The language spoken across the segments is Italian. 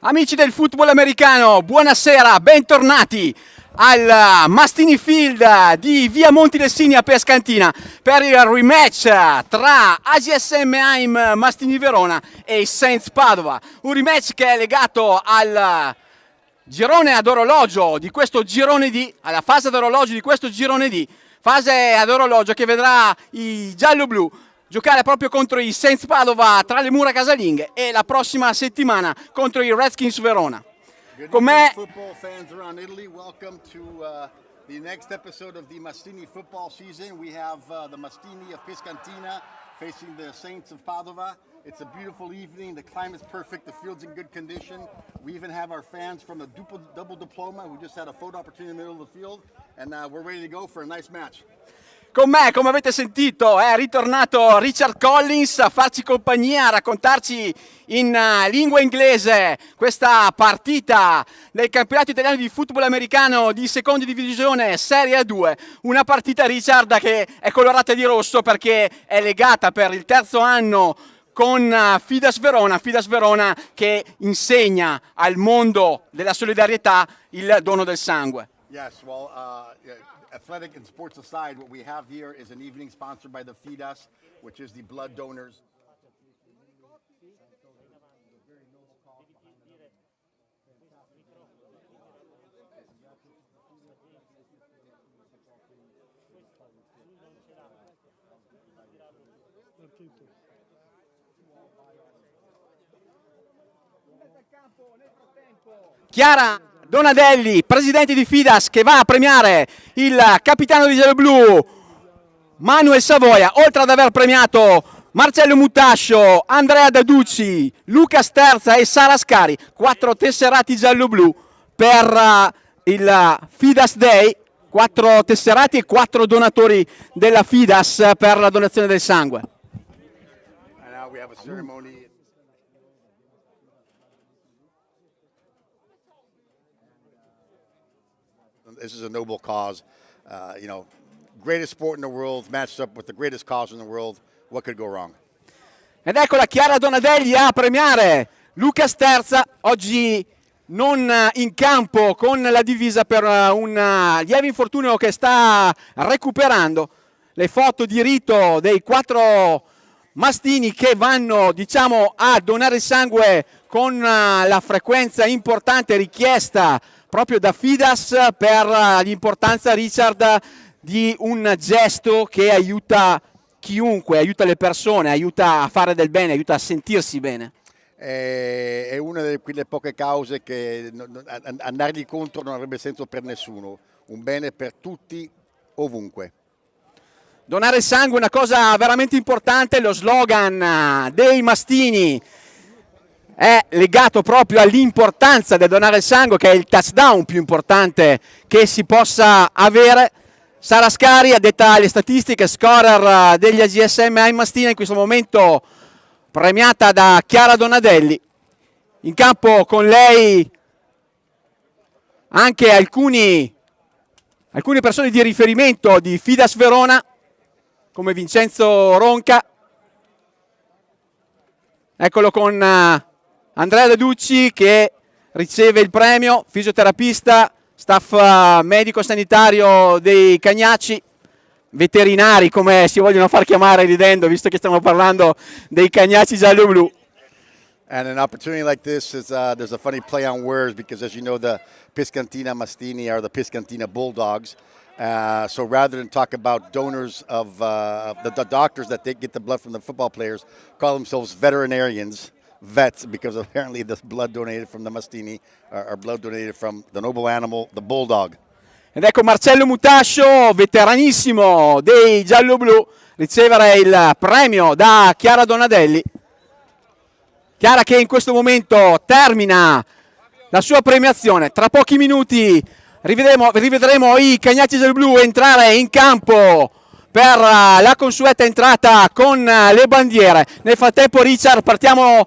Amici del football americano, buonasera, bentornati al Mastini Field di via Monti Lessini a Pescantina per il rematch tra AGSM Haim Mastini Verona e i Saints Padova. Un rematch che è legato al girone ad orologio di questo girone D, alla fase ad orologio di questo girone D, fase ad orologio che vedrà i giallo-blu giocare proprio contro i Saints Padova tra le mura casalinghe e la prossima settimana contro i Redskins Verona. Con me football fans around Italy, welcome to the next episode of the Mastini football season. We have the Mastini of Pescantina facing the Saints of Padova. It's a beautiful evening. The climate's perfect. The field's in good condition. We even have our fans from the double diploma who just had a photo opportunity in the middle of the field, and we're ready to go for a nice match. Con me, come avete sentito, è ritornato Richard Collins a farci compagnia, a raccontarci in lingua inglese questa partita del campionato italiano di football americano di seconda divisione Serie A2. Una partita, Richard, che è colorata di rosso perché è legata per il terzo anno con Fidas Verona che insegna al mondo della solidarietà il dono del sangue. Yes, well, athletic and sports aside, what we have here is an evening sponsored by the FIDAS, which is the blood donors. Chiara Donadelli, presidente di FIDAS, che va a premiare il capitano di giallo-blu Manuel Savoia, oltre ad aver premiato Marcello Mutascio, Andrea Daducci, Luca Sterza e Sara Scari, 4 tesserati giallo-blu per il FIDAS Day, 4 tesserati e 4 donatori della FIDAS per la donazione del sangue. And now we have a ceremony. This is a noble cause, greatest sport in the world, matched up with the greatest cause in the world. What could go wrong? Ed ecco la Chiara Donadelli a premiare Luca Sterza, oggi non in campo con la divisa per un lieve infortunio che sta recuperando. Le foto di rito dei 4 mastini che vanno, a donare sangue con la frequenza importante richiesta proprio da FIDAS per l'importanza, Richard, di un gesto che aiuta chiunque, aiuta le persone, aiuta a fare del bene, aiuta a sentirsi bene. È una di quelle poche cause che andargli contro non avrebbe senso per nessuno. Un bene per tutti, ovunque. Donare sangue è una cosa veramente importante, lo slogan dei mastini è legato proprio all'importanza del donare il sangue, che è il touchdown più importante che si possa avere. Sara Scari, addetta alle statistiche, scorer degli AGSM Haim Mastina, in questo momento premiata da Chiara Donadelli. In campo con lei anche alcune persone di riferimento di FIDAS Verona, come Vincenzo Ronca. Eccolo con Andrea Daducci che riceve il premio, fisioterapista, staff medico sanitario dei Cagnacci, veterinari come si vogliono far chiamare ridendo, visto che stiamo parlando dei Cagnacci giallo-blu. And an opportunity like this is there's a funny play on words because, as you know, the Pescantina Mastini are the Pescantina Bulldogs. So rather than talk about donors of the doctors that they get the blood from the football players, call themselves veterinarians. Vets, because apparently the blood donated from the Mastini are blood donated from the noble animal, the bulldog. Ed ecco Marcello Mutascio, veteranissimo dei giallo-blu, ricevere il premio da Chiara Donadelli. Chiara che in questo momento termina la sua premiazione. Tra pochi minuti rivedremo i Cagnacci giallo-blu entrare in campo per la consueta entrata con le bandiere. Nel frattempo, Richard, partiamo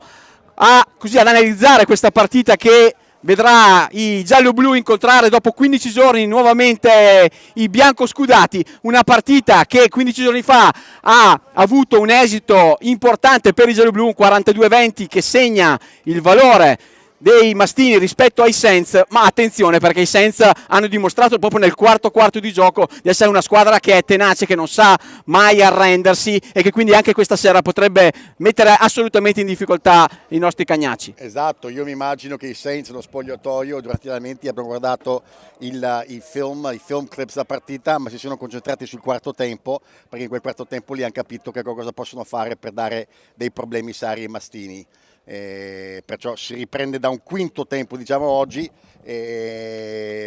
ad analizzare questa partita che vedrà i giallo-blu incontrare dopo 15 giorni nuovamente i biancoscudati. Una partita che 15 giorni fa ha avuto un esito importante per i giallo-blu, un 42-20 che segna il valore dei mastini rispetto ai Saints, ma attenzione perché i Saints hanno dimostrato proprio nel quarto di gioco di essere una squadra che è tenace, che non sa mai arrendersi e che quindi anche questa sera potrebbe mettere assolutamente in difficoltà i nostri cagnacci. Esatto, io mi immagino che i Saints nello spogliatoio durante gli allenamenti abbiano guardato i film clips da partita, ma si sono concentrati sul quarto tempo, perché in quel quarto tempo lì hanno capito che cosa possono fare per dare dei problemi seri ai mastini. Perciò si riprende da un quinto tempo, diciamo oggi,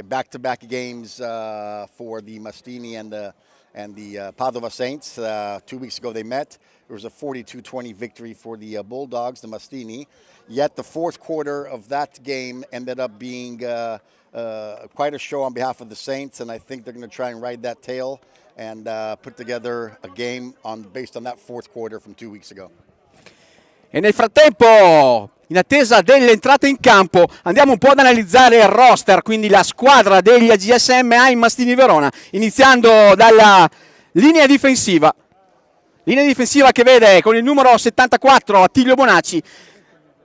back-to-back games for the Mastini and the Padova Saints. 2 weeks ago they met. It was a 42-20 victory for the Bulldogs, the Mastini. Yet the fourth quarter of that game ended up being quite a show on behalf of the Saints, and I think they're going to try and ride that tail and put together a game based on that fourth quarter from 2 weeks ago. E nel frattempo, in attesa dell'entrata in campo, andiamo un po' ad analizzare il roster, quindi la squadra degli AGSM ai Mastini Verona, iniziando dalla linea difensiva. Linea difensiva che vede con il numero 74 Attilio Bonacci,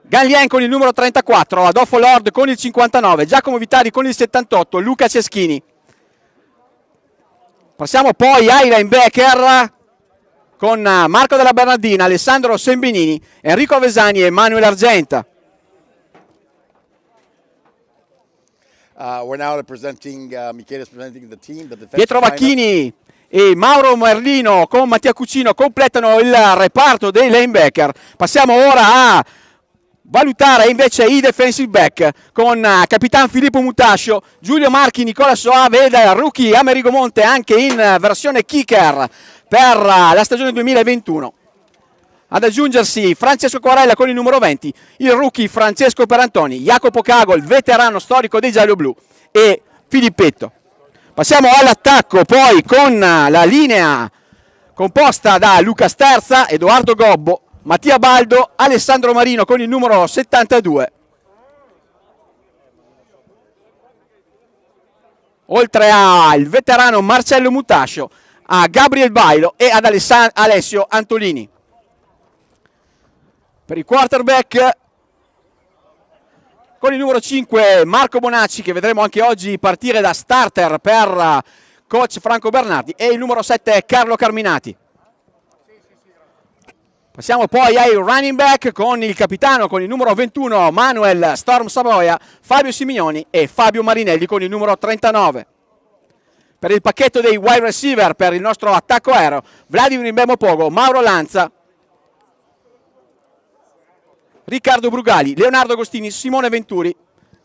Ganlien con il numero 34, Adolfo Lord con il 59, Giacomo Vitali con il 78, Luca Ceschini. Passiamo poi ai linebacker con Marco Della Bernardina, Alessandro Sembinini, Enrico Avesani e Manuel Argenta. We're now presenting, Michele is presenting the team. Pietro Vacchini e Mauro Merlino con Mattia Cucino completano il reparto dei linebacker. Passiamo ora a valutare invece i defensive back con Capitan Filippo Mutascio, Giulio Marchi, Nicola Soave ed rookie Amerigo Monte anche in versione kicker per la stagione 2021. Ad aggiungersi Francesco Quarella con il numero 20, il rookie Francesco Perantoni, Jacopo Cago, il veterano storico dei gialloblu e Filippetto. Passiamo all'attacco poi con la linea composta da Luca Sterza, Edoardo Gobbo, Mattia Baldo, Alessandro Marino con il numero 72. Oltre al veterano Marcello Mutascio, a Gabriel Bailo e ad Alessio Antolini. Per il quarterback con il numero 5 Marco Bonacci, che vedremo anche oggi partire da starter per coach Franco Bernardi, e il numero 7 Carlo Carminati. Passiamo poi ai running back con il capitano con il numero 21 Manuel Storm Savoia, Fabio Simignoni e Fabio Marinelli con il numero 39. Per il pacchetto dei wide receiver per il nostro attacco aereo, Vladimir Mbemo Pogo, Mauro Lanza, Riccardo Brugali, Leonardo Agostini, Simone Venturi,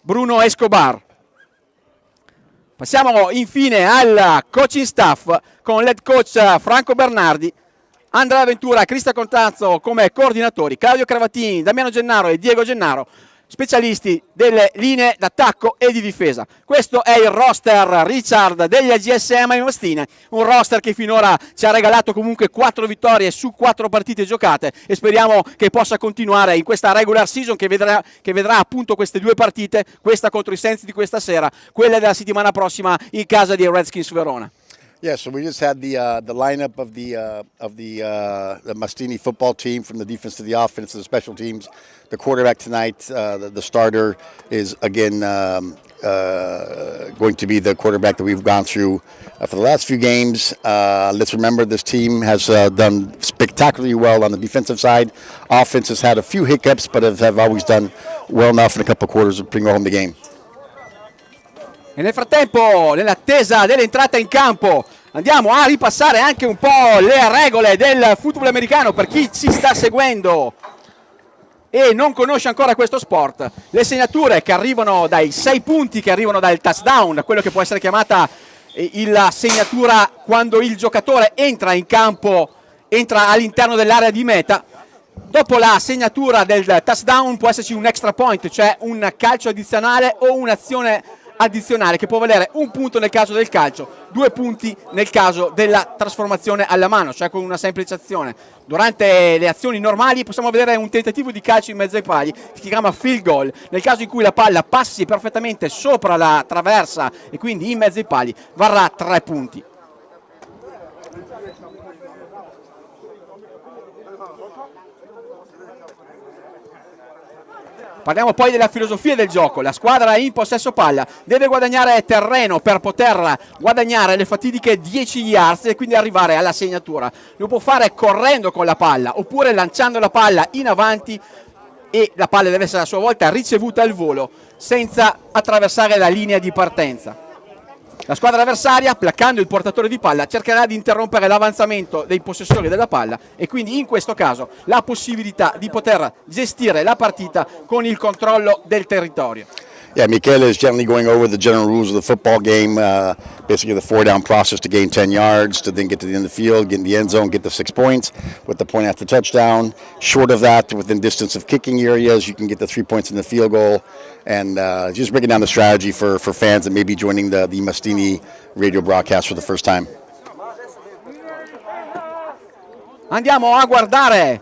Bruno Escobar. Passiamo infine al coaching staff con l'head coach Franco Bernardi, Andrea Ventura, Cristian Contazzo come coordinatori, Claudio Cravatini, Damiano Gennaro e Diego Gennaro, specialisti delle linee d'attacco e di difesa. Questo è il roster Richard degli AGSM in Mastini, un roster che finora ci ha regalato comunque 4 vittorie su 4 partite giocate e speriamo che possa continuare in questa regular season che vedrà appunto queste 2 partite, questa contro i Saints di questa sera, quella della settimana prossima in casa di Redskins Verona. Yeah, so we just had the lineup of the Mastini football team, from the defense to the offense to the special teams. The quarterback tonight, the starter, is again going to be the quarterback that we've gone through for the last few games. Let's remember this team has done spectacularly well on the defensive side. Offense has had a few hiccups, but have always done well enough in a couple of quarters to bring home the game. E nel frattempo, nell'attesa dell'entrata in campo, andiamo a ripassare anche un po' le regole del football americano per chi ci sta seguendo e non conosce ancora questo sport. Le segnature che arrivano dai 6 punti, che arrivano dal touchdown, quello che può essere chiamata la segnatura quando il giocatore entra in campo, entra all'interno dell'area di meta. Dopo la segnatura del touchdown può esserci un extra point, cioè un calcio addizionale o un'azione addizionale che può valere 1 punto nel caso del calcio, 2 punti nel caso della trasformazione alla mano, cioè con una semplice azione. Durante le azioni normali possiamo vedere un tentativo di calcio in mezzo ai pali che si chiama field goal. Nel caso in cui la palla passi perfettamente sopra la traversa e quindi in mezzo ai pali, varrà 3 punti. Parliamo poi della filosofia del gioco. La squadra in possesso palla deve guadagnare terreno per poter guadagnare le fatidiche 10 yards e quindi arrivare alla segnatura. Lo può fare correndo con la palla oppure lanciando la palla in avanti, e la palla deve essere a sua volta ricevuta al volo senza attraversare la linea di partenza. La squadra avversaria, placcando il portatore di palla, cercherà di interrompere l'avanzamento dei possessori della palla e quindi in questo caso la possibilità di poter gestire la partita con il controllo del territorio. Yeah, Michele is generally going over the general rules of the football game, basically the 4-down process to gain 10 yards, to then get to the end of the field, get in the end zone, get the 6 points with the point after touchdown. Short of that, within distance of kicking areas, you can get the 3 points in the field goal. And just breaking down the strategy for fans that may be joining the Mastini radio broadcast for the first time. Andiamo a guardare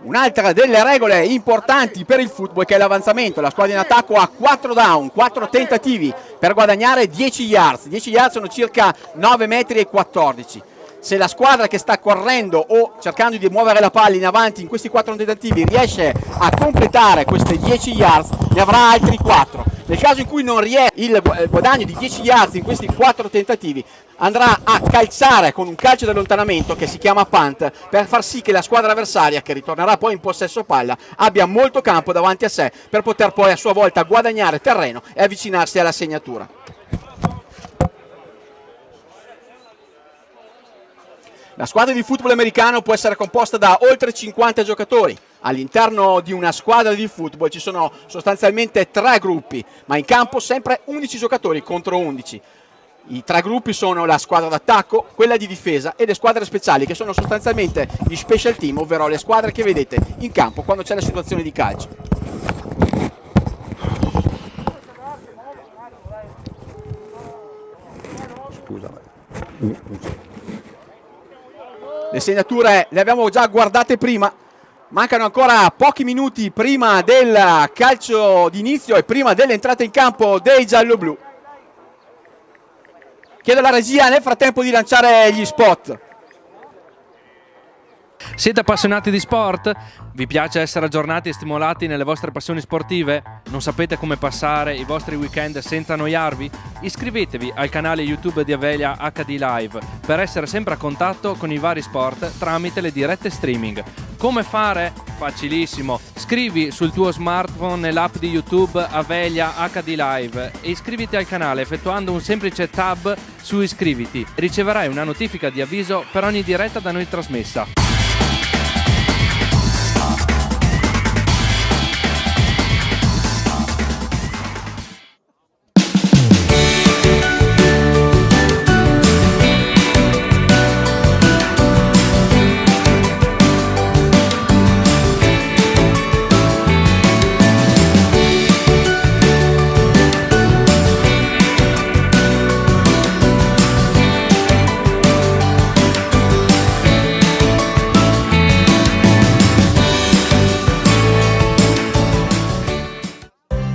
un'altra delle regole importanti per il football, che è l'avanzamento. La squadra in attacco ha 4 down, 4 tentativi per guadagnare 10 yards. 10 yards sono circa 9 metri e 14. Se la squadra che sta correndo o cercando di muovere la palla in avanti in questi 4 tentativi riesce a completare queste 10 yards, ne avrà altri 4. Nel caso in cui non riesce il guadagno di 10 yards in questi 4 tentativi, andrà a calciare con un calcio di allontanamento che si chiama punt, per far sì che la squadra avversaria, che ritornerà poi in possesso palla, abbia molto campo davanti a sé per poter poi a sua volta guadagnare terreno e avvicinarsi alla segnatura. La squadra di football americano può essere composta da oltre 50 giocatori. All'interno di una squadra di football ci sono sostanzialmente 3 gruppi, ma in campo sempre 11 giocatori contro 11. I 3 gruppi sono la squadra d'attacco, quella di difesa e le squadre speciali, che sono sostanzialmente gli special team, ovvero le squadre che vedete in campo quando c'è la situazione di calcio. Le segnature le abbiamo già guardate prima, mancano ancora pochi minuti prima del calcio d'inizio e prima dell'entrata in campo dei gialloblu. Chiedo alla regia nel frattempo di lanciare gli spot. Siete appassionati di sport? Vi piace essere aggiornati e stimolati nelle vostre passioni sportive? Non sapete come passare i vostri weekend senza annoiarvi? Iscrivetevi al canale YouTube di Avelia HD Live per essere sempre a contatto con i vari sport tramite le dirette streaming. Come fare? Facilissimo. Scrivi sul tuo smartphone nell'app di YouTube Avelia HD Live e iscriviti al canale effettuando un semplice tab su iscriviti. Riceverai una notifica di avviso per ogni diretta da noi trasmessa.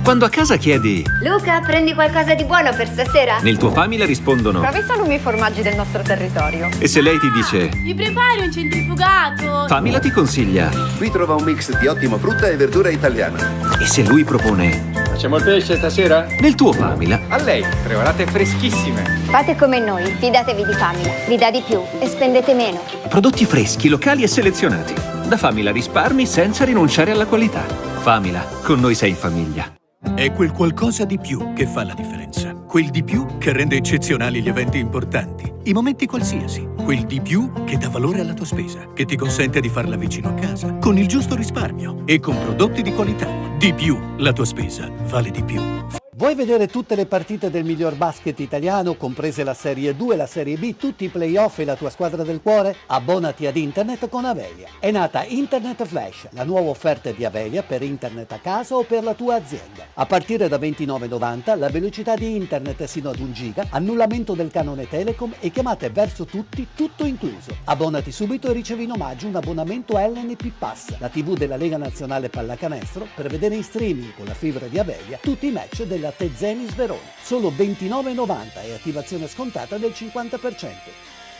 Quando a casa chiedi Luca, prendi qualcosa di buono per stasera? nel tuo Famila rispondono Provi salumi e formaggi del nostro territorio. e se lei ti dice Mi prepari un centrifugato? Famila ti consiglia Qui trova un mix di ottimo frutta e verdura italiana. e se lui propone Facciamo il pesce stasera? nel tuo Famila A lei, 3 orate freschissime. Fate come noi, fidatevi di Famila. Vi dà di più e spendete meno. prodotti freschi, locali e selezionati. Da Famila risparmi senza rinunciare alla qualità. Famila, con noi sei in famiglia. È quel qualcosa di più che fa la differenza. Quel di più che rende eccezionali gli eventi importanti, i momenti qualsiasi. Quel di più che dà valore alla tua spesa, che ti consente di farla vicino a casa, con il giusto risparmio e con prodotti di qualità. Di più, la tua spesa vale di più. Vuoi vedere tutte le partite del miglior basket italiano, comprese la Serie 2 e la Serie B, tutti i playoff e la tua squadra del cuore? Abbonati ad Internet con Avelia. È nata Internet Flash, la nuova offerta di Avelia per Internet a casa o per la tua azienda. A partire da €29,90 la velocità di Internet sino ad 1 giga, annullamento del canone Telecom e chiamate verso tutti, tutto incluso. Abbonati subito e ricevi in omaggio un abbonamento LNP Pass, la TV della Lega Nazionale Pallacanestro, per vedere in streaming con la fibra di Avelia tutti i match della Tezenis Verona. Solo €29,90 e attivazione scontata del 50%.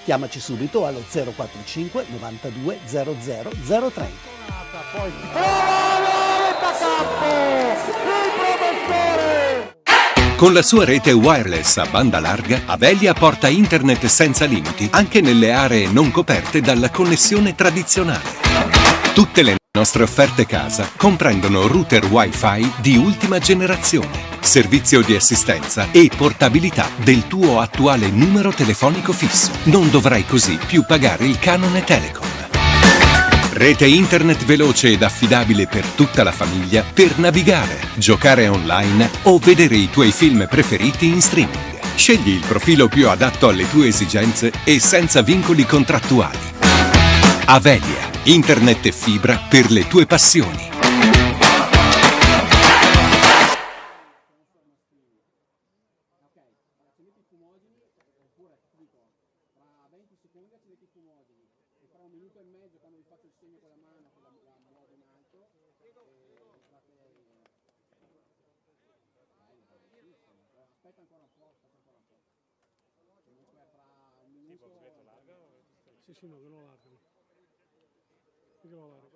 Chiamaci subito allo 045 92 00 030. Con la sua rete wireless a banda larga, Avelia porta internet senza limiti anche nelle aree non coperte dalla connessione tradizionale. Tutte le nostre offerte casa comprendono router Wi-Fi di ultima generazione, servizio di assistenza e portabilità del tuo attuale numero telefonico fisso. Non dovrai così più pagare il canone Telecom. Rete internet veloce ed affidabile per tutta la famiglia per navigare, giocare online o vedere i tuoi film preferiti in streaming. Scegli il profilo più adatto alle tue esigenze e senza vincoli contrattuali. Avelia, internet e fibra per le tue passioni. Sì, no, che lo largano. Che lo largano.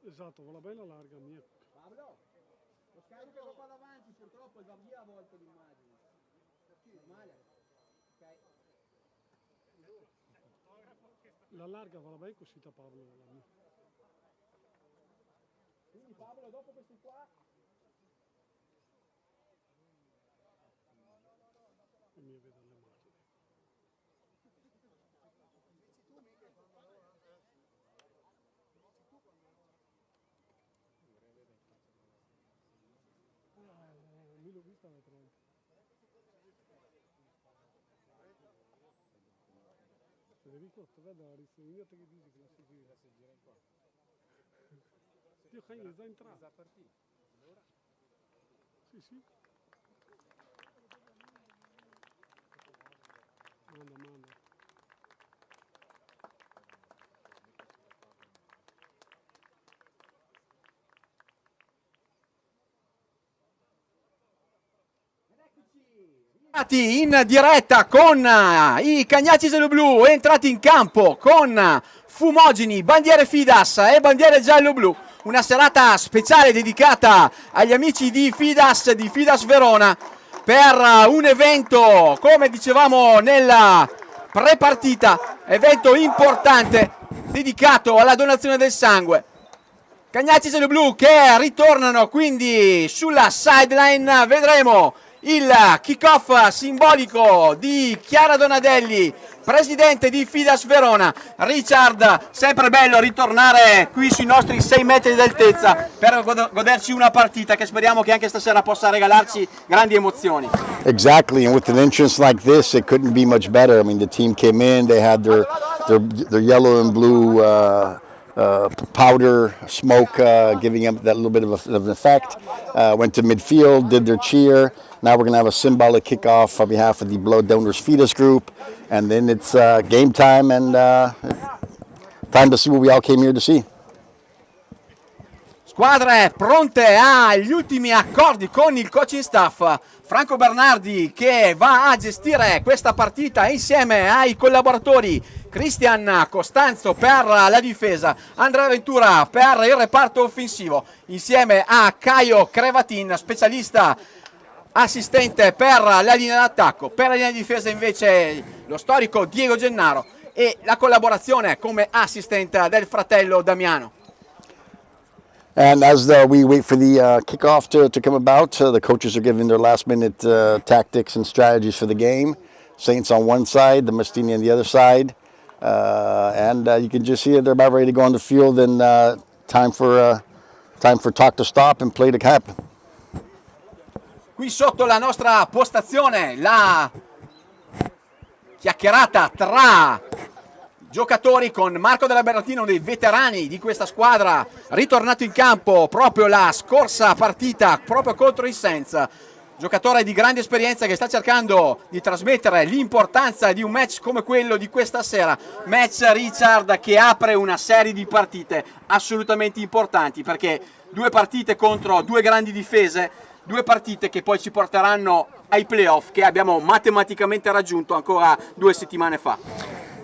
Esatto, con la bella larga mia. Pablo, lo scarico qua davanti purtroppo va via a volte l'immagine. Normale. Ok. La larga va bene così da Pablo. Quindi Pablo, dopo questi qua... E mi vedo le immagini. Mi l'ho vista l'altra volta. Federico, guarda, insegnate che dici che la si gira in qua. Dio, Jaime, già entrato. Già partito. Sì, sì. Manda. In diretta con i Cagnacci giallo-blu, entrati in campo con fumogeni, bandiere Fidas e bandiere giallo-blu. Una serata speciale dedicata agli amici di Fidas Verona per un evento, come dicevamo nella pre-partita, evento importante dedicato alla donazione del sangue. Cagnacci giallo-blu che ritornano quindi sulla sideline, vedremo il kick-off simbolico di Chiara Donadelli, presidente di Fidas Verona. Richard, sempre bello ritornare qui sui nostri 6 metri di altezza per goderci una partita che speriamo che anche stasera possa regalarci grandi emozioni. Exactly, and with an entrance like this, it couldn't be much better. I mean, the team came in, they had their yellow and blue powder smoke, giving them that little bit of an effect. Went to midfield, did their cheer. Now we're going to have a symbolic kickoff on behalf of the Blood Donors Fidas group, and then it's game time and time to see what we all came here to see. Squadre pronte agli ultimi accordi con il coaching staff. Franco Bernardi che va a gestire questa partita insieme ai collaboratori Cristian Costanzo per la difesa, Andrea Ventura per il reparto offensivo, insieme a Caio Crevatin, specialista assistente per la linea d'attacco. Per la linea di difesa invece lo storico Diego Gennaro e la collaborazione come assistente del fratello Damiano. And as we wait for the kickoff to come about, the coaches are giving their last-minute tactics and strategies for the game. Saints on one side, the Mastini on the other side. And you can just see that they're about ready to go on the field, and time for talk to stop and play to happen. Qui sotto la nostra postazione, la chiacchierata tra giocatori con Marco Della Berrettino, uno dei veterani di questa squadra, ritornato in campo proprio la scorsa partita, proprio contro i Saints. Giocatore di grande esperienza che sta cercando di trasmettere l'importanza di un match come quello di questa sera. Match, Richard, che apre una serie di partite assolutamente importanti, perché 2 partite contro 2 grandi difese, 2 partite che poi ci porteranno ai playoff che abbiamo matematicamente raggiunto ancora 2 settimane fa.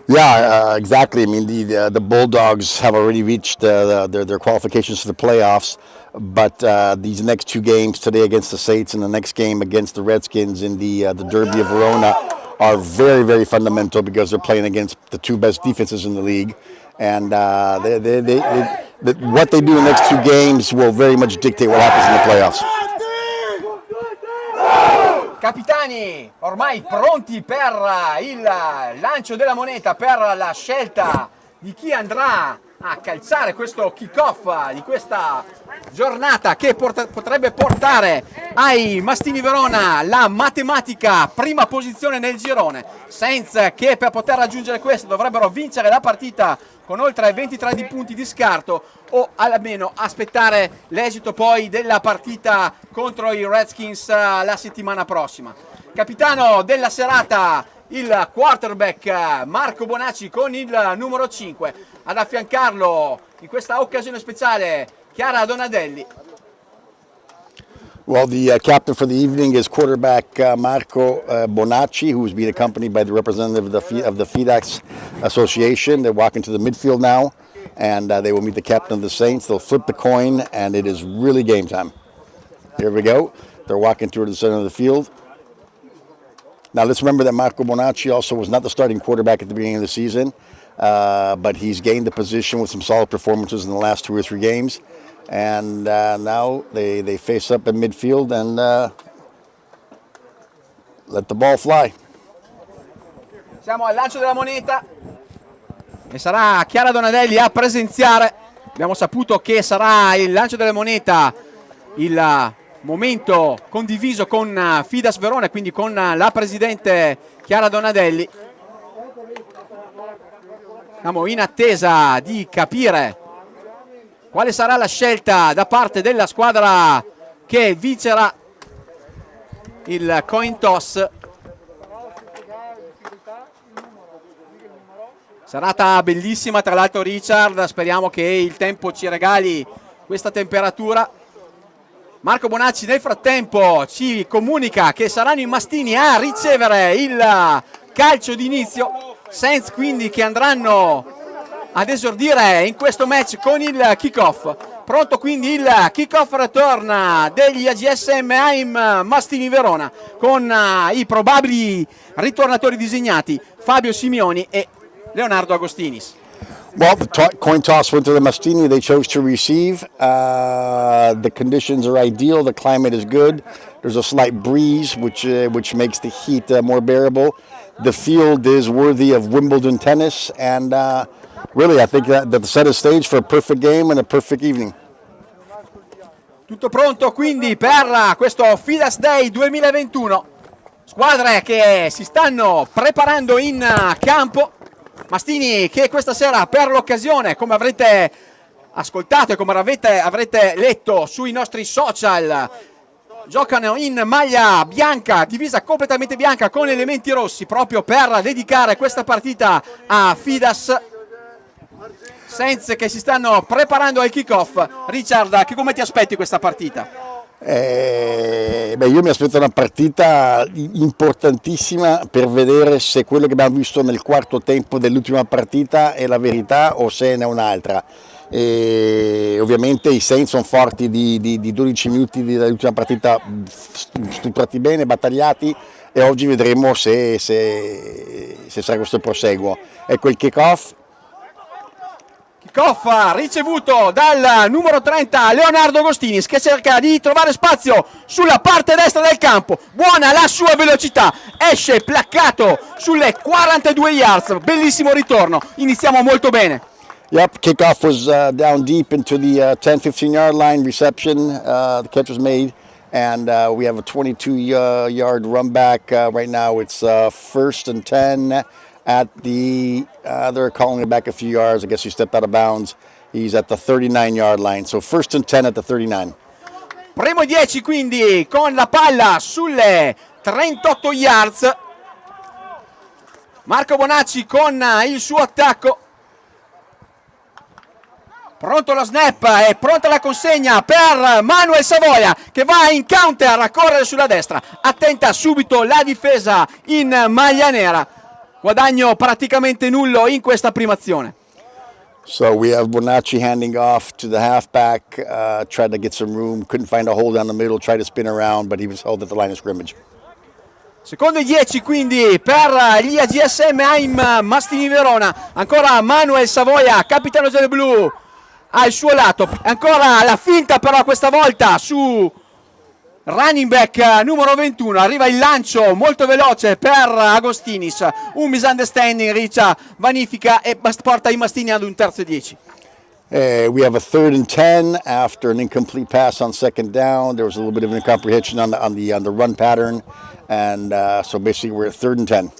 Yeah, exactly. I mean, the Bulldogs have already reached their qualifications for the playoffs, but these next two games today against the Saints and the next game against the Redskins in the Derby of Verona are very, very fundamental because they're playing against the two best defenses in the league, and what they do in the next two games will very much dictate what happens in the playoffs. Capitani ormai pronti per il lancio della moneta, per la scelta di chi andrà a calciare questo kick-off di questa giornata che potrebbe portare ai Mastini Verona la matematica prima posizione nel girone, senza che per poter raggiungere questo dovrebbero vincere la partita con oltre 23 di punti di scarto o almeno aspettare l'esito poi della partita contro i Redskins la settimana prossima. Capitano della serata il quarterback Marco Bonacci con il numero 5, ad affiancarlo in questa occasione speciale Chiara Donadelli. Well, the captain for the evening is quarterback Marco Bonacci, who's being accompanied by the representative of the FedEx Association. They're walking to the midfield now, and they will meet the captain of the Saints. They'll flip the coin, and it is really game time. Here we go. They're walking toward the center of the field. Now, let's remember that Marco Bonacci also was not the starting quarterback at the beginning of the season, but he's gained the position with some solid performances in the last 2 or 3 games. And now they face up in midfield and let the ball fly. Siamo al lancio della moneta e sarà Chiara Donadelli a presenziare. Abbiamo saputo che sarà il lancio della moneta il momento condiviso con Fidas Verona, quindi con la presidente Chiara Donadelli. Siamo in attesa di capire quale sarà la scelta da parte della squadra che vincerà il coin toss. Serata bellissima tra l'altro, Richard, speriamo che il tempo ci regali questa temperatura. Marco Bonacci nel frattempo ci comunica che saranno i Mastini a ricevere il calcio d'inizio, Saints quindi che andranno ad esordire in questo match con il kick-off. Pronto quindi il kick-off return degli AGS Haim Mastini Verona con i probabili ritornatori disegnati Fabio Simioni e Leonardo Agostinis. Well, the coin toss went to the Mastini. They chose to receive. The conditions are ideal. The climate is good. There's a slight breeze, which makes the heat more bearable. The field is worthy of Wimbledon tennis, and really, I think that the set is staged for a perfect game and a perfect evening. Tutto pronto quindi per questo FIDAS Day 2021. Squadre che si stanno preparando in campo. Mastini che questa sera per l'occasione, come avrete ascoltato e come avrete letto sui nostri social, giocano in maglia bianca, divisa completamente bianca con elementi rossi, proprio per dedicare questa partita a Fidas. Saints che si stanno preparando al kick-off. Richard, che come ti aspetti questa partita? Io mi aspetto una partita importantissima per vedere se quello che abbiamo visto nel quarto tempo dell'ultima partita è la verità o se ne è un'altra. Ovviamente i Saints sono forti di 12 minuti dell'ultima partita, strutturati bene, battagliati, e oggi vedremo se sarà questo proseguo. Ecco il kick-off. Kick-off ricevuto dal numero 30 Leonardo Agostinis, che cerca di trovare spazio sulla parte destra del campo. Buona la sua velocità, esce placcato sulle 42 yards, bellissimo ritorno, iniziamo molto bene. Yep, kickoff was down deep into the 10-15 yard line reception. The catch was made, and we have a 22 yard run back. Right now it's 1st and 10 at the, they're calling it back a few yards. I guess he stepped out of bounds. He's at the 39 yard line, so 1st and 10 at the 39. Primo 10 quindi con la palla sulle 38 yards. Marco Bonacci con il suo attacco. Pronto lo snap e pronta la consegna per Manuel Savoia, che va in counter a correre sulla destra. Attenta subito la difesa in maglia nera. Guadagno praticamente nullo in questa prima azione. So we have Bonacci handing off to the halfback, tried to get some room, couldn't find a hole down the middle, tried to spin around, but he was held at the line of scrimmage. Secondo e 10 quindi per gli AGSM AIM Mastini Verona. Ancora Manuel Savoia, capitano gialloblu, al suo lato. Ancora la finta però questa volta su running back numero 21. Arriva il lancio molto veloce per Agostinis. Un misunderstanding, Riccia vanifica e porta i Mastini ad un terzo e 10. We have a 3rd and 10 after an incomplete pass on 2nd down. There was a little bit of incomprehension on the run pattern, and so basically we're at 3rd and 10.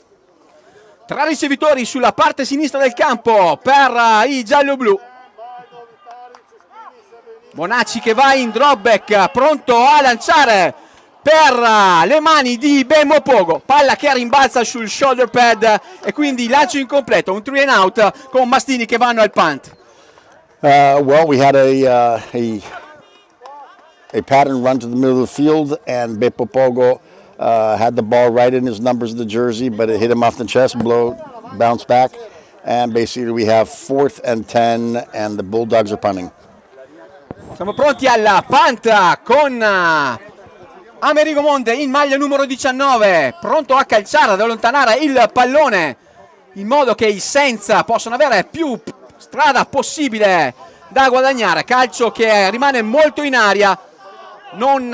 3 ricevitori sulla parte sinistra del campo per i gialloblu. Bonacci che va in dropback, pronto a lanciare per le mani di Bemmo Pogo. Palla che rimbalza sul shoulder pad e quindi lancio incompleto. Un 3 and out con Mastini che vanno al punt. Well, we had a pattern run to the middle of the field, and Beppo Pogo had the ball right in his numbers of the jersey, but it hit him off the chest, bounce back, and basically we have 4th and 10, and the Bulldogs are punting. Siamo pronti alla punt con Amerigo Monde in maglia numero 19, pronto a calciare, ad allontanare il pallone in modo che i Saints possano avere più strada possibile da guadagnare. Calcio che rimane molto in aria, non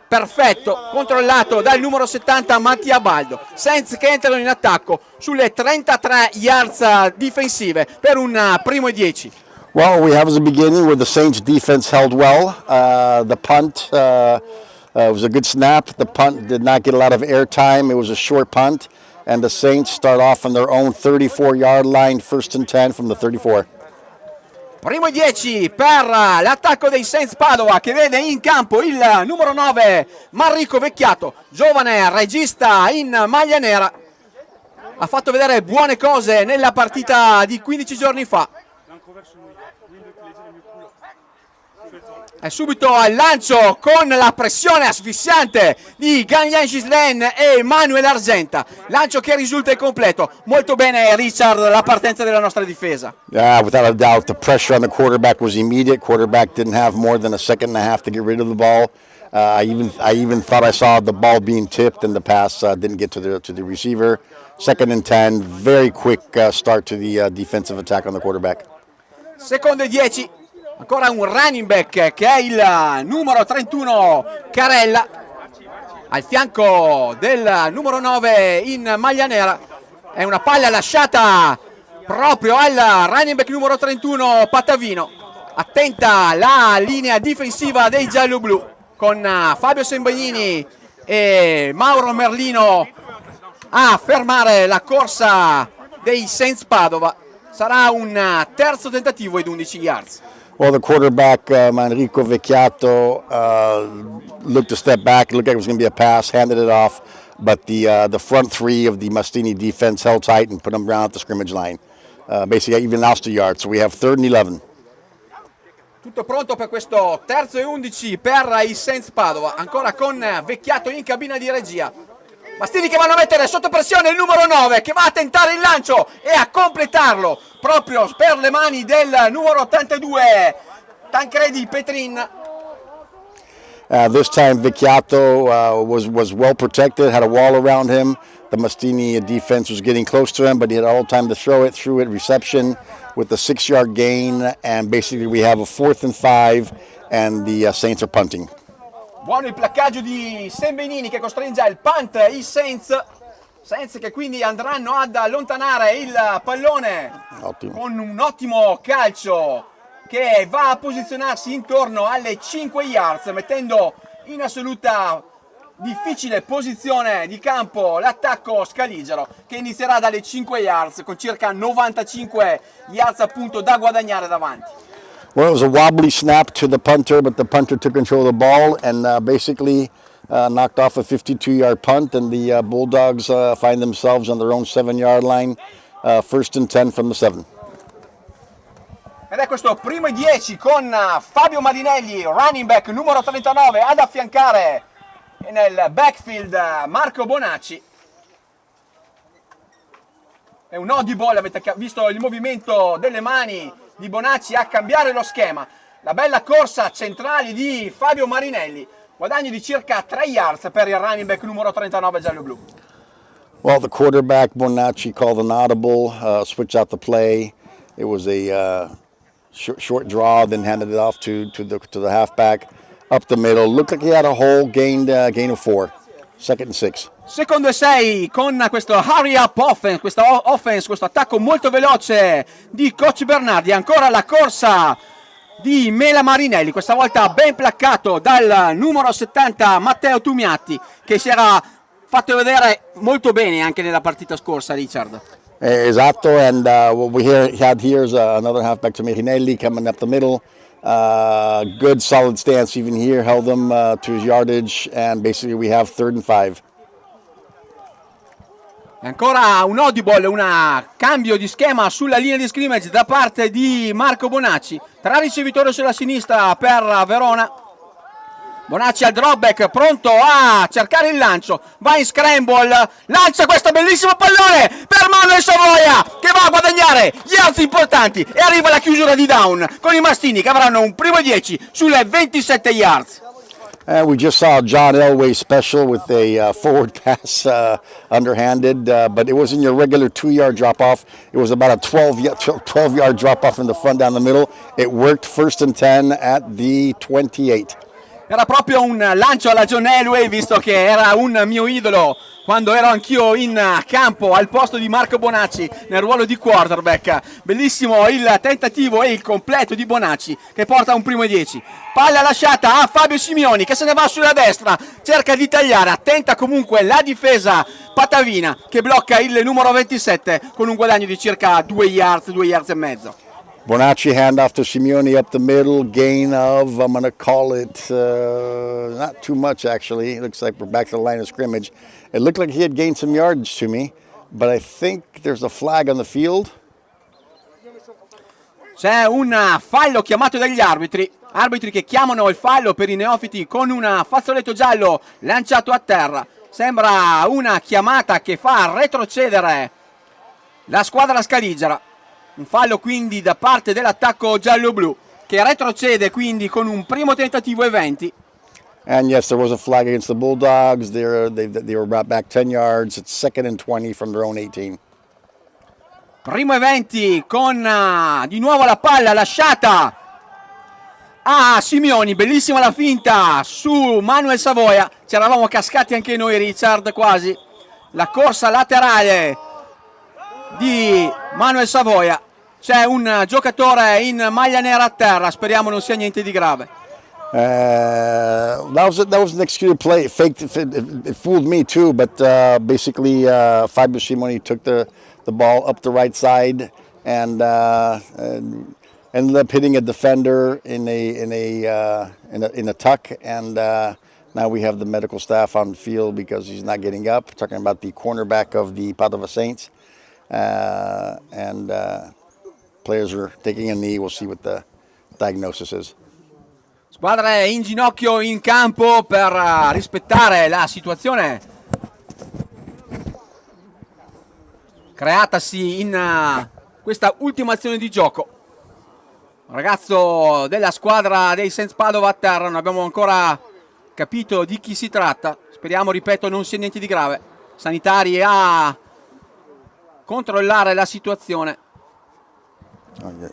perfetto, controllato dal numero 70 Mattia Baldo. Saints che entrano in attacco sulle 33 yards difensive per un primo e 10. Well, we have as a beginning where the Saints defense held well. The punt was a good snap. The punt did not get a lot of air time. It was a short punt. And the Saints start off on their own 34-yard line, 1st and 10 from the 34. Primo e 10 per l'attacco dei Saints Padova, che vede in campo il numero 9 Manrico Vecchiato, giovane regista in maglia nera. Ha fatto vedere buone cose nella partita di 15 giorni fa. E subito al lancio con la pressione asfissiante di Ganyan Gislen e Manuel Argenta. Lancio che risulta incompleto. Molto bene Richard, la partenza della nostra difesa. Yeah, without a doubt, the pressure on the quarterback was immediate. Quarterback didn't have more than a second and a half to get rid of the ball. I even thought I saw the ball being tipped and the pass didn't get to the receiver. 2nd and 10, very quick start to the defensive attack on the quarterback. Secondo e 10. Ancora un running back che è il numero 31 Carella al fianco del numero 9 in maglia nera. È una palla lasciata proprio al running back numero 31 Pattavino. Attenta la linea difensiva dei gialloblu con Fabio Sembagnini e Mauro Merlino a fermare la corsa dei Saints Padova. Sarà un terzo tentativo ed 11 yards. Well, the quarterback, Manrico Vecchiato, looked to step back, looked like it was going to be a pass, handed it off, but the front three of the Mastini defense held tight and put them around at the scrimmage line. Basically, even lost a yard, so we have 3rd and 11. Tutto pronto per questo terzo e 11 per i Saints Padova, ancora con Vecchiato in cabina di regia. Mastini che vanno a mettere sotto pressione il numero 9 che va a tentare il lancio e a completarlo proprio per le mani del numero 82 Tancredi Petrin. This time Vecchiato was well protected, had a wall around him. The Mastini defense was getting close to him, but he had all time to throw it, reception with a 6-yard gain, and basically we have a 4th and 5, and the Saints are punting. Buono il placcaggio di Sembenini che costringe al punt i Saints che quindi andranno ad allontanare il pallone. Ottimo. Con un ottimo calcio che va a posizionarsi intorno alle 5 yards, mettendo in assoluta difficile posizione di campo l'attacco scaligero, che inizierà dalle 5 yards con circa 95 yards appunto da guadagnare davanti. Well, it was a wobbly snap to the punter, but the punter took control of the ball and basically knocked off a 52-yard punt, and the Bulldogs find themselves on their own 7-yard line, 1st and 10 from the 7. Ed è questo primo e 10 con Fabio Marinelli, running back numero 39, ad affiancare nel backfield Marco Bonacci. è un audible, avete visto il movimento delle mani di Bonacci a cambiare lo schema. La bella corsa centrale di Fabio Marinelli, guadagno di circa 3 yards per il running back numero 39 giallo-blu. Well, the quarterback, Bonacci, called an audible, switched out the play. It was a short draw, then handed it off to the halfback, up the middle. Looked like he had a hole, gain of 4, 2nd and 6. Secondo e 6 con questo hurry up offense, questo attacco molto veloce di coach Bernardi. Ancora la corsa di Mela Marinelli, questa volta ben placcato dal numero 70 Matteo Tumiatti, che si era fatto vedere molto bene anche nella partita scorsa, Richard. Esatto, and what we had here is another halfback to Marinelli coming up the middle. Good solid stance even here, held him to his yardage, and basically we have 3rd and 5. Ancora un audible, un cambio di schema sulla linea di scrimmage da parte di Marco Bonacci. 3 ricevitori sulla sinistra per Verona. Bonacci al dropback, pronto a cercare il lancio, va in scramble, lancia questo bellissimo pallone per Manuel Savoia, che va a guadagnare yards importanti, e arriva la chiusura di down con i Mastini, che avranno un primo 10 sulle 27 yards. We just saw John Elway special with a forward pass underhanded, but it wasn't your regular 2-yard drop-off. It was about a 12-yard drop-off in the front down the middle. It worked, 1st and 10 at the 28. Era proprio un lancio alla John Elway, visto che era un mio idolo quando ero anch'io in campo al posto di Marco Bonacci nel ruolo di quarterback. Bellissimo il tentativo e il completo di Bonacci, che porta un primo 10. Palla lasciata a Fabio Simioni, che se ne va sulla destra, cerca di tagliare, attenta comunque la difesa patavina, che blocca il numero 27 con un guadagno di circa 2 yards e mezzo. Bonacci handoff to Simeone up the middle, gain of, I'm going to call it, not too much actually. It looks like we're back to the line of scrimmage. It looked like he had gained some yardage to me, but I think there's a flag on the field. C'è un fallo chiamato dagli arbitri che chiamano il fallo per i neofiti con un fazzoletto giallo lanciato a terra. Sembra una chiamata che fa retrocedere la squadra scaligera. Un fallo quindi da parte dell'attacco giallo-blu, che retrocede quindi con un primo tentativo e 20. And yes, there was a flag against the Bulldogs. They were brought back 10 yards. It's 2nd and 20 from their own 18. Primo e 20 con di nuovo la palla lasciata a Simioni. Bellissima la finta su Manuel Savoia. Ci eravamo cascati anche noi, Richard, quasi. La corsa laterale di Manuel Savoia. C'è un giocatore in maglia nera a terra, speriamo non sia niente di grave. That was an executed play. It fooled me too, but basically Fabio Simoni took the ball up the right side and ended up hitting a defender in a tuck, and now we have the medical staff on the field because he's not getting up. We're talking about the cornerback of the Padova Saints. Players are taking a knee. We'll see what the diagnosis is. Squadra in ginocchio in campo per rispettare la situazione creatasi in questa ultima azione di gioco. Ragazzo della squadra dei Saints Padova a terra, non abbiamo ancora capito di chi si tratta. Speriamo, ripeto, non sia niente di grave. Sanitari a controllare la situazione. Okay.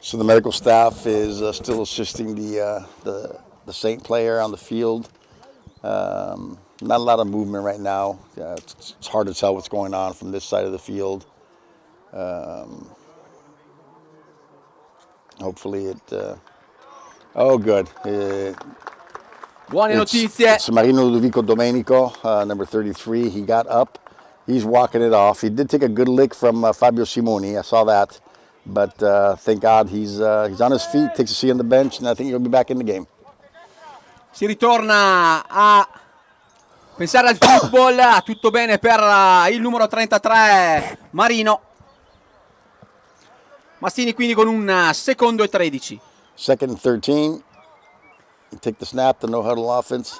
So the medical staff is still assisting the Saint player on the field. Not a lot of movement right now. It's hard to tell what's going on from this side of the field. Hopefully it. Oh, good. Buone notizie. It's Marino Ludovico Domenico, number 33. He got up. He's walking it off. He did take a good lick from Fabio Simoni. I saw that. But thank God he's on his feet, takes a seat on the bench, and I think he'll be back in the game. Si ritorna a pensare al football. Tutto bene per il numero 33 Marino. Mastini quindi con un secondo e 13. 2nd and 13. You take the snap, the no-huddle offense.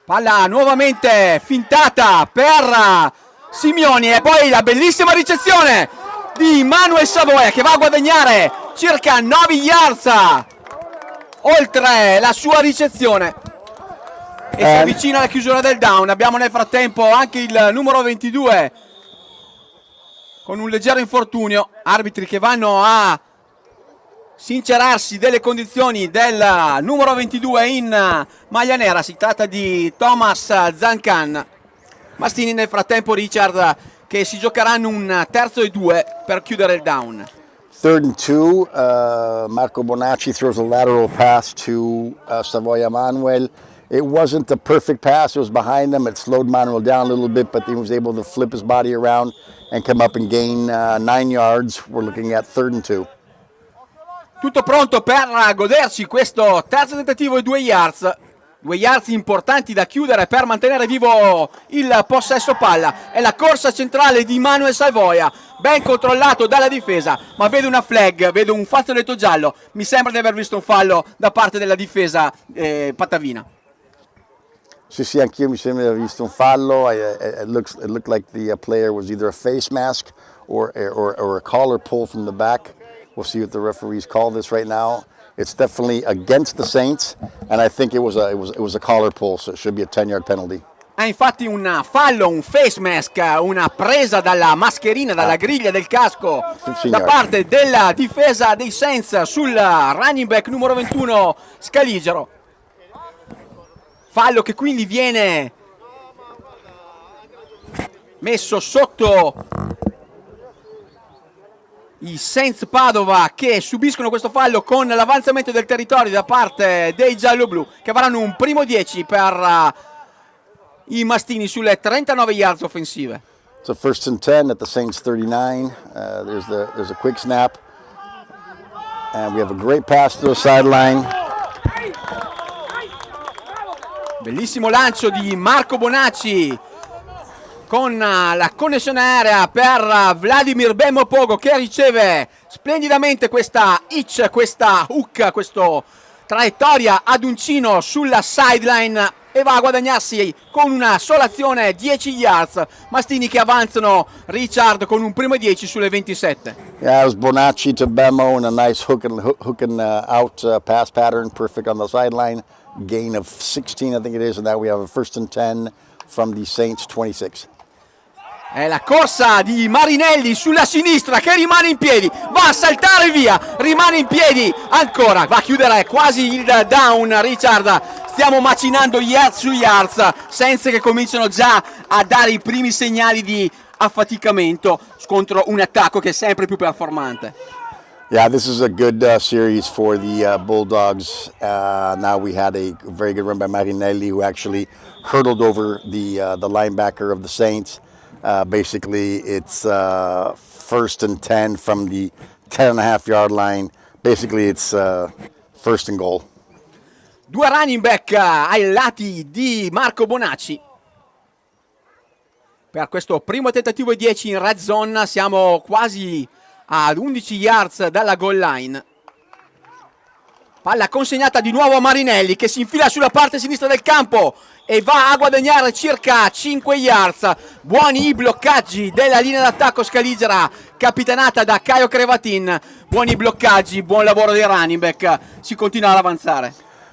Palla nuovamente fintata per Simioni e poi la bellissima ricezione di Manuel Savoia che va a guadagnare circa 9 yards oltre la sua ricezione e si avvicina alla chiusura del down. Abbiamo nel frattempo anche il numero 22 con un leggero infortunio, arbitri che vanno a sincerarsi delle condizioni del numero 22 in maglia nera. Si tratta di Thomas Zancan. Mastini nel frattempo, Richard, che si giocheranno un 3rd e 2 per chiudere il down. 3rd and 2, Marco Bonacci throws a lateral pass to Savoia Manuel. It wasn't a perfect pass, it was behind him. It slowed Manuel down a little bit, but he was able to flip his body around and come up and gain 9 yards. We're looking at 3rd and 2. Tutto pronto per goderci questo terzo tentativo e 2 yards. 2 yards importanti da chiudere per mantenere vivo il possesso palla. È la corsa centrale di Manuel Savoia, ben controllato dalla difesa, ma vedo una flag, vedo un fazzoletto giallo. Mi sembra di aver visto un fallo da parte della difesa patavina. Sì, anch'io mi sembra di aver visto un fallo. It looked like the player was either a face mask or a collar pull from the back. We'll see what the referees call this right now. It's definitely against the Saints, and I think it was a collar pull, so it should be a 10-yard penalty. È infatti un fallo, un face mask, una presa dalla mascherina, dalla griglia del casco da parte della difesa dei Saints sul running back numero 21 Scaligero. Fallo che quindi viene messo sotto i Saints Padova, che subiscono questo fallo con l'avanzamento del territorio da parte dei gialloblu, che avranno un primo 10 per i Mastini sulle 39 yards offensive. So 1st and 10 at the Saints 39. There's a quick snap, and we have a great pass to the sideline. Bellissimo lancio di Marco Bonacci con la connessione aerea per Vladimir Bemopogo, che riceve splendidamente questa hitch, questa hook, questa traiettoria ad uncino sulla sideline e va a guadagnarsi con una sola azione 10 yards. Mastini che avanzano, Richard, con un primo 10 sulle 27. Yeah, it was Bonacci to Bemo and a nice hook and out pass pattern, perfect on the sideline. Gain of 16, I think it is, and now we have a 1st and 10 from the Saints 26. È la corsa di Marinelli sulla sinistra, che rimane in piedi, va a saltare via, rimane in piedi ancora, va a chiudere quasi il down. Richard, stiamo macinando yards su yards, senza che cominciano già a dare i primi segnali di affaticamento contro un attacco che è sempre più performante. Yeah, this is a good series for the Bulldogs. Now we had a very good run by Marinelli, who actually hurdled over the linebacker of the Saints. Basically, it's 1st and 10 from the 10.5-yard line. Basically, it's 1st and goal. 2 running back ai lati di Marco Bonacci. Per questo primo tentativo e 10 in red zone, siamo quasi ad 11 yards dalla goal line. Palla consegnata di nuovo a Marinelli, che si infila sulla parte sinistra del campo e va a guadagnare circa 5 yards. Buoni i bloccaggi della linea d'attacco Scaligera, capitanata da Caio Crevatin. Buoni bloccaggi, buon lavoro dei running back. Si continua ad avanzare.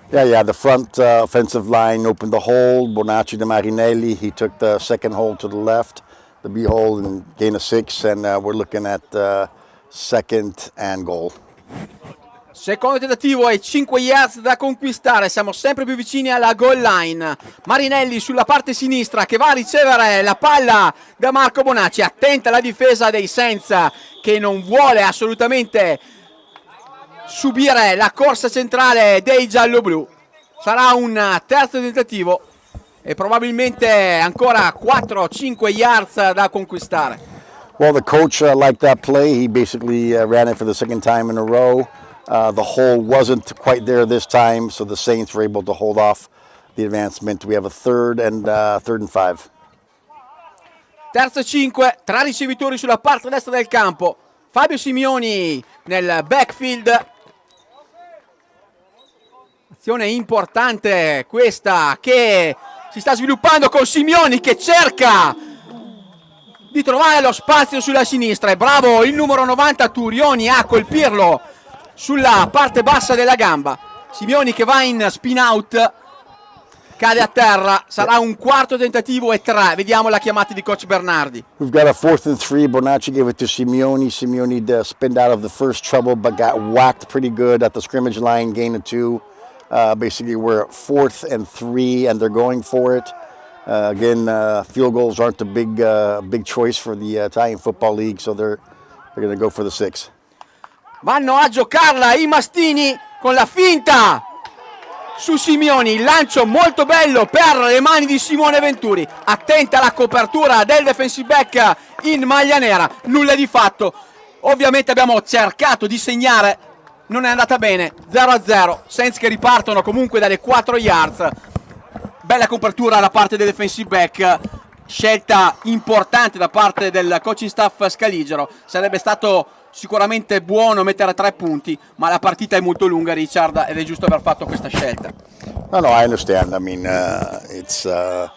Yeah, the front offensive line opened the hole. Bonacci to Marinelli. He took the second hole to the left, the B hole, and gain of 6, and we're looking at 2nd and goal. Secondo tentativo e 5 yards da conquistare, siamo sempre più vicini alla goal line. Marinelli sulla parte sinistra che va a ricevere la palla da Marco Bonacci. Attenta alla difesa dei Saints, che non vuole assolutamente subire la corsa centrale dei gialloblu. Sarà un terzo tentativo e probabilmente ancora 4-5 yards da conquistare. Well, the coach liked that play. He basically ran it for the second time in a row. The hole wasn't quite there this time, so the Saints were able to hold off the advancement. We have a 3rd and 5. Terzo e 5, 3 ricevitori sulla parte destra del campo. Fabio Simioni nel backfield. Azione importante questa, che si sta sviluppando con Simioni che cerca di trovare lo spazio sulla sinistra. È bravo il numero 90 Turioni a colpirlo sulla parte bassa della gamba. Simioni che va in spin out, cade a terra, sarà un quarto tentativo e 3. Vediamo la chiamata di coach Bernardi. We've got a 4th and 3. Bonacci gave it to Simeone. Simeone spinned out of the first trouble, but got whacked pretty good at the scrimmage line, gain of 2. Basically, we're at 4th and 3, and they're going for it. Again, field goals aren't a big choice for the Italian Football League, so they're going to go for the 6. Vanno a giocarla i Mastini con la finta su Simioni, il lancio molto bello per le mani di Simone Venturi. Attenta alla copertura del defensive back in maglia nera, nulla di fatto. Ovviamente abbiamo cercato di segnare, non è andata bene, 0-0. Saints che ripartono comunque dalle 4 yards. Bella copertura da parte del defensive back, scelta importante da parte del coaching staff Scaligero. Sarebbe stato sicuramente buono mettere 3 punti, ma la partita è molto lunga, Richard, ed è giusto aver fatto questa scelta. No, I understand. I mean, it's early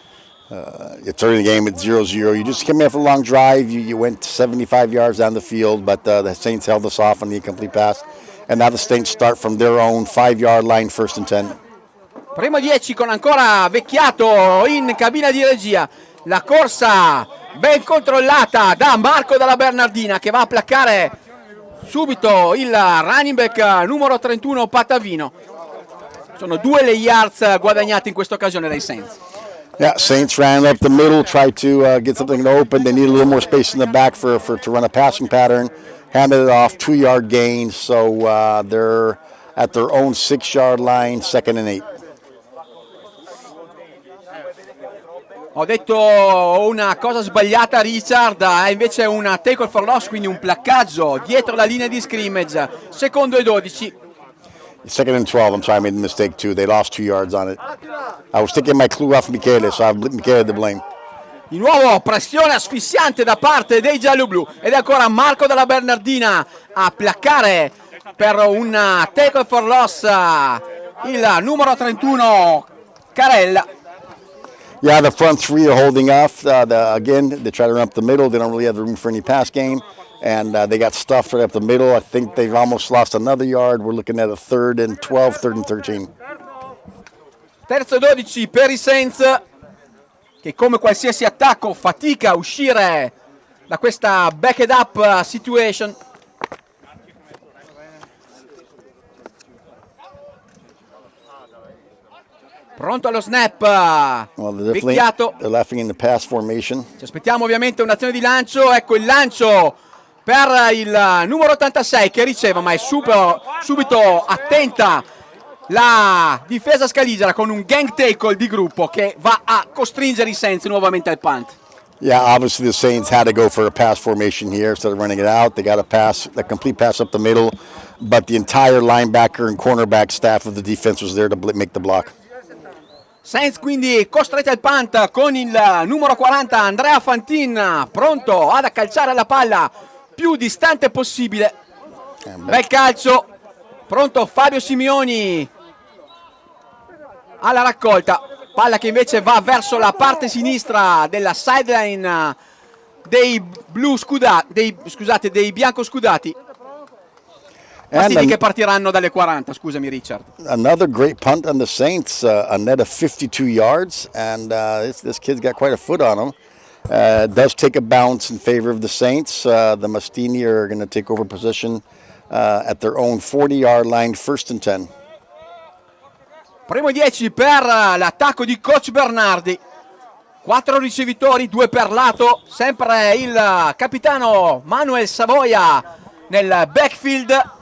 in the game, it's 0-0. You just came in for a long drive. You went 75 yards down the field, but the Saints held us off on the incomplete pass. And now the Saints start from their own 5-yard line, 1st and 10. Primo 10 con ancora Vecchiato in cabina di regia. La corsa ben controllata da Marco dalla Bernardina che va a placcare subito il running back numero 31 Patavino. Sono 2 le yards guadagnate in questa occasione dai Saints. Yeah, Saints ran up the middle, tried to get something open. They need a little more space in the back to run a passing pattern. Handed it off, 2-yard gain, so they're at their own 6-yard line, 2nd and 8. Ho detto una cosa sbagliata, Richard, è invece una tackle for loss, quindi un placcaggio dietro la linea di scrimmage, 2nd e 12. 2nd and 12, I'm sorry, I made a mistake too. They lost 2 yards on it. I was taking my clue off Michele, so I have Michele to blame. Di nuovo pressione asfissiante da parte dei gialloblu ed è ancora Marco dalla Bernardina a placcare per un tackle for loss il numero 31 Carella. Yeah, the front 3 are holding off. Again, they try to run up the middle. They don't really have the room for any pass game. And they got stuffed right up the middle. I think they've almost lost another yard. We're looking at a 3rd and 12, 3rd and 13. Terzo e 12 per i Saints, che come qualsiasi attacco fatica a uscire da questa backed up situation. Pronto allo snap, Vecchiato. They're laughing in the pass formation. Ci aspettiamo ovviamente un'azione di lancio. Ecco il lancio per il numero 86 che riceve, ma è subito attenta la difesa Scaligera con un gang tackle di gruppo che va a costringere i Saints nuovamente al punt. Yeah, obviously the Saints had to go for a pass formation here instead of running it out. They got a complete pass up the middle, but the entire linebacker and cornerback staff of the defense was there to make the block. Saints quindi costretti al punt con il numero 40 Andrea Fantin pronto ad accalciare la palla più distante possibile. Bel calcio, pronto Fabio Simioni alla raccolta, palla che invece va verso la parte sinistra della sideline dei bianco scudati. Mastini che partiranno dalle 40, scusami Richard. Another great punt on the Saints, a net of 52 yards, and this kid's got quite a foot on him. Does take a bounce in favor of the Saints. The Mastini are going to take over position at their own 40-yard line, 1st and 10. Primo 10 per l'attacco di coach Bernardi. 4 ricevitori, 2 per lato, sempre il capitano Manuel Savoia nel backfield.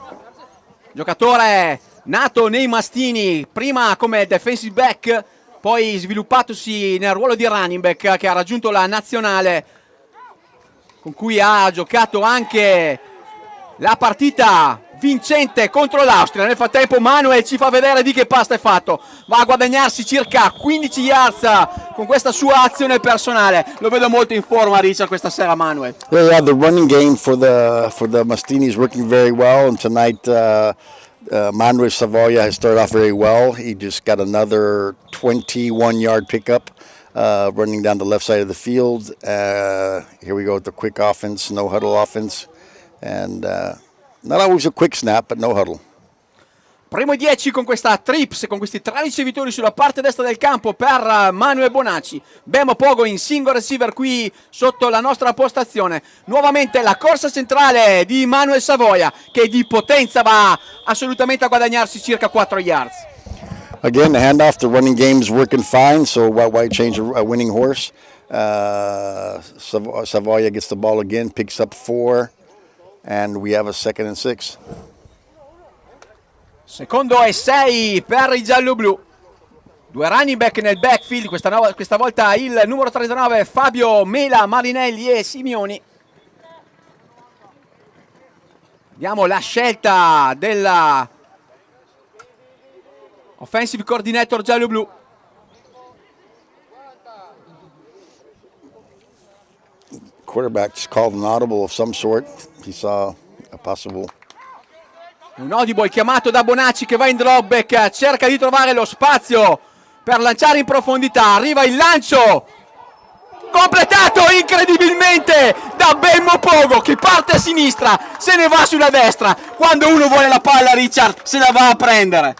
Giocatore nato nei Mastini, prima come defensive back, poi sviluppatosi nel ruolo di running back, che ha raggiunto la nazionale, con cui ha giocato anche la partita vincente contro l'Austria. Nel frattempo Manuel ci fa vedere di che pasta è fatto, va a guadagnarsi circa 15 yards con questa sua azione personale. Lo vedo molto in forma Richard questa sera Manuel. Yeah, the running game for the Mastini is working very well, and tonight Manuel Savoia has started off very well. He just got another 21-yard pickup running down the left side of the field. Here we go with the quick offense, no huddle offense. And not always a quick snap, but no huddle. Primo 10 con questa trips, con questi 3 ricevitori sulla parte destra del campo per Manuel Bonacci. Bemo Pogo in single receiver qui sotto la nostra postazione. Nuovamente la corsa centrale di Manuel Savoia, che di potenza va assolutamente a guadagnarsi circa 4 yards. Again, the handoff, the running game's working fine, so why change a winning horse? Savoia gets the ball again, picks up 4, and we have a 2nd and 6. Secondo e 6 per i gialloblu. 2 running back nel backfield, questa volta il numero 39 Fabio Mela, Marinelli e Simioni. Vediamo la scelta della offensive coordinator gialloblu. Quarterback just called an audible of some sort. He saw a possible... Un audible chiamato da Bonacci che va in dropback, cerca di trovare lo spazio per lanciare in profondità. Arriva il lancio completato incredibilmente da Bemo Pogo, che parte a sinistra, se ne va sulla destra. Quando uno vuole la palla, Richard se la va a prendere.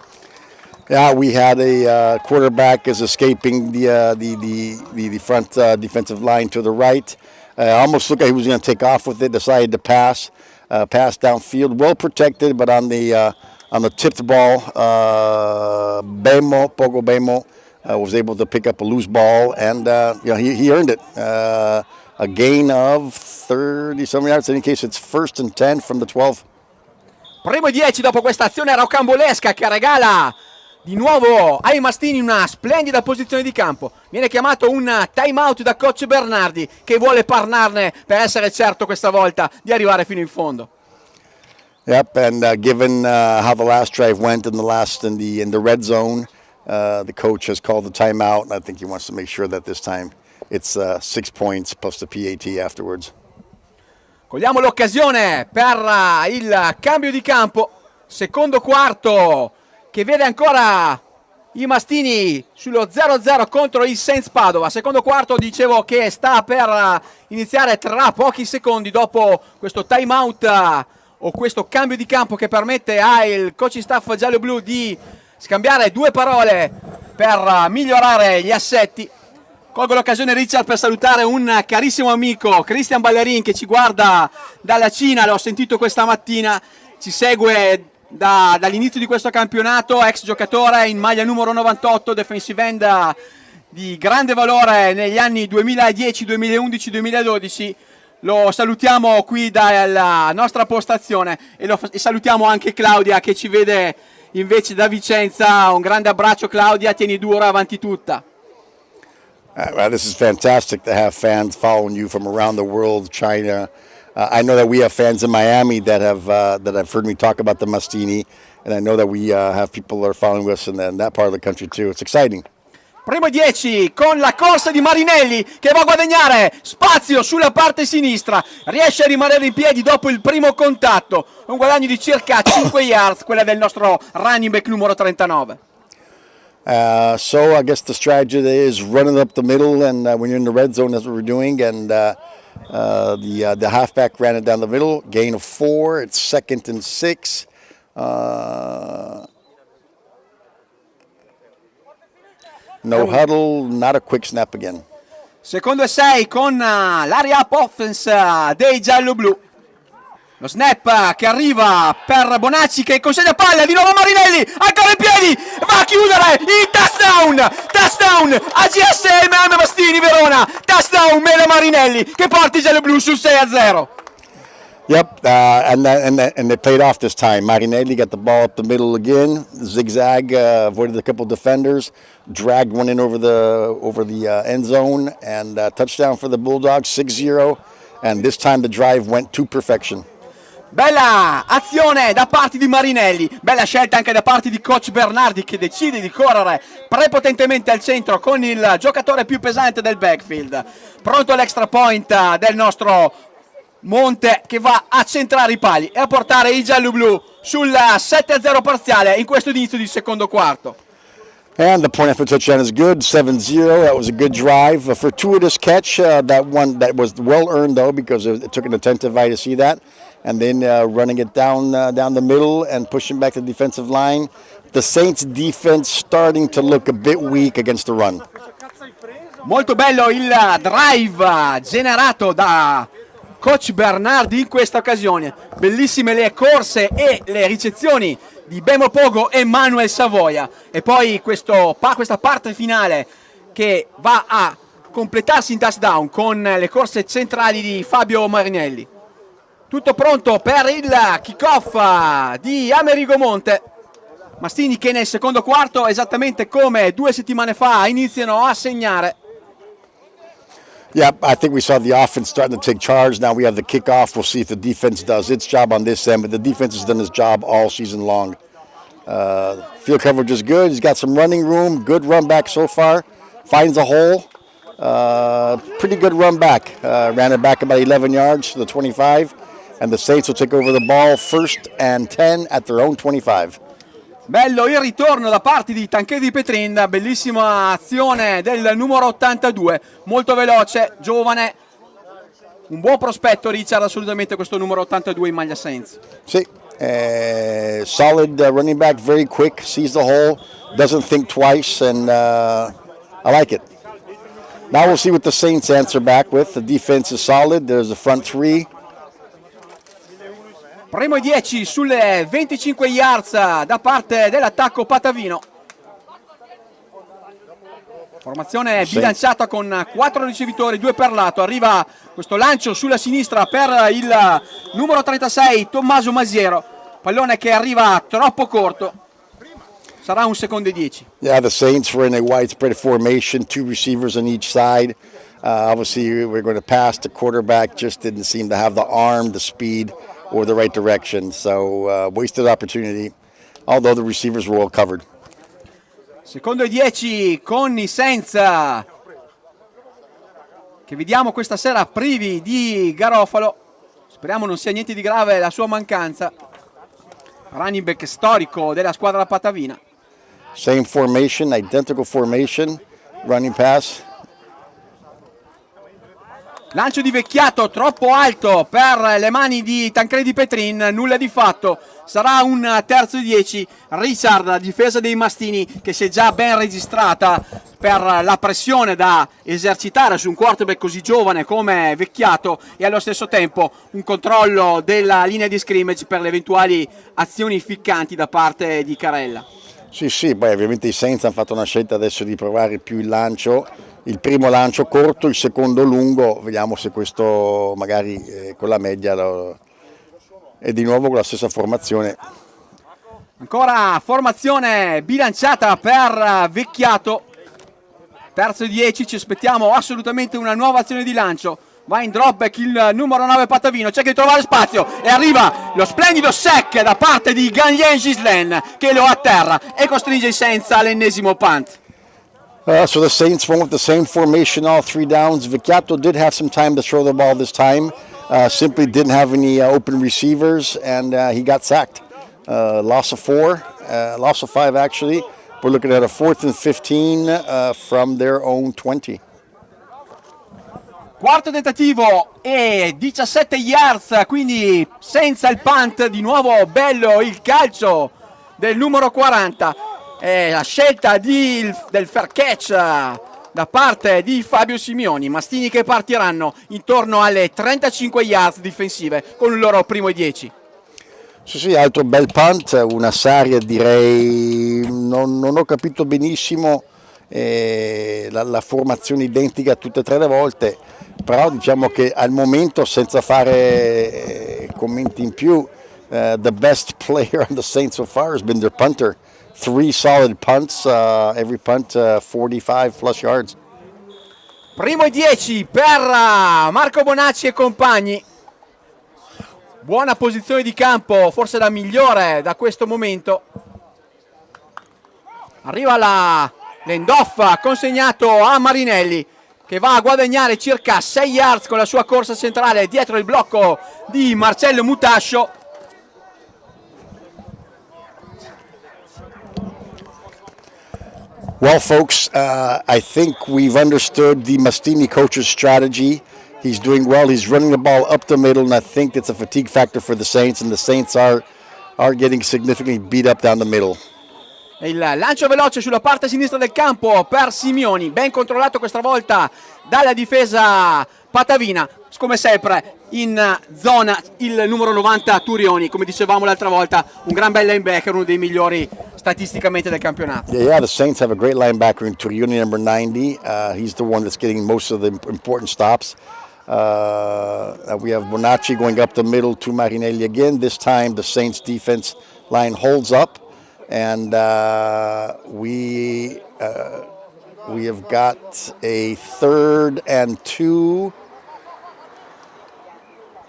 Yeah, we had a quarterback is escaping the front defensive line to the right. Almost looked like he was going to take off with it, decided to pass. Pass downfield, well protected, but on the tipped ball, Pogo Bemo was able to pick up a loose ball, and he earned it. A gain of 30-some yards. In any case, it's 1st and 10 from the 12. Primo 10 dopo questa azione rocambolesca che regala di nuovo ai Mastini una splendida posizione di campo. Viene chiamato un timeout da coach Bernardi, che vuole parlarne per essere certo questa volta di arrivare fino in fondo. Yep, and given how the last drive went in the red zone, the coach has called the timeout, and I think he wants to make sure that this time it's 6 points plus the PAT afterwards. Cogliamo l'occasione per il cambio di campo. Secondo quarto che vede ancora i Mastini sullo 0-0 contro il Saints Padova. Secondo quarto, dicevo, che sta per iniziare tra pochi secondi dopo questo timeout o questo cambio di campo che permette al coaching staff giallo-blu di scambiare 2 parole per migliorare gli assetti. Colgo l'occasione, Richard, per salutare un carissimo amico, Christian Ballerin, che ci guarda dalla Cina. L'ho sentito questa mattina, ci segue dall'inizio di questo campionato, ex giocatore in maglia numero 98, defensive end di grande valore negli anni 2010, 2011, 2012. Lo salutiamo qui dalla nostra postazione e salutiamo anche Claudia, che ci vede invece da Vicenza. Un grande abbraccio, Claudia, tieni duro, avanti tutta. Well, this is fantastic to have fans following you from around the world, China. I know that we have fans in Miami that have heard me talk about the Mastini, and I know that we have people that are following us in that part of the country too. It's exciting. Primo 10 con la corsa di Marinelli, che va a guadagnare spazio sulla parte sinistra, riesce a rimanere in piedi dopo il primo contatto, un guadagno di circa 5 yards, quella del nostro running back numero 39. So I guess the strategy is running up the middle, and when you're in the red zone, that's what we're doing. And the halfback ran it down the middle, gain of 4. It's 2nd and 6. No huddle, not a quick snap again. Secondo e 6 con l'area up offense dei giallo-blu. Lo snap che arriva per Bonacci, che consegna palla di nuovo a Marinelli, ancora in piedi, va a chiudere il touchdown a GSM Mastini Verona, touchdown Mela Marinelli, che porta i giallo-blu sul 6-0. Yep, and they played off this time. Marinelli got the ball up the middle again, zigzag, avoided a couple defenders, dragged one in over the end zone, and touchdown for the Bulldogs, 6-0. And this time the drive went to perfection. Bella azione da parte di Marinelli, bella scelta anche da parte di coach Bernardi, che decide di correre prepotentemente al centro con il giocatore più pesante del backfield. Pronto l'extra point del nostro Monte che va a centrare i pali e a portare i gialloblu sul 7-0 parziale in questo inizio di secondo quarto. And the point after touchdown is good, 7-0. That was a good drive. A fortuitous catch, that one that was well earned though, because it took an attentive eye to see that. And then running it down the middle and pushing back the defensive line. The Saints defense starting to look a bit weak against the run. Molto bello il drive generato da coach Bernardi in questa occasione. Bellissime le corse e le ricezioni di Bemo Pogo e Manuel Savoia. E poi questa parte finale che va a completarsi in touchdown con le corse centrali di Fabio Marinelli. Tutto pronto per il kickoff di Amerigo Monte. Mastini che nel secondo quarto, esattamente come 2 settimane fa, iniziano a segnare. Yeah, I think we saw the offense starting to take charge. Now we have the kickoff. We'll see if the defense does its job on this end, but the defense has done its job all season long. Field coverage is good. He's got some running room. Good run back so far. Finds a hole. Pretty good run back. Ran it back about 11 yards to the 25, and the Saints will take over the ball 1st and 10 at their own 25. Bello il ritorno da parte di Tancredi Petrin, bellissima azione del numero 82, molto veloce, giovane, un buon prospetto Richard, assolutamente questo numero 82 in maglia Saints. Sì, solid running back, very quick, sees the hole, doesn't think twice, and I like it. Now we'll see what the Saints answer back with. The defense is solid, there's the front three. Primo e 10 sulle 25 yards da parte dell'attacco patavino. Formazione bilanciata con 4 ricevitori, 2 per lato. Arriva questo lancio sulla sinistra per il numero 36 Tommaso Masiero. Pallone che arriva troppo corto. Sarà un secondo e 10. Yeah, the Saints were in a widespread formation, 2 receivers on each side. Obviously we're going to pass. The quarterback just didn't seem to have the arm, the speed, or the right direction, so wasted opportunity, although the receivers were well covered. Secondo e 10 con i Saints che vediamo questa sera privi di Garofalo. Speriamo non sia niente di grave la sua mancanza. Running back storico della squadra patavina. Same formation, identical formation, running pass. Lancio di Vecchiato troppo alto per le mani di Tancredi Petrin, nulla di fatto, sarà un terzo e 10. Richard, la difesa dei Mastini che si è già ben registrata per la pressione da esercitare su un quarterback così giovane come Vecchiato e allo stesso tempo un controllo della linea di scrimmage per le eventuali azioni ficcanti da parte di Carella. Sì, poi ovviamente i Saints hanno fatto una scelta adesso di provare più il lancio. Il primo lancio corto, il secondo lungo, vediamo se questo magari con la media è di nuovo con la stessa formazione. Ancora formazione bilanciata per Vecchiato, terzo e 10, ci aspettiamo assolutamente una nuova azione di lancio. Va in dropback il numero 9 Patavino, cerca di trovare spazio e arriva lo splendido sack da parte di Ganlien Gislen che lo atterra e costringe i Saints all'ennesimo punt. So the Saints went with the same formation all 3 downs. Vecchiato did have some time to throw the ball this time. Simply didn't have any open receivers, and he got sacked. Loss of 5 actually. We're looking at a 4th and 15 from their own 20. Quarto tentativo e 17 yards, quindi senza il punt. Di nuovo bello il calcio del numero 40. La scelta del fair catch da parte di Fabio Simioni. Mastini che partiranno intorno alle 35 yards difensive con il loro primo e 10. Sì, altro bel punt, una serie direi, non ho capito benissimo la formazione identica tutte e 3 le volte, però diciamo che al momento, senza fare commenti in più, the best player on the Saints so far has been their punter. 3 solid punts, every punt 45 plus yards. Primo e 10 per Marco Bonacci e compagni. Buona posizione di campo, forse la migliore da questo momento. Arriva l'end-off consegnato a Marinelli. che va a guadagnare circa 6 yards con la sua corsa centrale dietro il blocco di Marcello Mutascio. Well, folks, I think we've understood the Mastini coach's strategy. He's doing well. He's running the ball up the middle, and I think it's a fatigue factor for the Saints, and the Saints are getting significantly beat up down the middle. Il lancio veloce sulla parte sinistra del campo per Simioni, ben controllato questa volta dalla difesa patavina, come sempre in zona il numero 90 Turioni, come dicevamo l'altra volta, un gran bel linebacker, uno dei migliori statisticamente del campionato. Yeah, the Saints have a great linebacker in Turioni, number 90. He's the one that's getting most of the important stops. We have Bonacci going up the middle to Marinelli again. This time the Saints defense line holds up. And we have got a 3rd and 2.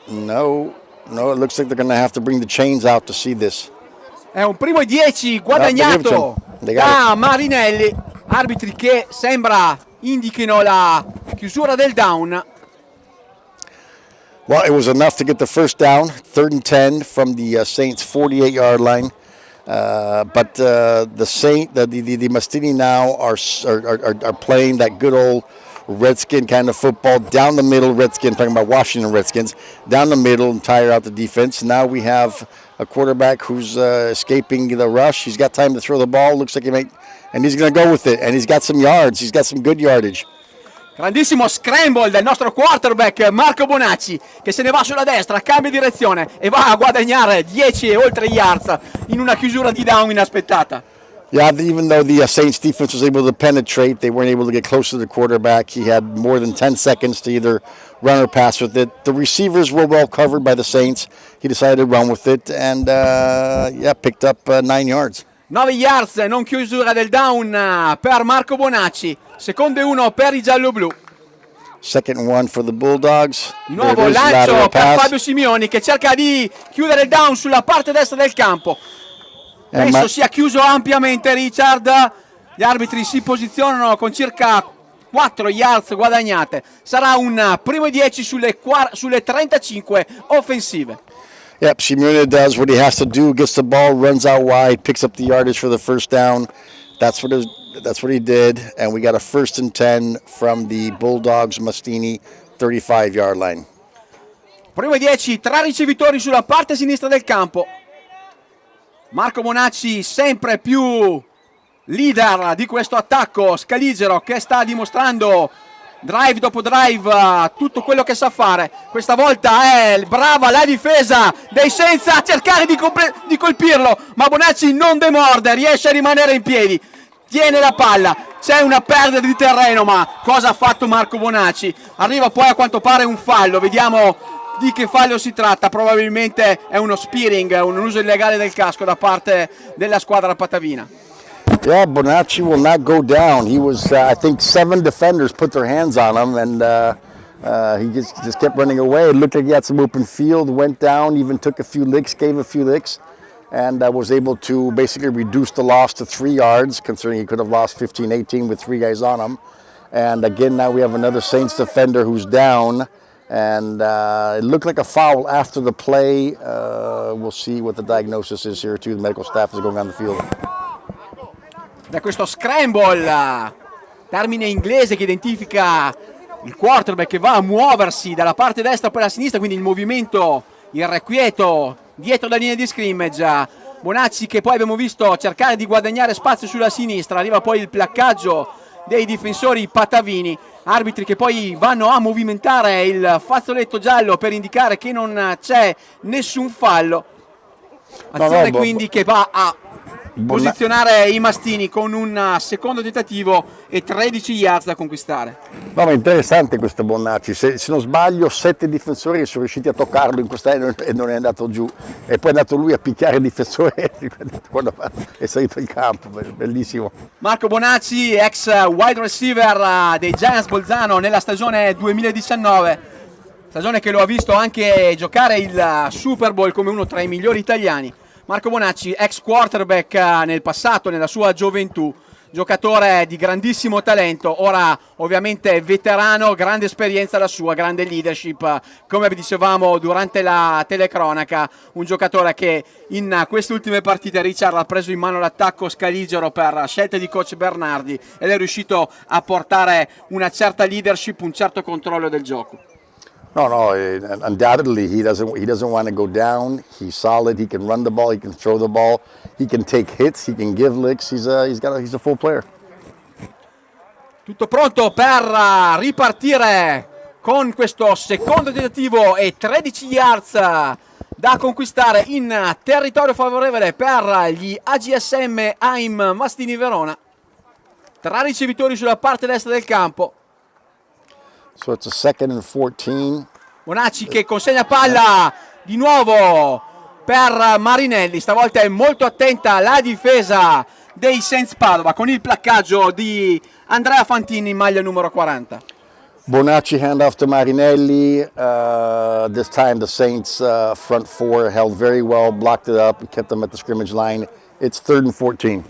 No, it looks like they're going to have to bring the chains out to see this. È un primo e 10 guadagnato da Marinelli. Arbitri che sembra indichino la chiusura del down. Well, it was enough to get the first down, 3rd and 10 from the Saints 48-yard line. But the Mastini now are playing that good old Redskin kind of football down the middle. Redskin, talking about Washington Redskins, down the middle and tire out the defense. Now we have a quarterback who's escaping the rush. He's got time to throw the ball. Looks like and he's going to go with it. And he's got some yards. He's got some good yardage. Grandissimo scramble del nostro quarterback Marco Bonacci, che se ne va sulla destra, cambia direzione e va a guadagnare 10 e oltre yards in una chiusura di down inaspettata. Yeah, even though the Saints defense was able to penetrate, they weren't able to get close to the quarterback. He had more than 10 seconds to either run or pass with it. The receivers were well covered by the Saints. He decided to run with it and picked up 9 yards. 9 yards, non chiusura del down per Marco Bonacci. Secondo e 1 per i gialloblu. 2nd and 1 for the Bulldogs. Di nuovo lancio per Fabio Simioni che cerca di chiudere il down sulla parte destra del campo. Adesso si è chiuso ampiamente Richard. Gli arbitri si posizionano con circa 4 yards guadagnate. Sarà un primo e 10 sulle 35 offensive. Yep, Simeone does what he has to do, gets the ball, runs out wide, picks up the yardage for the first down. That's what he did, and we got a 1st and 10 from the Bulldogs Mastini 35-yard line. Primo e 10, 3 ricevitori sulla parte sinistra del campo. Marco Bonacci sempre più leader di questo attacco scaligero che sta dimostrando drive dopo drive tutto quello che sa fare. Questa volta è brava la difesa dei Saints a cercare di colpirlo, ma Bonacci non demorde, riesce a rimanere in piedi, tiene la palla, c'è una perdita di terreno, ma cosa ha fatto Marco Bonacci? Arriva poi a quanto pare un fallo, vediamo di che fallo si tratta. Probabilmente è uno spearing, un uso illegale del casco da parte della squadra patavina. Yeah, Bonacci will not go down. He was, I think, 7 defenders put their hands on him, and he just kept running away. It looked like he had some open field, went down, even took a few licks, gave a few licks, and was able to basically reduce the loss to 3 yards, considering he could have lost 15-18 with 3 guys on him. And again, now we have another Saints defender who's down, and it looked like a foul after the play. We'll see what the diagnosis is here, too. The medical staff is going on the field. Da questo scramble, termine inglese che identifica il quarterback che va a muoversi dalla parte destra per la sinistra, quindi il movimento irrequieto dietro la linea di scrimmage. Bonacci che poi abbiamo visto cercare di guadagnare spazio sulla sinistra, arriva poi il placcaggio dei difensori patavini, arbitri che poi vanno a movimentare il fazzoletto giallo per indicare che non c'è nessun fallo. Azione quindi che va a posizionare i Mastini con un secondo tentativo e 13 yards da conquistare. No, ma interessante questo Bonacci, se non sbaglio 7 difensori sono riusciti a toccarlo in questa e non è andato giù, e poi è andato lui a picchiare il difensore quando è salito in campo, bellissimo. Marco Bonacci, ex wide receiver dei Giants Bolzano nella stagione 2019, stagione che lo ha visto anche giocare il Super Bowl come uno tra i migliori italiani. Marco Bonacci, ex quarterback nel passato, nella sua gioventù, giocatore di grandissimo talento, ora ovviamente veterano, grande esperienza la sua, grande leadership, come dicevamo durante la telecronaca, un giocatore che in queste ultime partite Richard ha preso in mano l'attacco scaligero per scelte di coach Bernardi ed è riuscito a portare una certa leadership, un certo controllo del gioco. No, undoubtedly he doesn't want to go down. He's solid. He can run the ball. He can throw the ball. He can take hits. He can give licks. He's a full player. Tutto pronto per ripartire con questo secondo tentativo e 13 yards da conquistare in territorio favorevole per gli AGSM AIM Mastini Verona. 3 ricevitori sulla parte destra del campo. So it's a 2nd and 14. Bonacci che consegna palla di nuovo per Marinelli, stavolta è molto attenta la difesa dei Saints Padova con il placcaggio di Andrea Fantini in maglia numero 40. Bonacci handoff to Marinelli. This time the Saints front four held very well, blocked it up and kept them at the scrimmage line. It's 3rd and 14.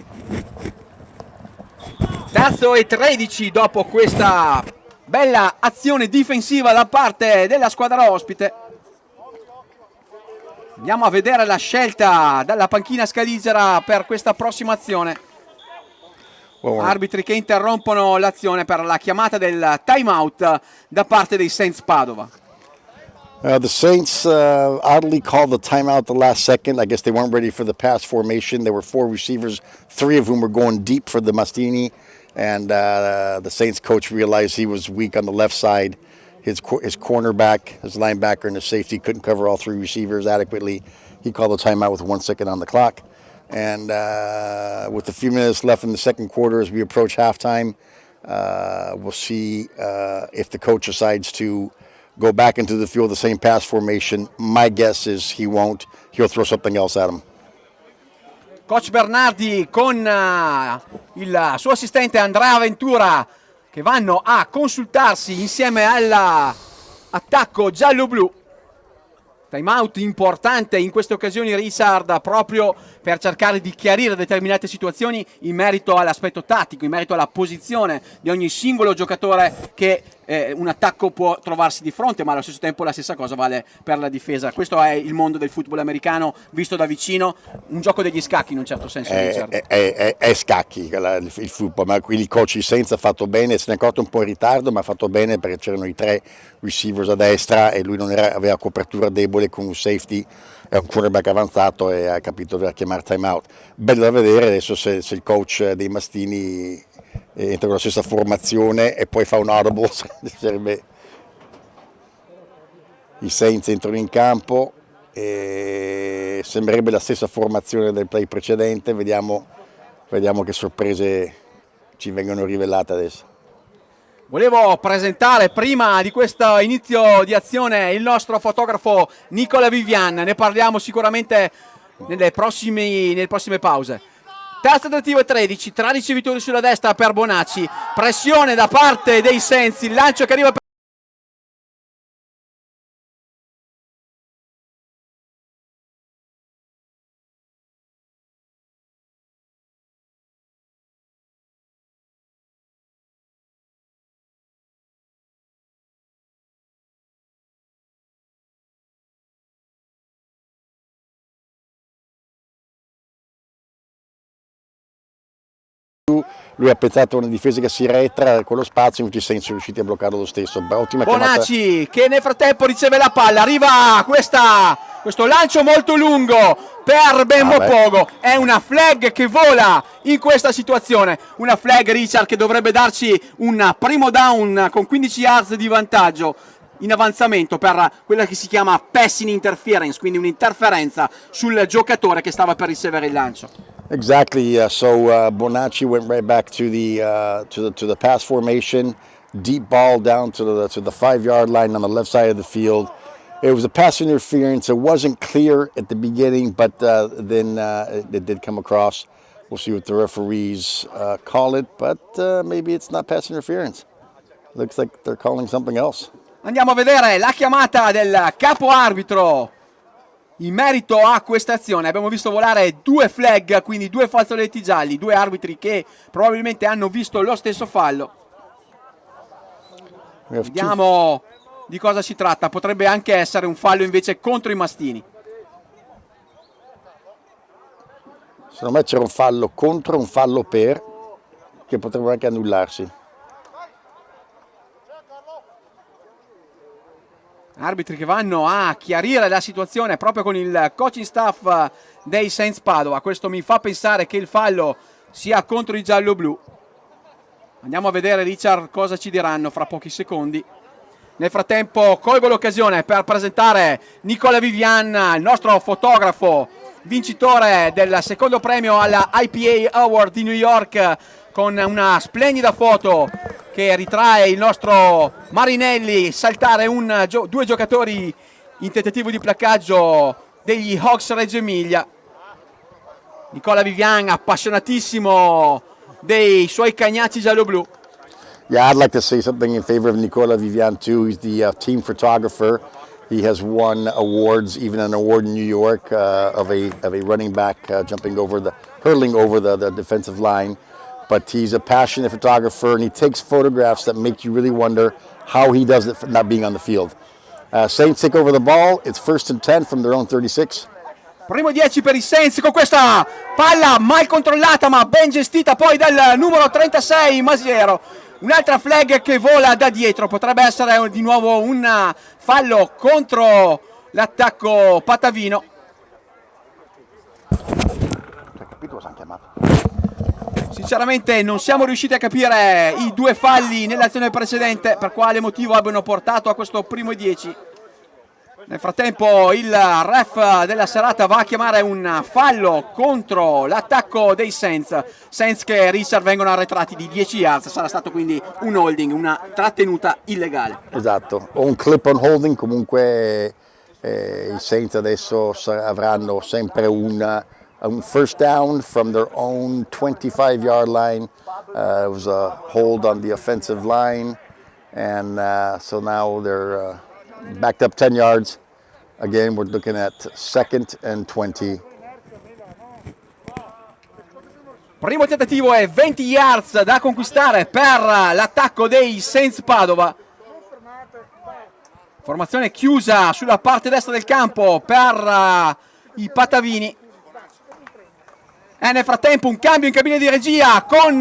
Terzo e 13 dopo questa bella azione difensiva da parte della squadra ospite. Andiamo a vedere la scelta dalla panchina scaligera per questa prossima azione. Arbitri che interrompono l'azione per la chiamata del timeout da parte dei Saints Padova. The Saints oddly called the timeout the last second. I guess they weren't ready for the pass formation. There were 4 receivers, 3 of whom were going deep for the Mastini. And the Saints coach realized he was weak on the left side. His cornerback, his linebacker, and his safety couldn't cover all 3 receivers adequately. He called the timeout with 1 second on the clock. And with a few minutes left in the second quarter as we approach halftime, we'll see if the coach decides to go back into the field the same pass formation. My guess is he won't. He'll throw something else at him. Coach Bernardi con il suo assistente Andrea Ventura che vanno a consultarsi insieme all'attacco giallo-blu. Timeout importante in queste occasioni, Richard, proprio per cercare di chiarire determinate situazioni in merito all'aspetto tattico, in merito alla posizione di ogni singolo giocatore che un attacco può trovarsi di fronte, ma allo stesso tempo la stessa cosa vale per la difesa. Questo è il mondo del football americano visto da vicino, un gioco degli scacchi in un certo senso. È scacchi il football, ma il coach Sainz ha fatto bene, se ne è accorto un po' in ritardo, ma ha fatto bene perché c'erano i 3 receivers a destra e lui non aveva copertura debole con un safety e un quarterback avanzato e ha capito di chiamare timeout. Bello da vedere adesso se il coach dei Mastini entra con la stessa formazione e poi fa un audible. I Saints entrano in campo e sembrerebbe la stessa formazione del play precedente. Vediamo che sorprese ci vengono rivelate adesso. Volevo presentare prima di questo inizio di azione il nostro fotografo Nicola Vivian, ne parliamo sicuramente nelle prossime pause. Terzo tentativo e 13, 3 ricevitori sulla destra per Bonacci, pressione da parte dei Saints, il lancio che arriva per lui ha pensato a una difesa che si retra quello spazio, invece i Saints sono riusciti a bloccarlo lo stesso. Ottima Bonacci che nel frattempo riceve la palla, arriva questo lancio molto lungo per Bembo Pogo, è una flag che vola in questa situazione, una flag, Richard, che dovrebbe darci un primo down con 15 yards di vantaggio in avanzamento per quella che si chiama passing interference, quindi un'interferenza sul giocatore che stava per ricevere il lancio. Exactly. So Bonacci went right back to the pass formation, deep ball down to the 5-yard line on the left side of the field. It was a pass interference. It wasn't clear at the beginning, but then it did come across. We'll see what the referees call it, but maybe it's not pass interference. Looks like they're calling something else. Andiamo a vedere la chiamata del capo arbitro in merito a questa azione. Abbiamo visto volare 2 flag, quindi 2 fazzoletti gialli, 2 arbitri che probabilmente hanno visto lo stesso fallo. Vediamo di cosa si tratta. Potrebbe anche essere un fallo invece contro i Mastini. Secondo me c'era un fallo contro, un fallo per, che potrebbe anche annullarsi. Arbitri che vanno a chiarire la situazione proprio con il coaching staff dei Saints Padova. Questo mi fa pensare che il fallo sia contro i giallo-blu. Andiamo a vedere, Richard, cosa ci diranno fra pochi secondi. Nel frattempo colgo l'occasione per presentare Nicola Vivian, il nostro fotografo, vincitore del secondo premio alla IPA Award di New York, con una splendida foto che ritrae il nostro Marinelli saltare 2 giocatori in tentativo di placcaggio degli Hawks Reggio Emilia. Nicola Vivian, appassionatissimo dei suoi cagnacci giallo-blu. Yeah, I'd like to say something in favor of Nicola Vivian too. He's the team photographer. He has won awards, even an award in New York of a running back hurling over the defensive line. But he's a passionate photographer, and he takes photographs that make you really wonder how he does it for not being on the field. Saints take over the ball. It's 1st and 10 from their own 36. Primo 10 per i Saints con questa palla mal controllata ma ben gestita poi dal numero 36 Masiero. Un'altra flag che vola da dietro, potrebbe essere di nuovo un fallo contro l'attacco patavino. Sinceramente non siamo riusciti a capire i 2 falli nell'azione precedente, per quale motivo abbiano portato a questo primo 10. Nel frattempo il ref della serata va a chiamare un fallo contro l'attacco dei Saints. Saints che, Richard, vengono arretrati di 10 yards. Sarà stato quindi un holding, una trattenuta illegale. Esatto, o un clip on holding. Comunque i Saints adesso avranno sempre un first down from their own 25-yard line. It was a hold on the offensive line, and so now they're backed up 10 yards. Again, we're looking at 2nd and 20. Primo tentativo è 20 yards da conquistare per l'attacco dei Saints Padova. Formazione chiusa sulla parte destra del campo per i patavini. E nel frattempo un cambio in cabina di regia con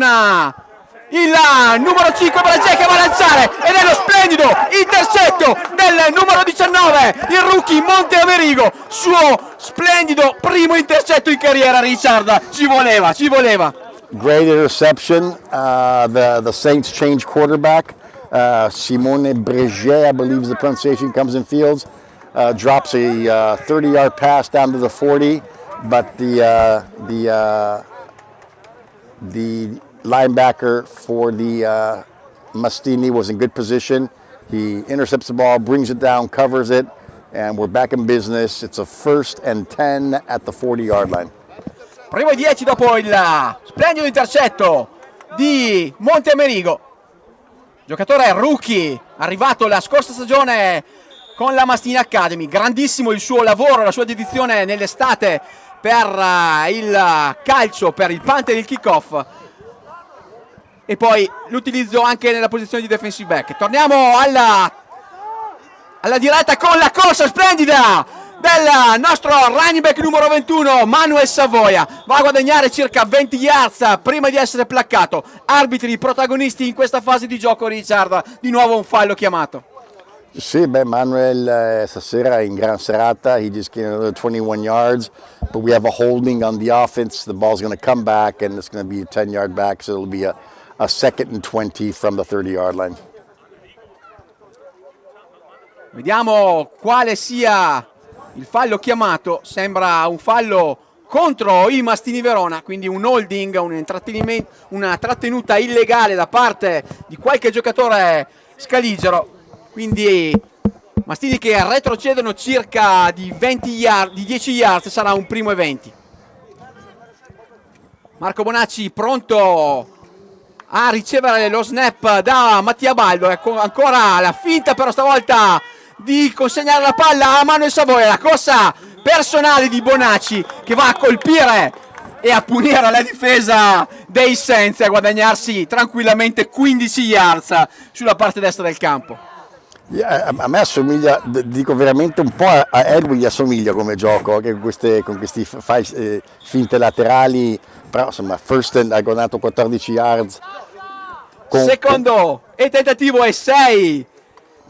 il numero 5 Bragè che va a lanciare, ed è lo splendido intercetto del numero 19, il rookie Monte Amerigo. Suo splendido primo intercetto in carriera, Richard. Ci voleva. Great interception. The Saints change quarterback. Simone Breget, I believe is the pronunciation, comes in fields. Drops a 30-yard pass down to the 40, but the linebacker for the Mastini was in good position. He intercepts the ball, brings it down, covers it, and we're back in business. It's a 1st and 10 at the 40-yard line. Primo 10 dopo il splendido intercetto di Monte Amerigo. Giocatore rookie, arrivato la scorsa stagione con la Mastini Academy. Grandissimo il suo lavoro, la sua dedizione nell'estate per il calcio, per il punt e il kickoff. E poi l'utilizzo anche nella posizione di defensive back. Torniamo alla diretta con la corsa splendida del nostro running back numero 21 Manuel Savoia. Va a guadagnare circa 20 yards prima di essere placcato. Arbitri protagonisti in questa fase di gioco, Richard. Di nuovo un fallo chiamato. Sì, Manuel stasera in gran serata. He just gained another 21 yards, but we have a holding on the offense. The ball's going to come back, and it's going to be a 10-yard back, so it'll be a 2nd and 20 from the 30-yard line. Vediamo quale sia il fallo chiamato. Sembra un fallo contro i Mastini Verona, quindi un holding, un intrattenimento, una trattenuta illegale da parte di qualche giocatore scaligero. Quindi Mastini che retrocedono circa di 10 yards, sarà un primo e 20. Marco Bonacci pronto a ricevere lo snap da Mattia Baldo. Ecco ancora la finta, però stavolta di consegnare la palla a Manuel Savoia. La corsa personale di Bonacci, che va a colpire e a punire la difesa dei Saints e a guadagnarsi tranquillamente 15 yards sulla parte destra del campo. A me assomiglia, dico veramente un po' a Edwin, gli assomiglia come gioco, anche con questi finte laterali, però insomma first and ha guadagnato 14 yards. Secondo e tentativo è 6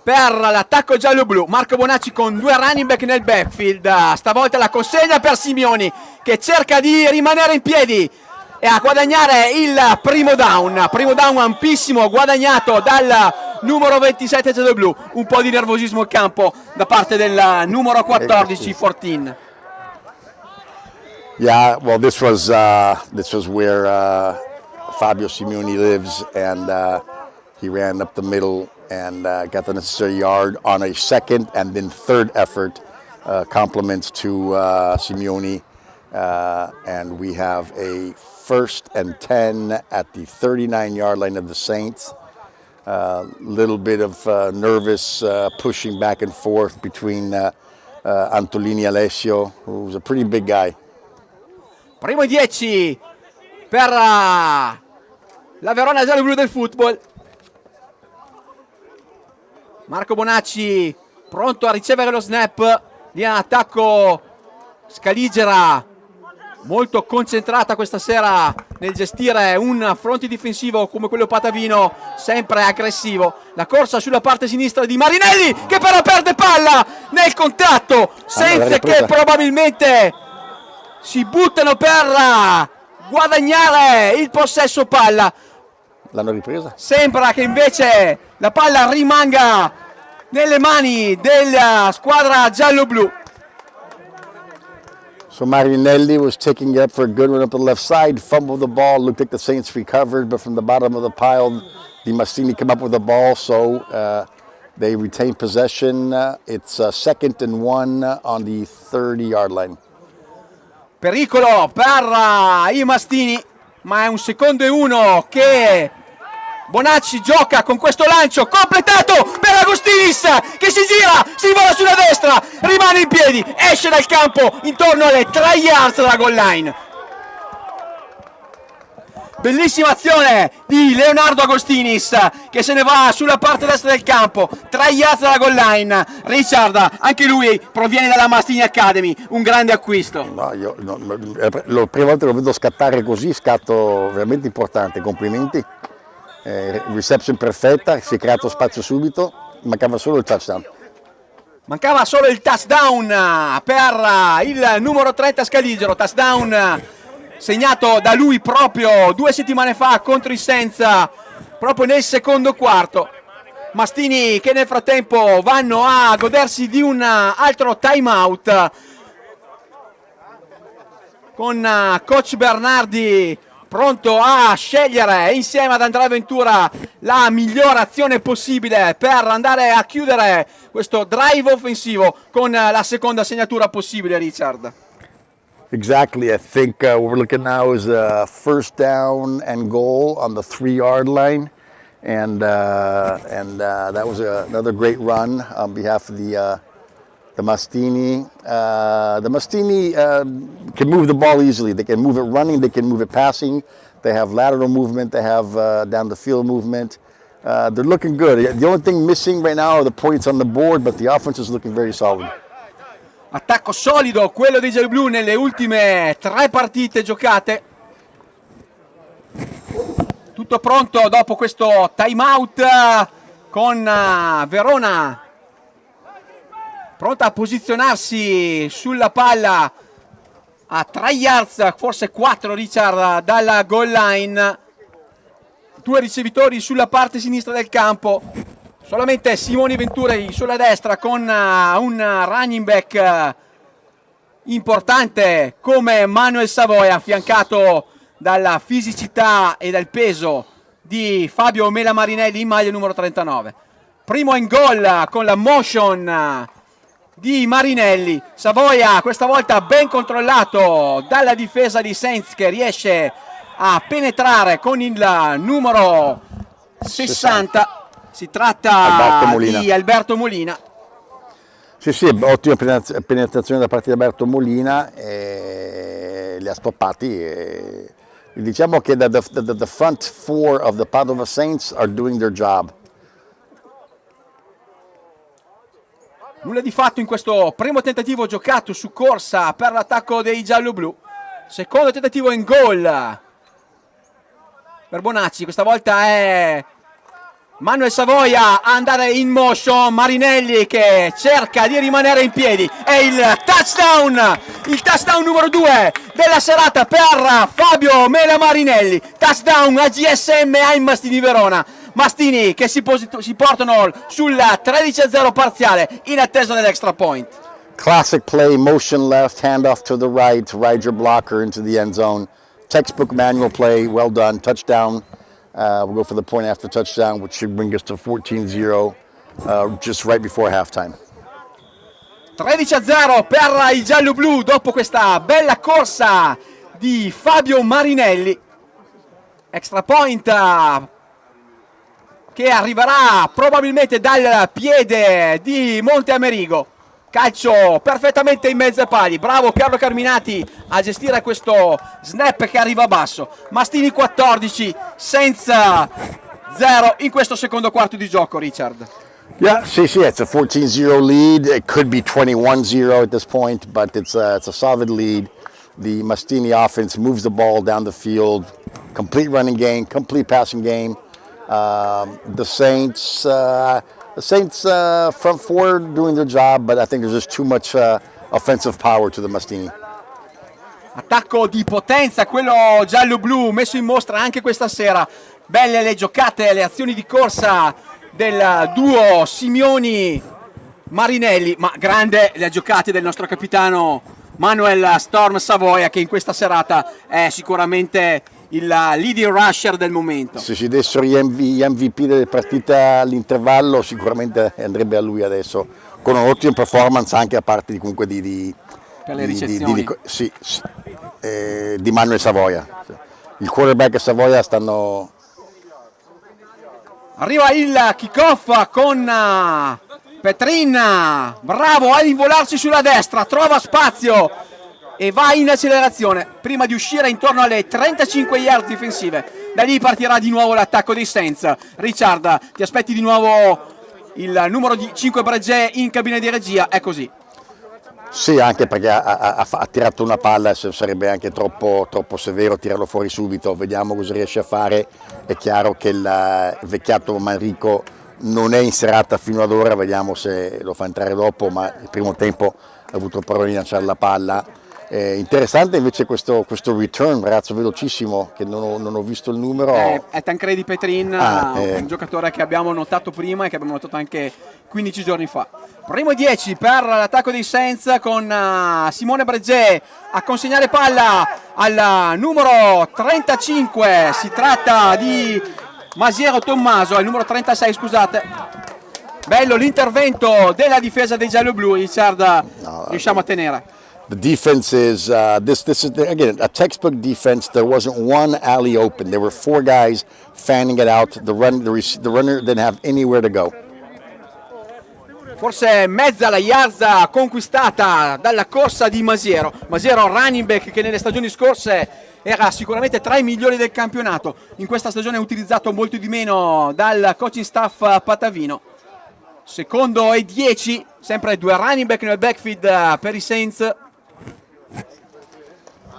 per l'attacco giallo-blu. Marco Bonacci con 2 running back nel backfield, stavolta la consegna per Simioni che cerca di rimanere in piedi e a guadagnare il primo down ampissimo guadagnato dal numero 27 giallo-blu. Un po' di nervosismo in campo da parte del numero 14 14. Yeah, well, this was where Fabio Simioni lives, and he ran up the middle and got the necessary yard on a second and then third effort. Compliments to Simioni, and we have a 1st and 10 at the 39-yard line of the Saints. Little bit of nervous pushing back and forth between Antolini Alessio, who's a pretty big guy. Primo e 10 per la Verona giallo-blu del football. Marco Bonacci pronto a ricevere lo snap, lì in attacco Scaligera, molto concentrata questa sera nel gestire un fronte difensivo come quello patavino, sempre aggressivo. La corsa sulla parte sinistra di Marinelli che però perde palla nel contatto, senza che probabilmente si buttano per guadagnare il possesso palla. L'hanno ripresa? Sembra che invece la palla rimanga nelle mani della squadra giallo-blu. So Marinelli was taking it up for a good one up the left side, fumbled the ball, looked like the Saints recovered, but from the bottom of the pile, Di Mastini came up with the ball, so they retain possession. It's 2nd and 1 on the 30-yard line. Pericolo per i Mastini, ma è un 2nd e 1 che Bonacci gioca con questo lancio completato per Agostinis che si gira, si vola sulla destra, rimane in piedi, esce dal campo intorno alle 3 yards dalla goal line. Bellissima azione di Leonardo Agostinis che se ne va sulla parte destra del campo, 3 yards dalla goal line. Richard, anche lui proviene dalla Mastini Academy, un grande acquisto. La prima volta che lo vedo scattare così, scatto veramente importante, complimenti. Reception perfetta, si è creato spazio subito, mancava solo il touchdown. Mancava solo il touchdown per il numero 30 Scaligero, touchdown segnato da lui proprio 2 settimane fa contro i Saints, proprio nel secondo quarto. Mastini che nel frattempo vanno a godersi di un altro timeout con coach Bernardi pronto a scegliere insieme ad Andrea Ventura la migliore azione possibile per andare a chiudere questo drive offensivo con la seconda segnatura possibile, Richard. Exactly. I think what we're looking now is a 1st down and goal on the 3-yard line, and that was another great run on behalf of the Mastini. The Mastini can move the ball easily. They can move it running, they can move it passing. They have lateral movement, they have down the field movement. They're looking good. The only thing missing right now are the points on the board, but the offense is looking very solid. Attacco solido quello dei gialloblu nelle ultime 3 partite giocate. Tutto pronto dopo questo timeout con Verona pronta a posizionarsi sulla palla a 3 yards, forse 4, Richard, dalla goal line. 2 ricevitori sulla parte sinistra del campo, solamente Simone Venturi sulla destra con un running back importante come Manuel Savoia, affiancato dalla fisicità e dal peso di Fabio Mela Marinelli in maglia numero 39. Primo in gol con la motion di Marinelli. Savoia questa volta ben controllato dalla difesa di Saints che riesce a penetrare con il numero 60. Si tratta di Alberto Molina. Sì, ottima penetrazione da parte di Alberto Molina, li ha stoppati. Diciamo che the front four of the Padova Saints are doing their job. Nulla di fatto in questo primo tentativo giocato su corsa per l'attacco dei gialloblu. Secondo tentativo in gol per Bonacci, questa volta è Manuel Savoia a andare in motion, Marinelli che cerca di rimanere in piedi, è il touchdown numero 2 della serata per Fabio Mela Marinelli, touchdown a GSM Aim Mastini Verona. Mastini che si portano sul 13-0 parziale in attesa dell'extra point. Classic play, motion left, handoff to the right, ride your blocker into the end zone. Textbook manual play, well done, touchdown. We'll go for the point after touchdown, which should bring us to 14-0 just right before halftime. 13-0 per i gialloblu dopo questa bella corsa di Fabio Marinelli. Extra point che arriverà probabilmente dal piede di Monte Amerigo. Calcio perfettamente in mezzo ai pali, bravo Carlo Carminati a gestire questo snap che arriva basso. Mastini 14, senza 0 in questo secondo quarto di gioco, Richard. Yeah, it's a 14-0 lead. It could be 21-0 at this point, but it's a solid lead. The Mastini offense moves the ball down the field, complete running game, complete passing game. The Saints front four doing their job, but I think there's just too much offensive power to the Mastini. Attacco di potenza, quello giallo-blu, messo in mostra anche questa sera. Belle le giocate, le azioni di corsa del duo Simioni-Marinelli, ma grande le giocate del nostro capitano Manuel Storm Savoia, che in questa serata è sicuramente il leading rusher del momento. Se ci dessero gli MVP delle partite all'intervallo sicuramente andrebbe a lui adesso, con un'ottima performance anche a parte di comunque di Manuel Savoia. Il quarterback e Savoia stanno... Arriva il kickoff con Petrin, bravo a involarsi sulla destra, trova spazio e va in accelerazione prima di uscire intorno alle 35 yard difensive. Da lì partirà di nuovo l'attacco dei Saints. Richard, ti aspetti di nuovo il numero 5 Breget in cabina di regia? È così. Sì, anche perché ha tirato una palla, sarebbe anche troppo severo tirarlo fuori subito. Vediamo cosa riesce a fare. È chiaro che il vecchiato Manrico non è in serata fino ad ora, vediamo se lo fa entrare dopo, ma il primo tempo ha avuto problemi a lanciare la palla. Interessante invece questo return, ragazzo velocissimo, che non ho visto il numero. È Tancredi Petrin, un giocatore che abbiamo notato prima e che abbiamo notato anche 15 giorni fa. Primo 10 per l'attacco dei Saints con Simone Breget a consegnare palla al numero 35, si tratta di Masiero Tommaso, al numero 36 scusate. Bello l'intervento della difesa dei gialloblu, Richard, riusciamo a tenere. The defense is this is again a textbook defense. There wasn't one alley open. There were four guys fanning it out. The runner didn't have anywhere to go. Forse mezza la yarda conquistata dalla corsa di Masiero. Masiero, running back che nelle stagioni scorse era sicuramente tra i migliori del campionato. In questa stagione è utilizzato molto di meno dal coaching staff patavino. Secondo e 10, sempre due running back nel backfield per i Saints.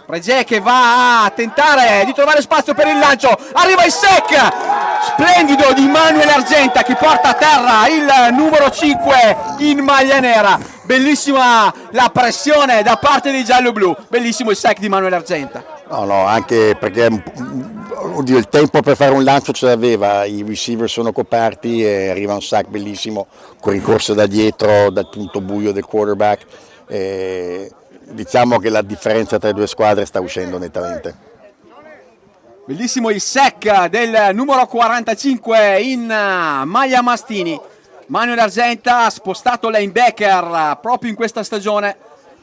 Breget che va a tentare di trovare spazio per il lancio, arriva il sack splendido di Manuel Argenta che porta a terra il numero 5 in maglia nera. Bellissima la pressione da parte dei gialloblu, bellissimo il sack di Manuel Argenta. No, anche perché il tempo per fare un lancio ce l'aveva, i receiver sono coperti e arriva un sack bellissimo con ricorso da dietro dal punto buio del quarterback. Diciamo che la differenza tra le due squadre sta uscendo nettamente. Bellissimo il sack del numero 45 in maglia Mastini. Manuel Argenta ha spostato linebacker proprio in questa stagione,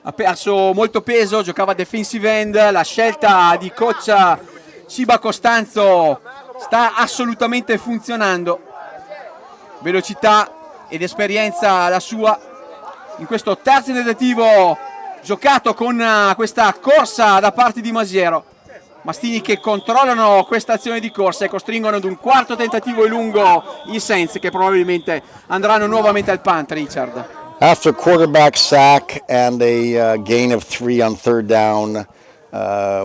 ha perso molto peso, giocava defensive end. La scelta di coach Ciba Costanzo sta assolutamente funzionando, velocità ed esperienza la sua. in questo terzo tentativo giocato con questa corsa da parte di Masiero. Mastini che controllano questa azione di corsa e costringono ad un quarto tentativo e lungo i Saints, che probabilmente andranno nuovamente al punt. Richard. After quarterback sack and a gain of 3 on third down,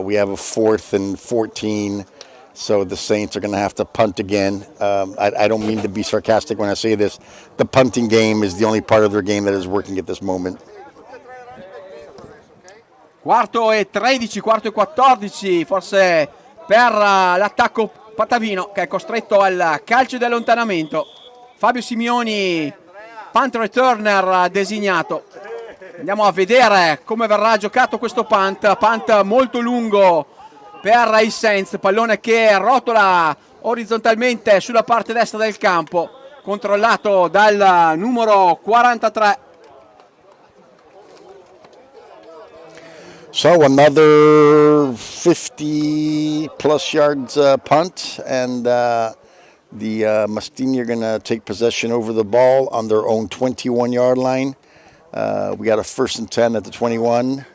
we have a 4th and 14. So the Saints are going to have to punt again. I don't mean to be sarcastic when I say this. The punting game is the only part of their game that is working at this moment. Quarto e 13, quarto e 14, forse per l'attacco patavino, che è costretto al calcio di allontanamento. Fabio Simioni, punt returner designato. Andiamo a vedere come verrà giocato questo punt molto lungo per i Saints, pallone che rotola orizzontalmente sulla parte destra del campo, controllato dal numero 43. So another 50 plus yards punt, and the Mastini are going to take possession over the ball on their own 21-yard line. We got a 1st and 10 at the 21.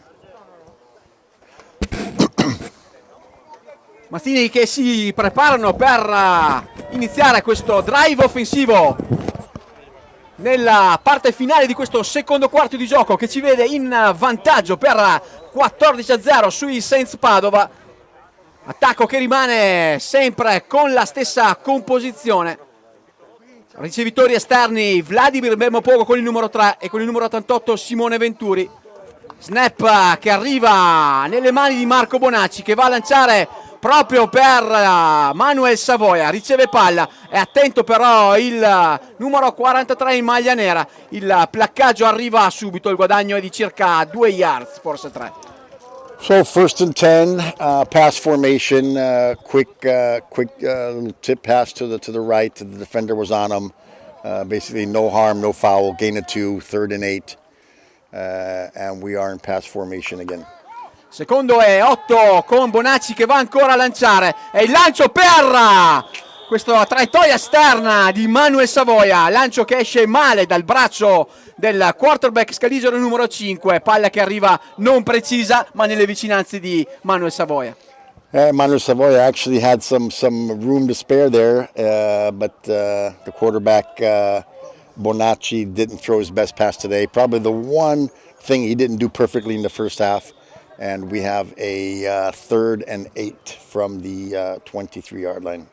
Mastini che si preparano per iniziare questo drive offensivo nella parte finale di questo secondo quarto di gioco, che ci vede in vantaggio per 14-0 sui Saints Padova. Attacco che rimane sempre con la stessa composizione. Ricevitori esterni Vladimir Bermopogo con il numero 3 e con il numero 88 Simone Venturi. Snap che arriva nelle mani di Marco Bonacci, che va a lanciare proprio per Manuel Savoia. Riceve palla, è attento però il numero 43 in maglia nera. Il placcaggio arriva subito, il guadagno è di circa 2 yards, forse 3. So 1st and 10, pass formation, quick little tip pass to the right. The defender was on him. Basically no harm, no foul, gain of 2, 3rd and 8. And we are in pass formation again. Secondo e 8 con Bonacci che va ancora a lanciare, e il lancio per questa traiettoria esterna di Manuel Savoia, lancio che esce male dal braccio del quarterback scaligero numero 5, palla che arriva non precisa ma nelle vicinanze di Manuel Savoia. Manuel Savoia actually had some room to spare there, but the quarterback Bonacci didn't throw his best pass today. Probably the one thing he didn't do perfectly in the first half. And we have a 3rd and 8 from the 23-yard line.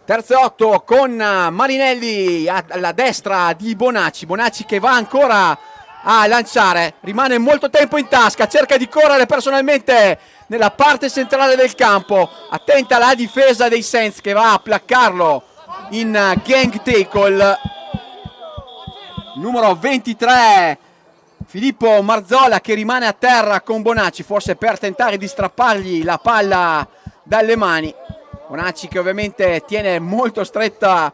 Terzo e 8 con Marinelli alla destra di Bonacci. Bonacci che va ancora a lanciare, rimane molto tempo in tasca, cerca di correre personalmente nella parte centrale del campo. Attenta la difesa dei Saints che va a placcarlo in gang tackle. Numero 23 Filippo Marzola, che rimane a terra con Bonacci, forse per tentare di strappargli la palla dalle mani. Bonacci che ovviamente tiene molto stretta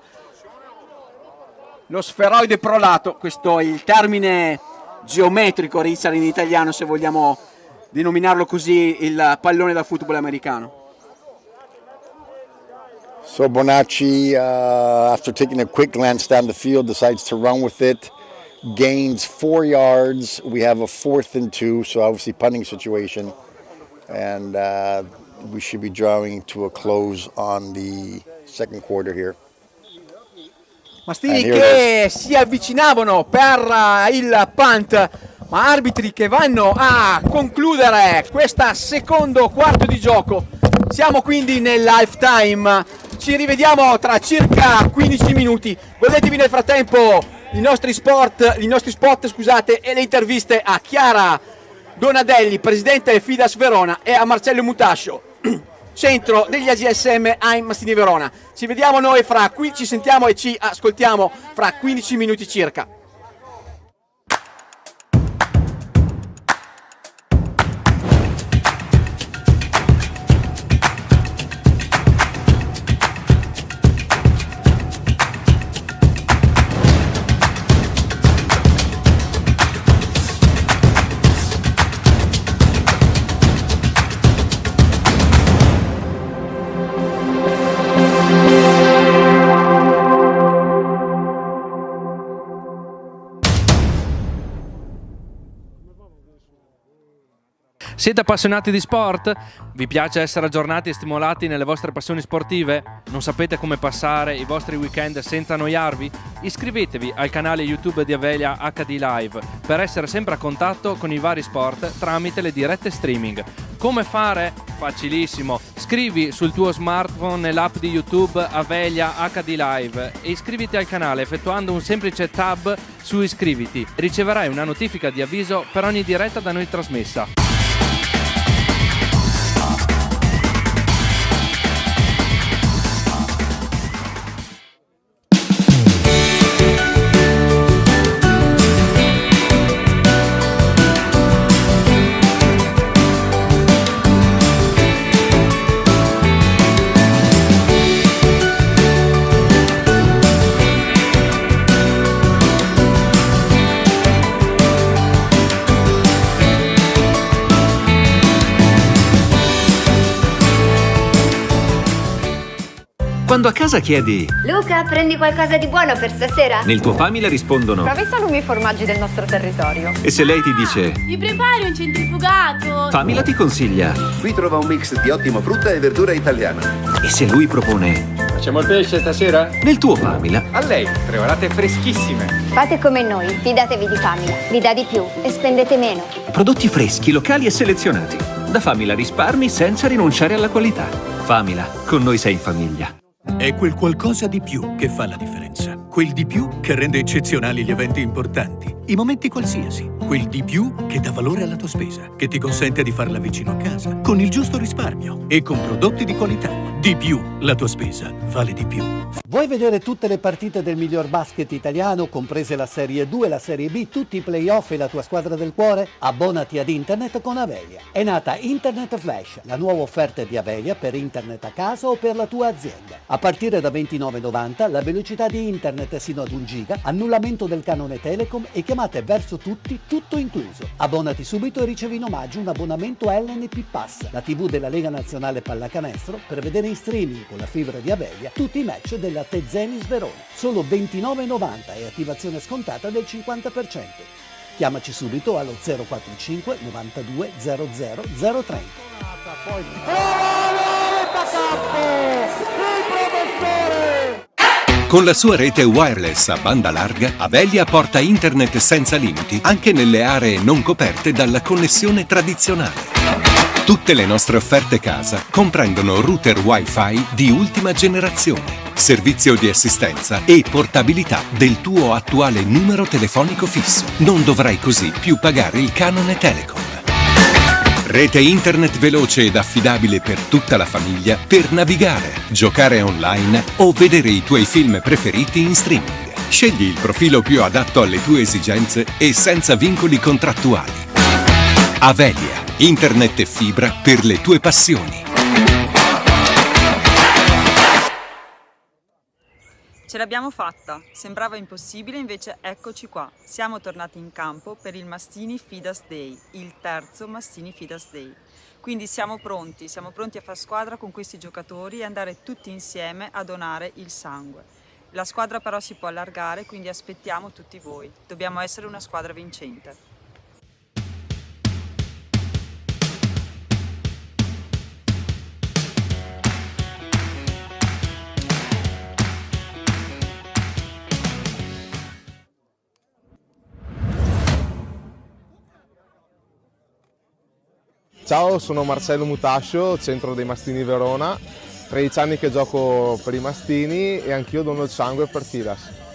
lo sferoide prolato, questo è il termine geometrico, Richard, in italiano, se vogliamo denominarlo così, il pallone da football americano. So Bonacci, after taking a quick glance down the field, decides to run with it. Gains 4 yards. We have a 4th and 2, so obviously punting situation, and we should be drawing to a close on the second quarter here. Mastini che si avvicinavano per il punt, ma arbitri che vanno a concludere questo secondo quarto di gioco. Siamo quindi nell'halftime, ci rivediamo tra circa 15 minuti. Godetevi nel frattempo i nostri spot, e le interviste a Chiara Donadelli, presidente del FIDAS Verona, e a Marcello Mutascio, centro degli AGSM AIM Mastini Verona. Ci vediamo noi ci sentiamo e ci ascoltiamo fra 15 minuti circa. Siete appassionati di sport? Vi piace essere aggiornati e stimolati nelle vostre passioni sportive? Non sapete come passare i vostri weekend senza annoiarvi? Iscrivetevi al canale YouTube di Avelia HD Live per essere sempre a contatto con i vari sport tramite le dirette streaming. Come fare? Facilissimo. Scrivi sul tuo smartphone nell'app di YouTube Avelia HD Live e iscriviti al canale effettuando un semplice tab su Iscriviti. Riceverai una notifica di avviso per ogni diretta da noi trasmessa. Quando a casa chiedi Luca, prendi qualcosa di buono per stasera? nel tuo Famila rispondono Provi i salumi formaggi del nostro territorio. e se lei ti dice Mi prepari un centrifugato? Famila ti consiglia Qui trova un mix di ottima frutta e verdura italiana. e se lui propone Facciamo il pesce stasera? nel tuo Famila A lei, preparate freschissime. Fate come noi, fidatevi di Famila. Vi dà di più e spendete meno. prodotti freschi, locali e selezionati. Da Famila risparmi senza rinunciare alla qualità. Famila, con noi sei in famiglia. È quel qualcosa di più che fa la differenza. Quel di più che rende eccezionali gli eventi importanti, i momenti qualsiasi. Quel di più che dà valore alla tua spesa, che ti consente di farla vicino a casa, con il giusto risparmio e con prodotti di qualità. Di più, la tua spesa vale di più. Vuoi vedere tutte le partite del miglior basket italiano, comprese la Serie 2 e la Serie B, tutti i playoff e la tua squadra del cuore? Abbonati ad Internet con Avelia. È nata Internet Flash, la nuova offerta di Avelia per Internet a casa o per la tua azienda. A partire da €29,90 la velocità di Internet sino ad 1 giga, annullamento del canone Telecom e chiamate verso tutti, tutto incluso. Abbonati subito e ricevi in omaggio un abbonamento LNP Pass, la TV della Lega Nazionale Pallacanestro, per vedere in streaming con la fibra di Avelia tutti i match della Tezenis Verona. Solo €29,90 e attivazione scontata del 50%. Chiamaci subito allo 045 92 00 030. Con la sua rete wireless a banda larga, Avelia porta internet senza limiti anche nelle aree non coperte dalla connessione tradizionale. Tutte le nostre offerte casa comprendono router Wi-Fi di ultima generazione, servizio di assistenza e portabilità del tuo attuale numero telefonico fisso. Non dovrai così più pagare il canone Telecom. Rete internet veloce ed affidabile per tutta la famiglia per navigare, giocare online o vedere i tuoi film preferiti in streaming. Scegli il profilo più adatto alle tue esigenze e senza vincoli contrattuali. Avelia, internet e fibra per le tue passioni. Ce l'abbiamo fatta, sembrava impossibile, invece eccoci qua. Siamo tornati in campo per il Mastini Fidas Day, il terzo Mastini Fidas Day. Quindi siamo pronti a far squadra con questi giocatori e andare tutti insieme a donare il sangue. La squadra però si può allargare, quindi aspettiamo tutti voi. Dobbiamo essere una squadra vincente. Ciao, sono Marcello Mutascio, centro dei Mastini Verona. 13 anni che gioco per i Mastini e anch'io dono il sangue per Fidas.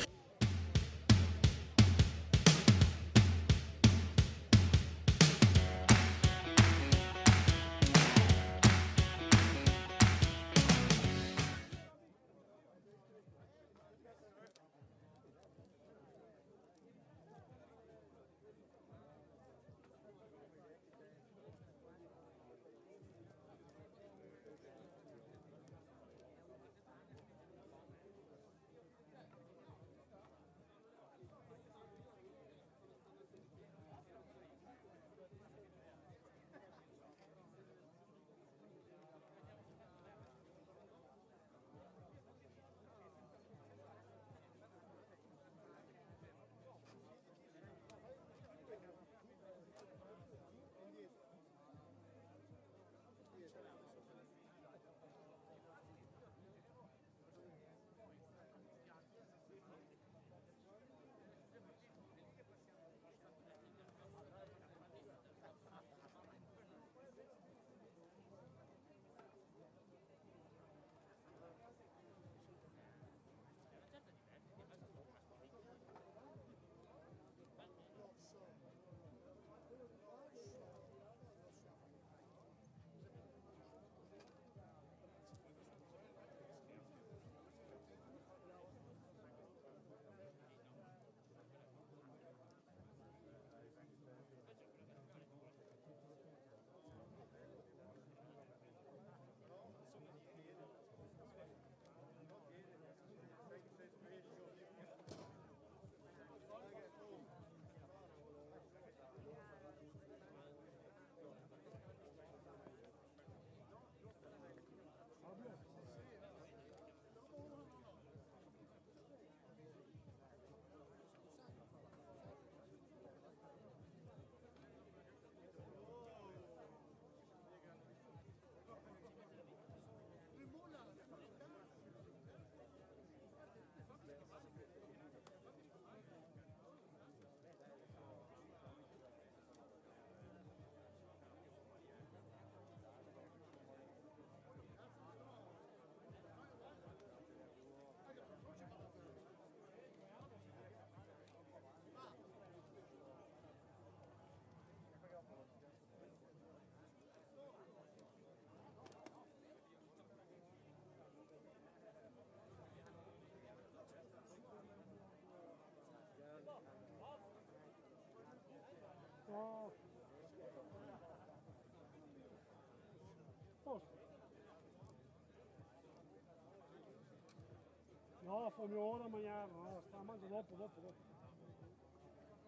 No, fammi ora mangiare, no, sta mangiando dopo.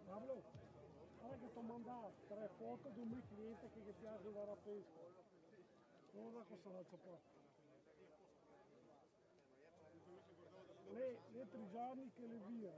Pablo, guarda che ti ho mandato 3 foto di un mio cliente che piace andare a pesca. Guarda cosa faccio qua. Le 3 giorni che le via.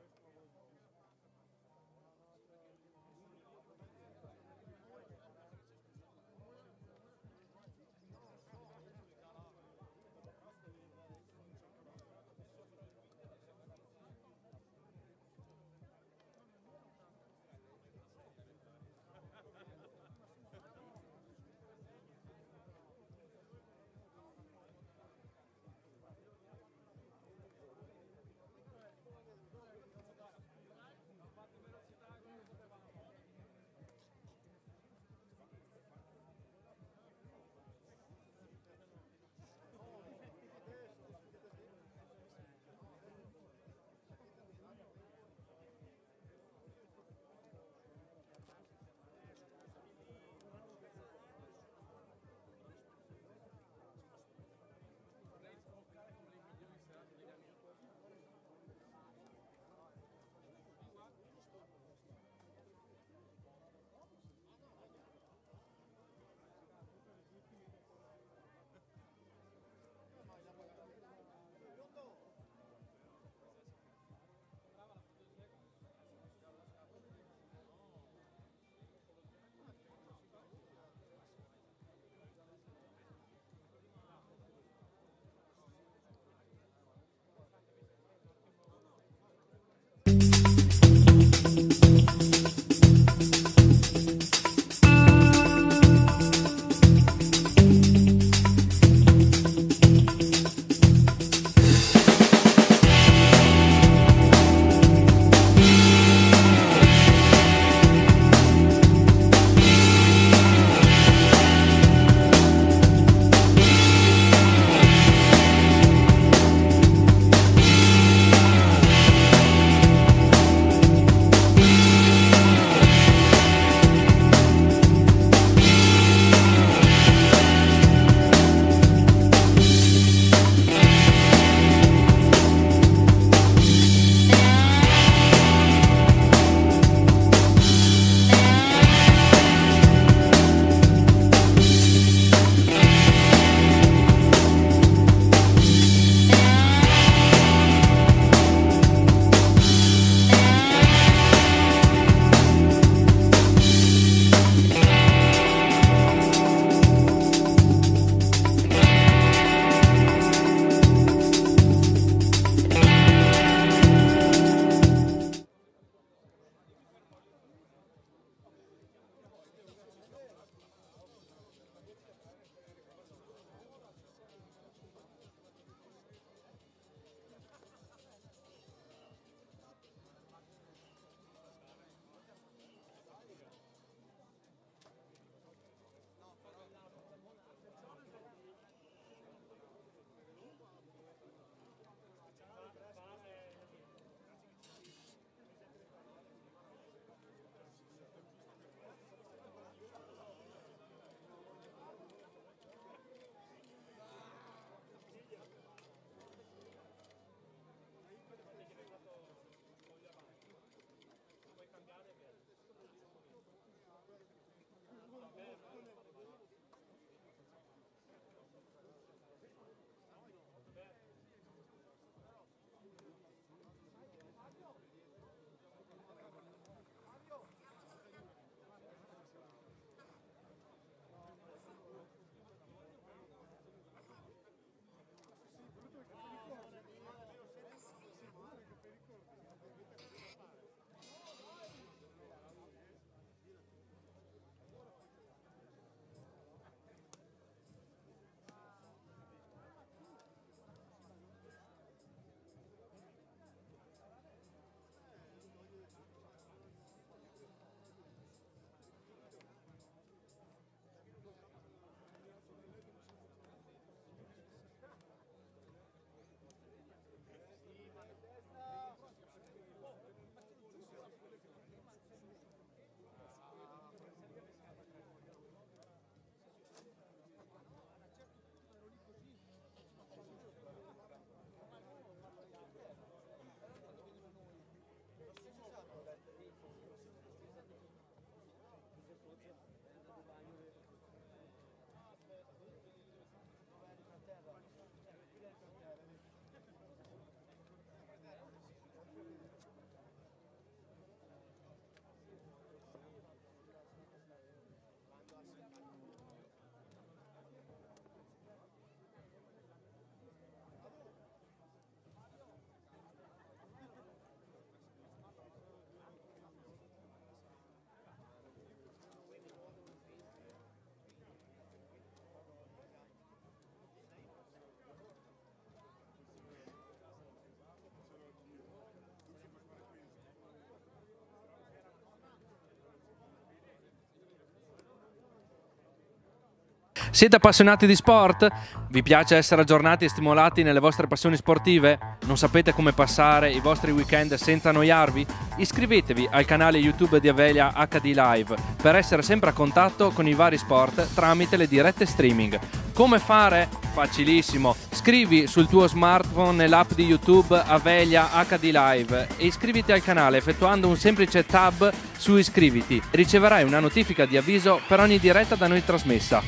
Siete appassionati di sport? Vi piace essere aggiornati e stimolati nelle vostre passioni sportive? Non sapete come passare i vostri weekend senza annoiarvi? Iscrivetevi al canale YouTube di Avelia HD Live per essere sempre a contatto con i vari sport tramite le dirette streaming. Come fare? Facilissimo. Scrivi sul tuo smartphone nell'app di YouTube Avelia HD Live e iscriviti al canale effettuando un semplice tab su iscriviti. Riceverai una notifica di avviso per ogni diretta da noi trasmessa.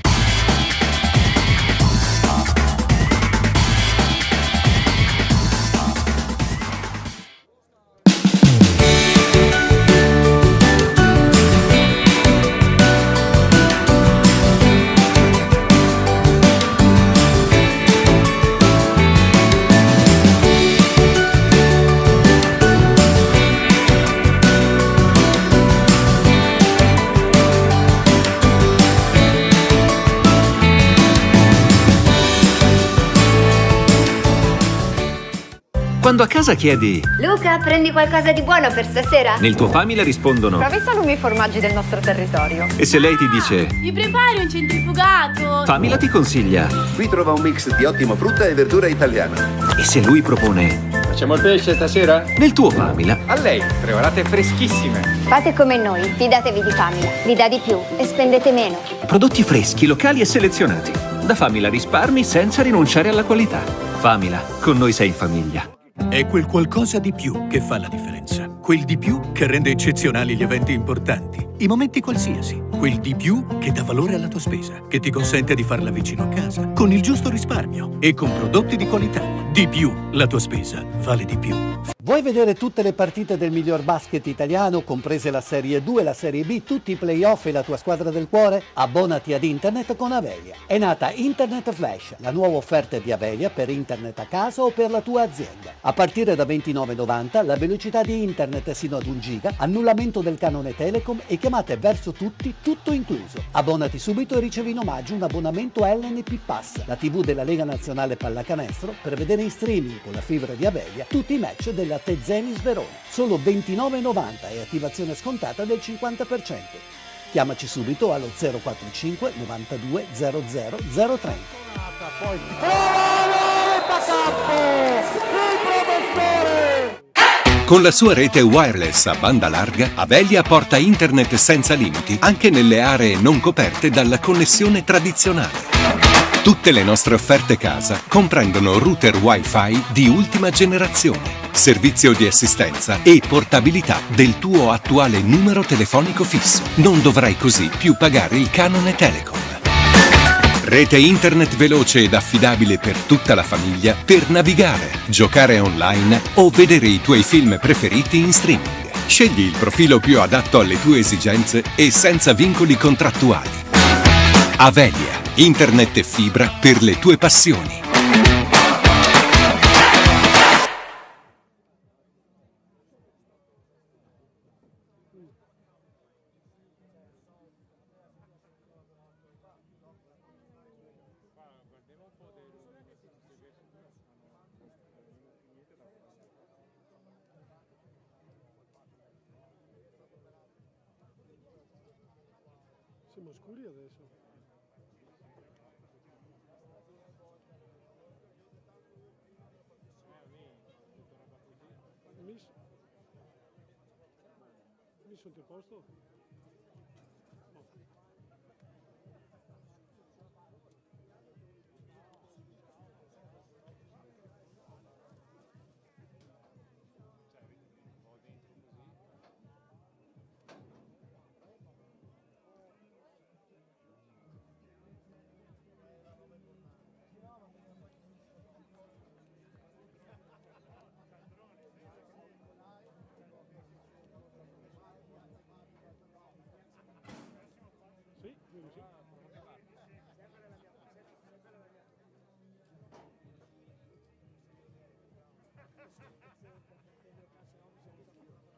Quando a casa chiedi Luca, prendi qualcosa di buono per stasera? nel tuo Famila rispondono Provi salumi e formaggi del nostro territorio. e se lei ti dice Mi prepari un centrifugato? Famila ti consiglia Qui trova un mix di ottimo frutta e verdura italiana. e se lui propone Facciamo il pesce stasera? nel tuo Famila A lei, preparate freschissime. Fate come noi, fidatevi di Famila. Vi dà di più e spendete meno. prodotti freschi, locali e selezionati. Da Famila risparmi senza rinunciare alla qualità. Famila, con noi sei in famiglia. È quel qualcosa di più che fa la differenza. Quel di più che rende eccezionali gli eventi importanti, i momenti qualsiasi. Quel di più che dà valore alla tua spesa, che ti consente di farla vicino a casa, con il giusto risparmio e con prodotti di qualità. Di più, la tua spesa vale di più. Vuoi vedere tutte le partite del miglior basket italiano, comprese la Serie 2 e la Serie B, tutti i playoff e la tua squadra del cuore? Abbonati ad Internet con Avelia. È nata Internet Flash, la nuova offerta di Avelia per Internet a casa o per la tua azienda. A partire da €29,90 la velocità di Internet sino ad 1 giga, annullamento del canone Telecom e chiamate verso tutti, tutto incluso. Abbonati subito e ricevi in omaggio un abbonamento LNP Pass, la TV della Lega Nazionale Pallacanestro, per vedere in streaming con la fibra di Avelia tutti i match della Tezenis Verona. Solo €29,90 e attivazione scontata del 50%. Chiamaci subito allo 045 92 00 030. Con la sua rete wireless a banda larga, Avelia porta internet senza limiti anche nelle aree non coperte dalla connessione tradizionale. Tutte le nostre offerte casa comprendono router Wi-Fi di ultima generazione, servizio di assistenza e portabilità del tuo attuale numero telefonico fisso. Non dovrai così più pagare il canone Telecom. Rete internet veloce ed affidabile per tutta la famiglia per navigare, giocare online o vedere i tuoi film preferiti in streaming. Scegli il profilo più adatto alle tue esigenze e senza vincoli contrattuali. Avelia, internet e fibra per le tue passioni. Siamo scuri adesso. Miss sotto il posto?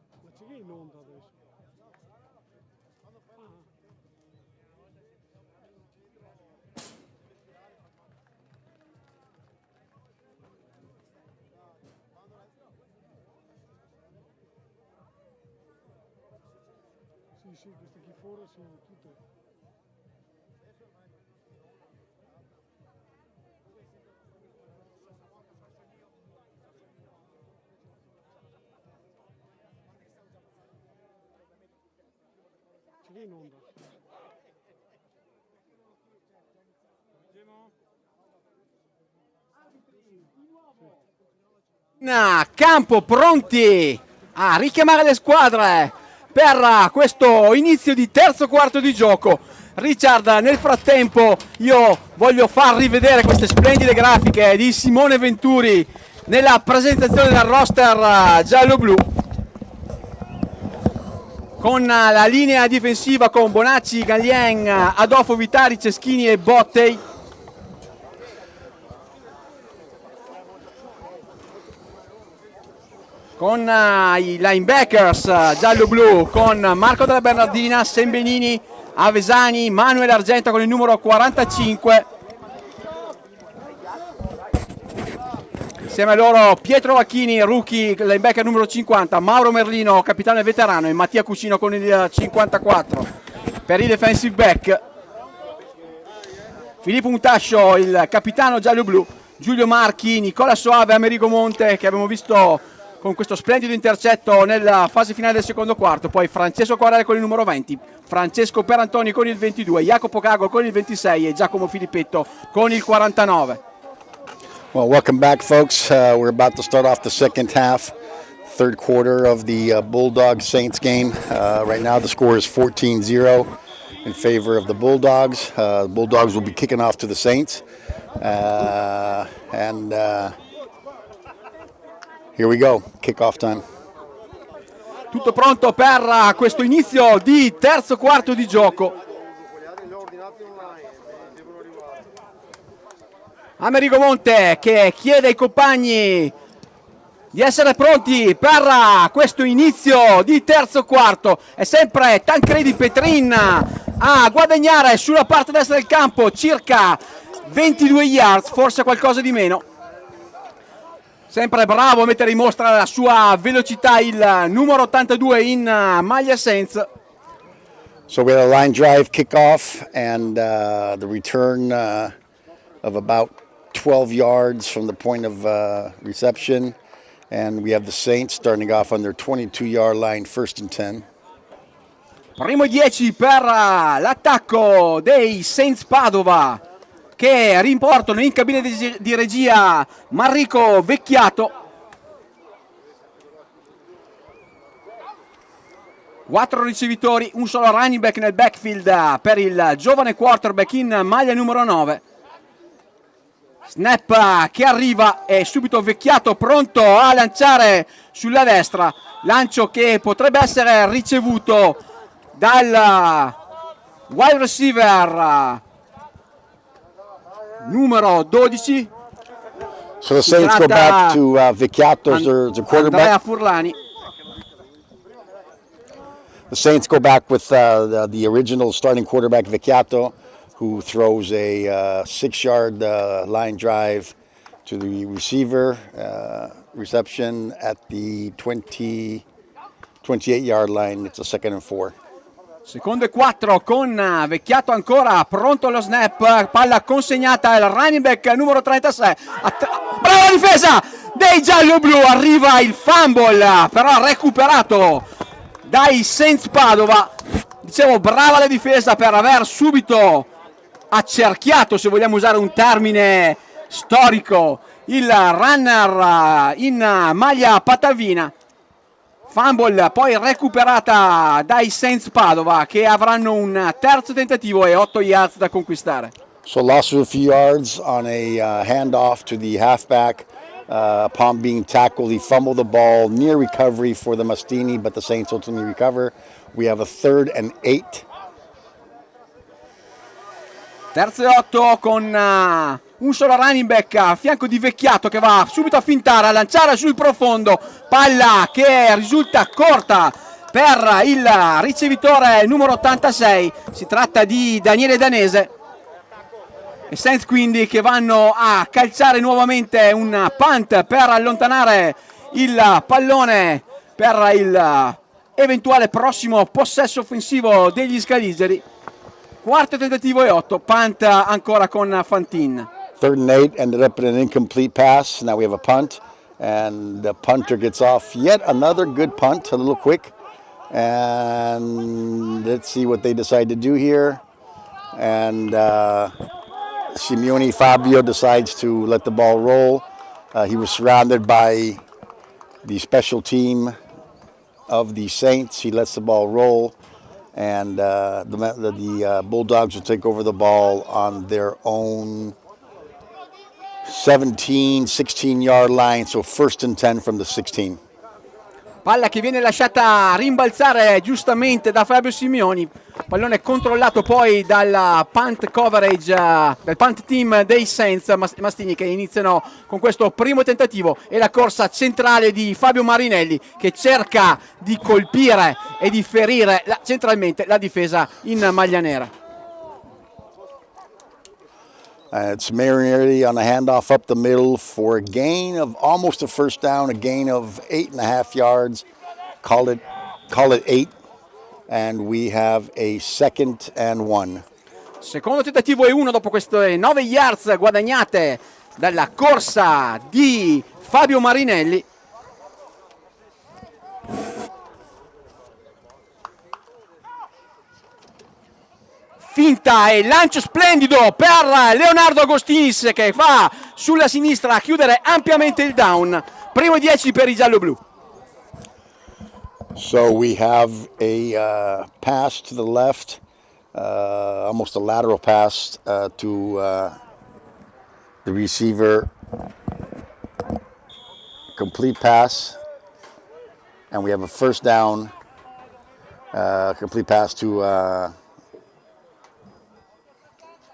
Ma c'è che è in onda adesso? Sì, queste chi fuori sono tutte. in onda. Campo pronti a richiamare le squadre per questo inizio di terzo quarto di gioco. Richard, nel frattempo io voglio far rivedere queste splendide grafiche di Simone Venturi nella presentazione del roster giallo-blu, con la linea difensiva con Bonacci, Gallien, Adolfo Vitari, Ceschini e Bottei. Con i linebackers giallo-blu con Marco della Bernardina, Sembenini, Avesani, Manuel Argenta con il numero 45. Insieme a loro Pietro Vacchini, rookie, linebacker numero 50, Mauro Merlino, capitano e veterano, e Mattia Cucino con il 54 per i defensive back. Filippo Mutascio, il capitano giallo-blu, Giulio Marchi, Nicola Soave, Amerigo Monte, che abbiamo visto con questo splendido intercetto nella fase finale del secondo quarto. Poi Francesco Corrale con il numero 20, Francesco Perantoni con il 22, Jacopo Cago con il 26 e Giacomo Filippetto con il 49. Well, welcome back, folks. We're about to start off the second half, third quarter of the Bulldog-Saints game. Right now the score is 14-0 in favor of the Bulldogs. The Bulldogs will be kicking off to the Saints. Here we go, kickoff time. Tutto pronto per questo inizio di terzo quarto di gioco. Amerigo Monte che chiede ai compagni di essere pronti per questo inizio di terzo quarto. È sempre Tancredi Petrin a guadagnare sulla parte destra del campo, circa 22 yards, forse qualcosa di meno. Sempre bravo a mettere in mostra la sua velocità il numero 82 in maglia Saints. So we had a line drive kickoff and the return of about 12 yards from the point of reception. And we have the Saints starting off on their 22-yard line, 1st and 10. Primo 10 per l'attacco dei Saints Padova, che rimportano in cabina di regia Marrico Vecchiato. 4 ricevitori, un solo running back nel backfield per il giovane quarterback in maglia numero 9. Snap che arriva e subito Vecchiato pronto a lanciare sulla destra. Lancio che potrebbe essere ricevuto dal wide receiver numero 12. So the Saints go back to Vecchiato as their quarterback. Andrea Furlani. The Saints go back with the original starting quarterback Vecchiato, who throws a 6-yard line drive to the receiver, reception at the 28-yard line. It's a 2nd and 4. Secondo e 4 con Vecchiato ancora pronto allo snap, palla consegnata al running back numero 36. Brava difesa dei giallo-blu, arriva il fumble però recuperato dai Saints Padova. Dicevo, brava la difesa per aver subito accerchiato, se vogliamo usare un termine storico, il runner in maglia patavina. Fumble poi recuperata dai Saints Padova, che avranno un terzo tentativo e 8 yards da conquistare. So loss of a few yards on a handoff to the halfback. Upon being tackled, he fumbled the ball, near recovery for the Mastini, but the Saints ultimately recover. We have a 3rd and 8. Terzo e 8 con un solo running back a fianco di Vecchiato, che va subito a fintare, a lanciare sul profondo, palla che risulta corta per il ricevitore numero 86. Si tratta di Daniele Danese. E Saints quindi che vanno a calciare nuovamente un punt per allontanare il pallone per il eventuale prossimo possesso offensivo degli scaligeri. Quarto tentativo e 8, punt ancora con Fantin. 3rd and 8 ended up in an incomplete pass. Now we have a punt, and the punter gets off yet another good punt, a little quick. And let's see what they decide to do here. And Simeone Fabio decides to let the ball roll. He was surrounded by the special team of the Saints. He lets the ball roll, and the Bulldogs will take over the ball on their own 17, 16-yard line, so 1st and 10 from the 16. Palla che viene lasciata rimbalzare giustamente da Fabio Simeoni. Pallone controllato poi dal punt coverage, del punt team dei Saints. Mastini che iniziano con questo primo tentativo e la corsa centrale di Fabio Marinelli che cerca di colpire e di ferire centralmente la difesa in maglia nera. It's Marinelli on the handoff up the middle for a gain of almost a first down, a gain of 8.5 yards. Call it 8, and we have a 2nd and 1. Secondo tentativo e 1 dopo queste 9 yards guadagnate dalla corsa di Fabio Marinelli. Finta e lancio splendido per Leonardo Agostinis che va sulla sinistra a chiudere ampiamente il down. Primo 10 per i gialloblu. So we have a pass to the left, almost a lateral pass to the receiver. Complete pass, and we have a first down. Complete pass to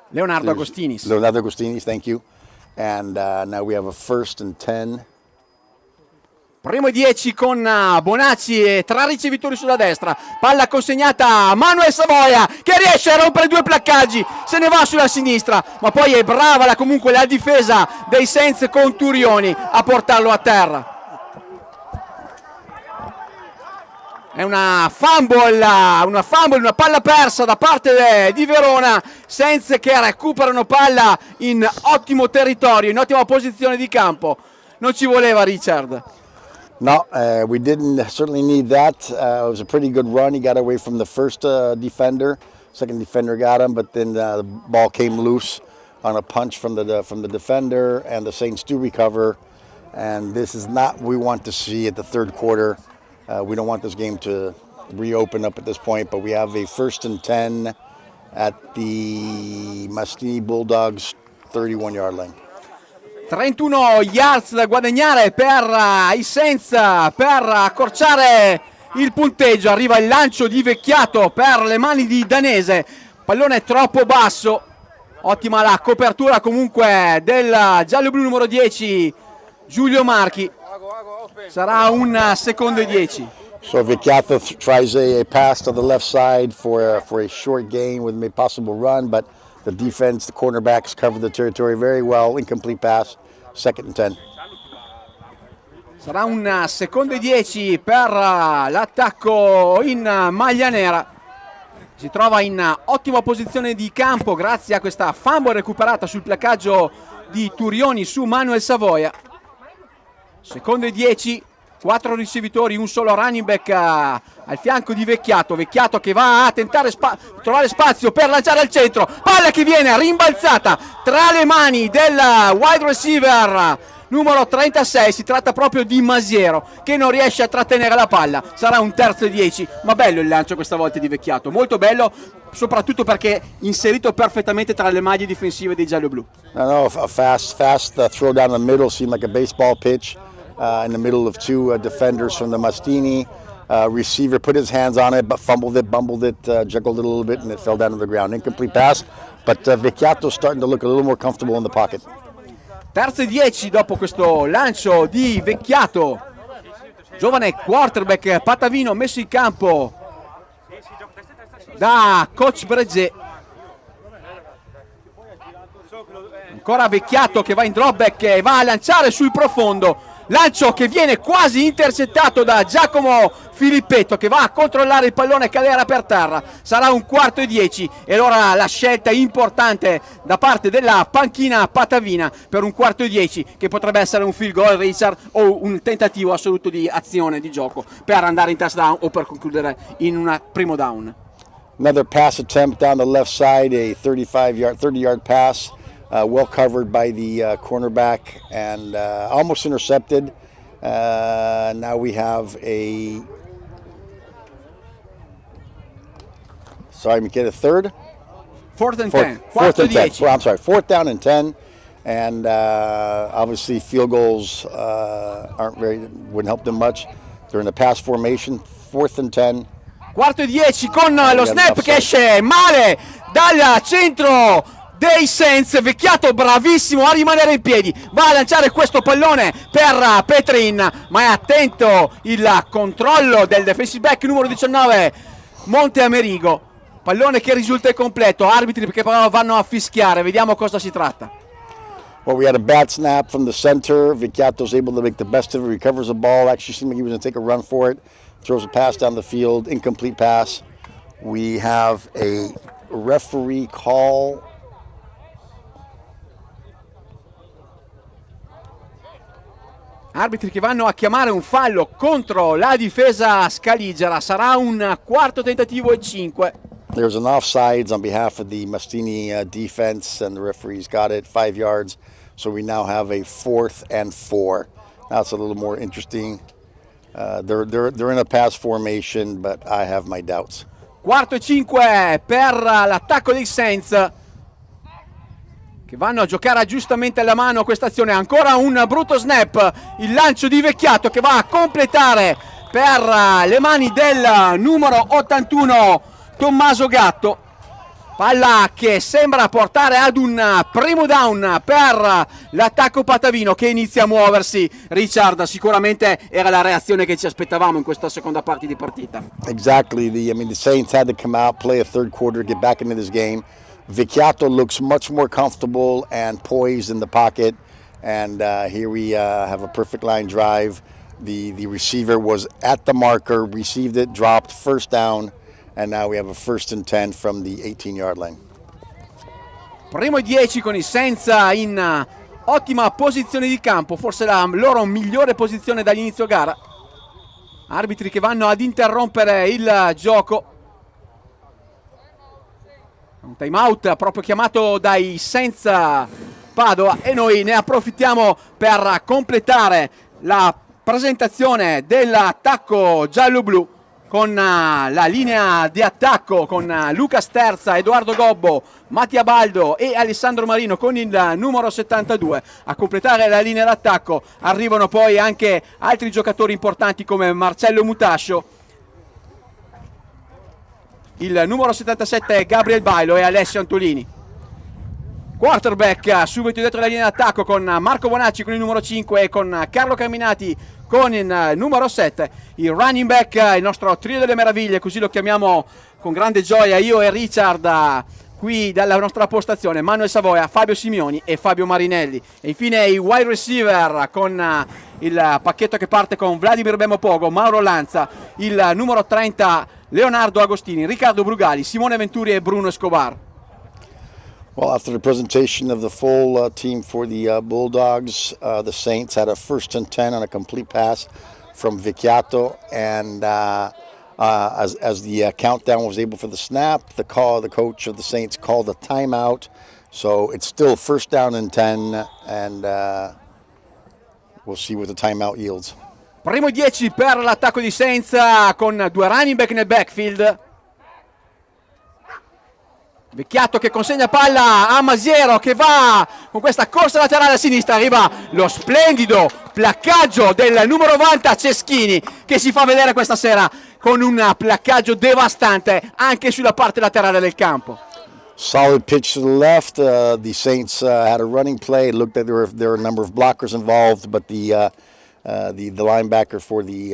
Leonardo Agostinis. Leonardo Agostinis, thank you. And now we have a 1st and 10. Primo 10 con Bonacci e 3 ricevitori sulla destra. Palla consegnata a Manuel Savoia che riesce a rompere 2 placcaggi. Se ne va sulla sinistra, ma poi è brava comunque la difesa dei Saints con Turioni a portarlo a terra. È una fumble, una palla persa da parte di Verona. Saints che recuperano palla in ottimo territorio, in ottima posizione di campo. Non ci voleva Richard. No, we didn't certainly need that. It was a pretty good run. He got away from the first defender. Second defender got him, but then the ball came loose on a punch from the defender, and the Saints do recover. And this is not what we want to see at the third quarter. We don't want this game to reopen up at this point, but we have a 1st and 10 at the Mastini Bulldogs 31-yard line. 31 yards da guadagnare per i Saints per accorciare il punteggio. Arriva il lancio di Vecchiato per le mani di Danese. Pallone troppo basso. Ottima la copertura comunque del giallo-blu numero 10 Giulio Marchi. Sarà un 2nd e 10. So Vecchiato tries a pass to the left side for a short gain with a possible run, but the defense, the cornerbacks cover the territory very well. Incomplete pass, 2nd and 10. Sarà un 2nd e 10 per l'attacco in maglia nera. Si trova in ottima posizione di campo grazie a questa fumble recuperata sul placcaggio di Turioni su Manuel Savoia. 2nd e 10, 4 ricevitori, un solo running back al fianco di Vecchiato. Vecchiato che va a tentare trovare spazio per lanciare al centro. Palla che viene rimbalzata tra le mani del wide receiver numero 36. Si tratta proprio di Masiero che non riesce a trattenere la palla. Sarà un 3rd e 10, ma bello il lancio questa volta di Vecchiato. Molto bello, soprattutto perché inserito perfettamente tra le maglie difensive dei gialloblu. No, a fast throw down the middle seemed like a baseball pitch. In the middle of 2 defenders from the Mastini. Receiver put his hands on it, but fumbled it, bumbled it, juggled it a little bit, and it fell down to the ground. Incomplete pass, but Vecchiato's starting to look a little more comfortable in the pocket. 3rd e 10 dopo questo lancio di Vecchiato. Giovane quarterback patavino messo in campo da coach Bregé. Ancora Vecchiato che va in dropback e va a lanciare sul profondo. lancio che viene quasi intercettato da Giacomo Filippetto, che va a controllare il pallone e cadere per terra. Sarà un 4-10 e allora la scelta importante da parte della panchina patavina per un 4-10 che potrebbe essere un field goal, Richard, o un tentativo assoluto di azione di gioco per andare in touchdown o per concludere in un primo down. Another pass attempt down the left side, a 30-yard pass. Well covered by the cornerback and almost intercepted. Now we have a... Sorry, Michele, third? 4th and 10. Fourth and 10. Well, I'm sorry, 4th down and 10. And obviously field goals wouldn't help them much. They're in a pass formation, 4th and 10. 4-10 con lo snap che esce male dal centro dei Saints. Vecchiato bravissimo a rimanere in piedi, va a lanciare questo pallone per Petrin, ma è attento il controllo del defensive back numero 19 Monteamerigo. Pallone che risulta incompleto, arbitri che però vanno a fischiare, vediamo cosa si tratta. Well, we had a bad snap from the center. Vecchiato's able to make the best of it, recovers the ball, actually seemed like he was going to take a run for it, throws a pass down the field, incomplete pass. We have a referee call. Arbitri che vanno a chiamare un fallo contro la difesa scaligera. Sarà un quarto tentativo e 5. There's an offsides on behalf of the Mastini defense, and the referee's got it, 5 yards. So we now have a 4th and 4. Now it's a little more interesting. They're in a pass formation, but I have my doubts. Quarto e 5 per l'attacco dei Saints, che vanno a giocare giustamente alla mano questa azione. Ancora un brutto snap, il lancio di Vecchiato che va a completare per le mani del numero 81 Tommaso Gatto. Palla che sembra portare ad un primo down per l'attacco patavino che inizia a muoversi. Richard, sicuramente era la reazione che ci aspettavamo in questa seconda parte di partita. Exactly. The Saints had to come out, play a third quarter, get back into this game. Vecchiato looks much more comfortable and poised in the pocket, and here we have a perfect line drive. The receiver was at the marker, received it, dropped, first down, and now we have a 1st and 10 from the 18-yard line. Primo e 10 con i Saints in ottima posizione di campo, forse la loro migliore posizione dall'inizio gara. Arbitri che vanno ad interrompere il gioco. Un time out proprio chiamato dai Saints Padova e noi ne approfittiamo per completare la presentazione dell'attacco giallo-blu con la linea di attacco con Luca Sterza, Edoardo Gobbo, Mattia Baldo e Alessandro Marino con il numero 72. A completare la linea d'attacco arrivano poi anche altri giocatori importanti come Marcello Mutascio, il numero 77 Gabriel Bailo e Alessio Antolini. Quarterback subito dietro la linea d'attacco con Marco Bonacci con il numero 5 e con Carlo Carminati con il numero 7. Il running back, il nostro trio delle meraviglie, così lo chiamiamo con grande gioia io e Richard qui dalla nostra postazione, Manuel Savoia, Fabio Simioni e Fabio Marinelli. E infine i wide receiver con il pacchetto che parte con Vladimir Bemopogo, Mauro Lanza, il numero 30 Leonardo Agostini, Riccardo Brugali, Simone Venturi e Bruno Escobar. Well, after the presentation of the full team for the Bulldogs, the Saints had a 1st and 10 on a complete pass from Vecchiato, and as the countdown was able for the snap, the coach of the Saints called a timeout, so it's still 1st down and 10, and we'll see what the timeout yields. Primo 10 per l'attacco di Saints con 2 running back nel backfield. Vecchiato che consegna palla a Masiero che va con questa corsa laterale a sinistra, arriva lo splendido placcaggio del numero 90 Ceschini che si fa vedere questa sera con un placcaggio devastante anche sulla parte laterale del campo. Solid pitch to the left. The Saints had a running play. It looked like there were a number of blockers involved, but the linebacker for the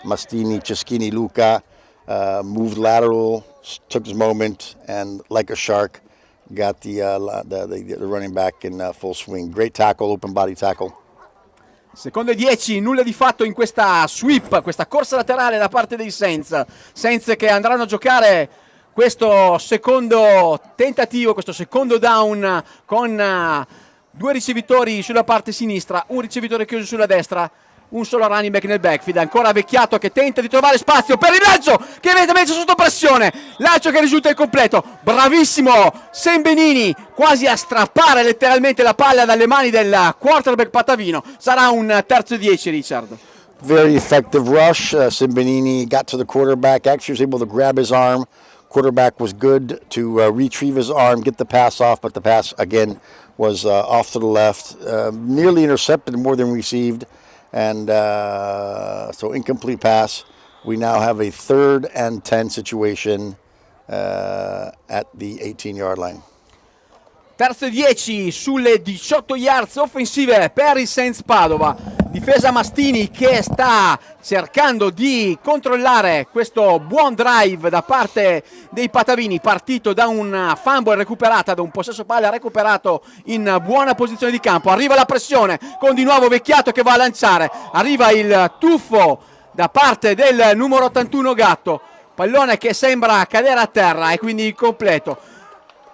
Mastini, Ceschini Luca, moved lateral, took his moment, and like a shark, got the running back in full swing. Great tackle, open body tackle. Secondo e 10, nulla di fatto in questa sweep, questa corsa laterale da parte dei Saints che andranno a giocare questo secondo tentativo, questo secondo down con due ricevitori sulla parte sinistra, un ricevitore chiuso sulla destra, un solo running back nel backfield. Ancora Vecchiato che tenta di trovare spazio per il lancio che vede messo sotto pressione, lancio che risulta incompleto. Bravissimo Sembenini, quasi a strappare letteralmente la palla dalle mani del quarterback patavino. Sarà un terzo e 10, Richard. Very effective rush. Sembenini got to the quarterback, actually was able to grab his arm. Quarterback was good to retrieve his arm, get the pass off, but the pass again was off to the left, nearly intercepted more than received. And so incomplete pass. We now have a 3rd and 10 situation at the 18-yard line. Terzo e 10 sulle 18 yards offensive per il Saints Padova. Difesa Mastini che sta cercando di controllare questo buon drive da parte dei patavini, partito da un fumble recuperata, da un possesso palla recuperato in buona posizione di campo. Arriva la pressione con di nuovo Vecchiato che va a lanciare, arriva il tuffo da parte del numero 81 Gatto, pallone che sembra cadere a terra e quindi incompleto.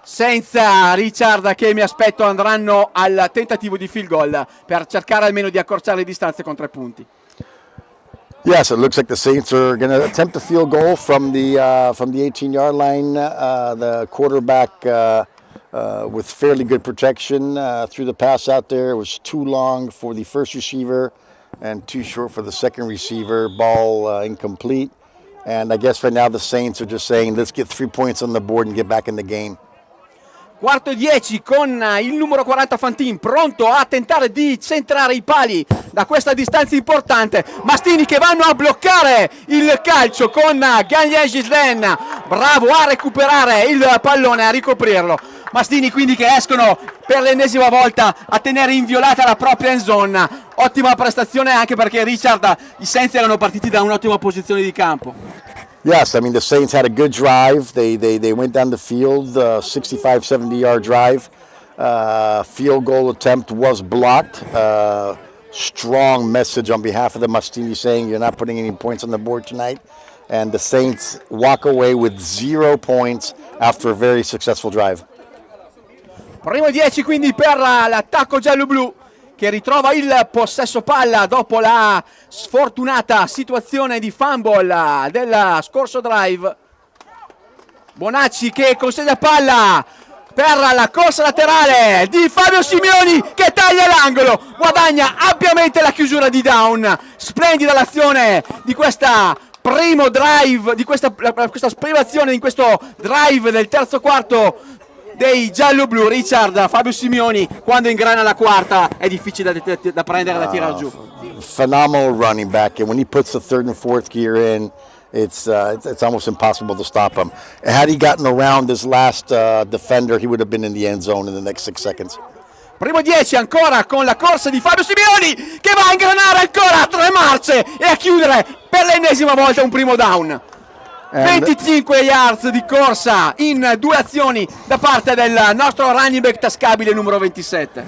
Senza Richard che mi aspetto andranno al tentativo di field goal per cercare almeno di accorciare le distanze con 3 punti. Yes, it looks like the Saints are going to attempt a field goal from the 18-yard line. The quarterback with fairly good protection threw the pass out there. It was too long for the first receiver and too short for the second receiver. Ball incomplete. And I guess right now the Saints are just saying, let's get 3 points on the board and get back in the game. Quarto e 10 con il numero 40 Fantin pronto a tentare di centrare i pali da questa distanza importante. Mastini che vanno a bloccare il calcio con Gagné Gislen, bravo a recuperare il pallone, a ricoprirlo. Mastini quindi che escono per l'ennesima volta a tenere inviolata la propria end zone. Ottima prestazione anche perché Richard, i Saints erano partiti da un'ottima posizione di campo. Yes, I mean, the Saints had a good drive. They went down the field, 65, 70-yard drive. Field goal attempt was blocked. Strong message on behalf of the Mastini saying you're not putting any points on the board tonight. And the Saints walk away with 0 points after a very successful drive. Primo 10 quindi per l'attacco giallo-blu che ritrova il possesso palla dopo la sfortunata situazione di fumble del scorso drive. Bonacci che consegna palla per la corsa laterale di Fabio Simeoni che taglia l'angolo, guadagna ampiamente la chiusura di down. Splendida l'azione di questa primo drive, di questa prima azione in questo drive del terzo quarto dei giallo-blu. Richard, Fabio Simeoni quando ingrana la quarta è difficile da prendere, da tirare giù. Phenomenal running back, and when he puts the 3rd and 4th gear in, it's almost impossible to stop him. And had he gotten around his last defender, he would have been in the end zone in the next 6 seconds. Primo 10 ancora con la corsa di Fabio Simeoni che va a ingranare ancora 3 marce e a chiudere per l'ennesima volta un primo down. 25 yards di corsa in 2 azioni da parte del nostro running back tascabile numero 27.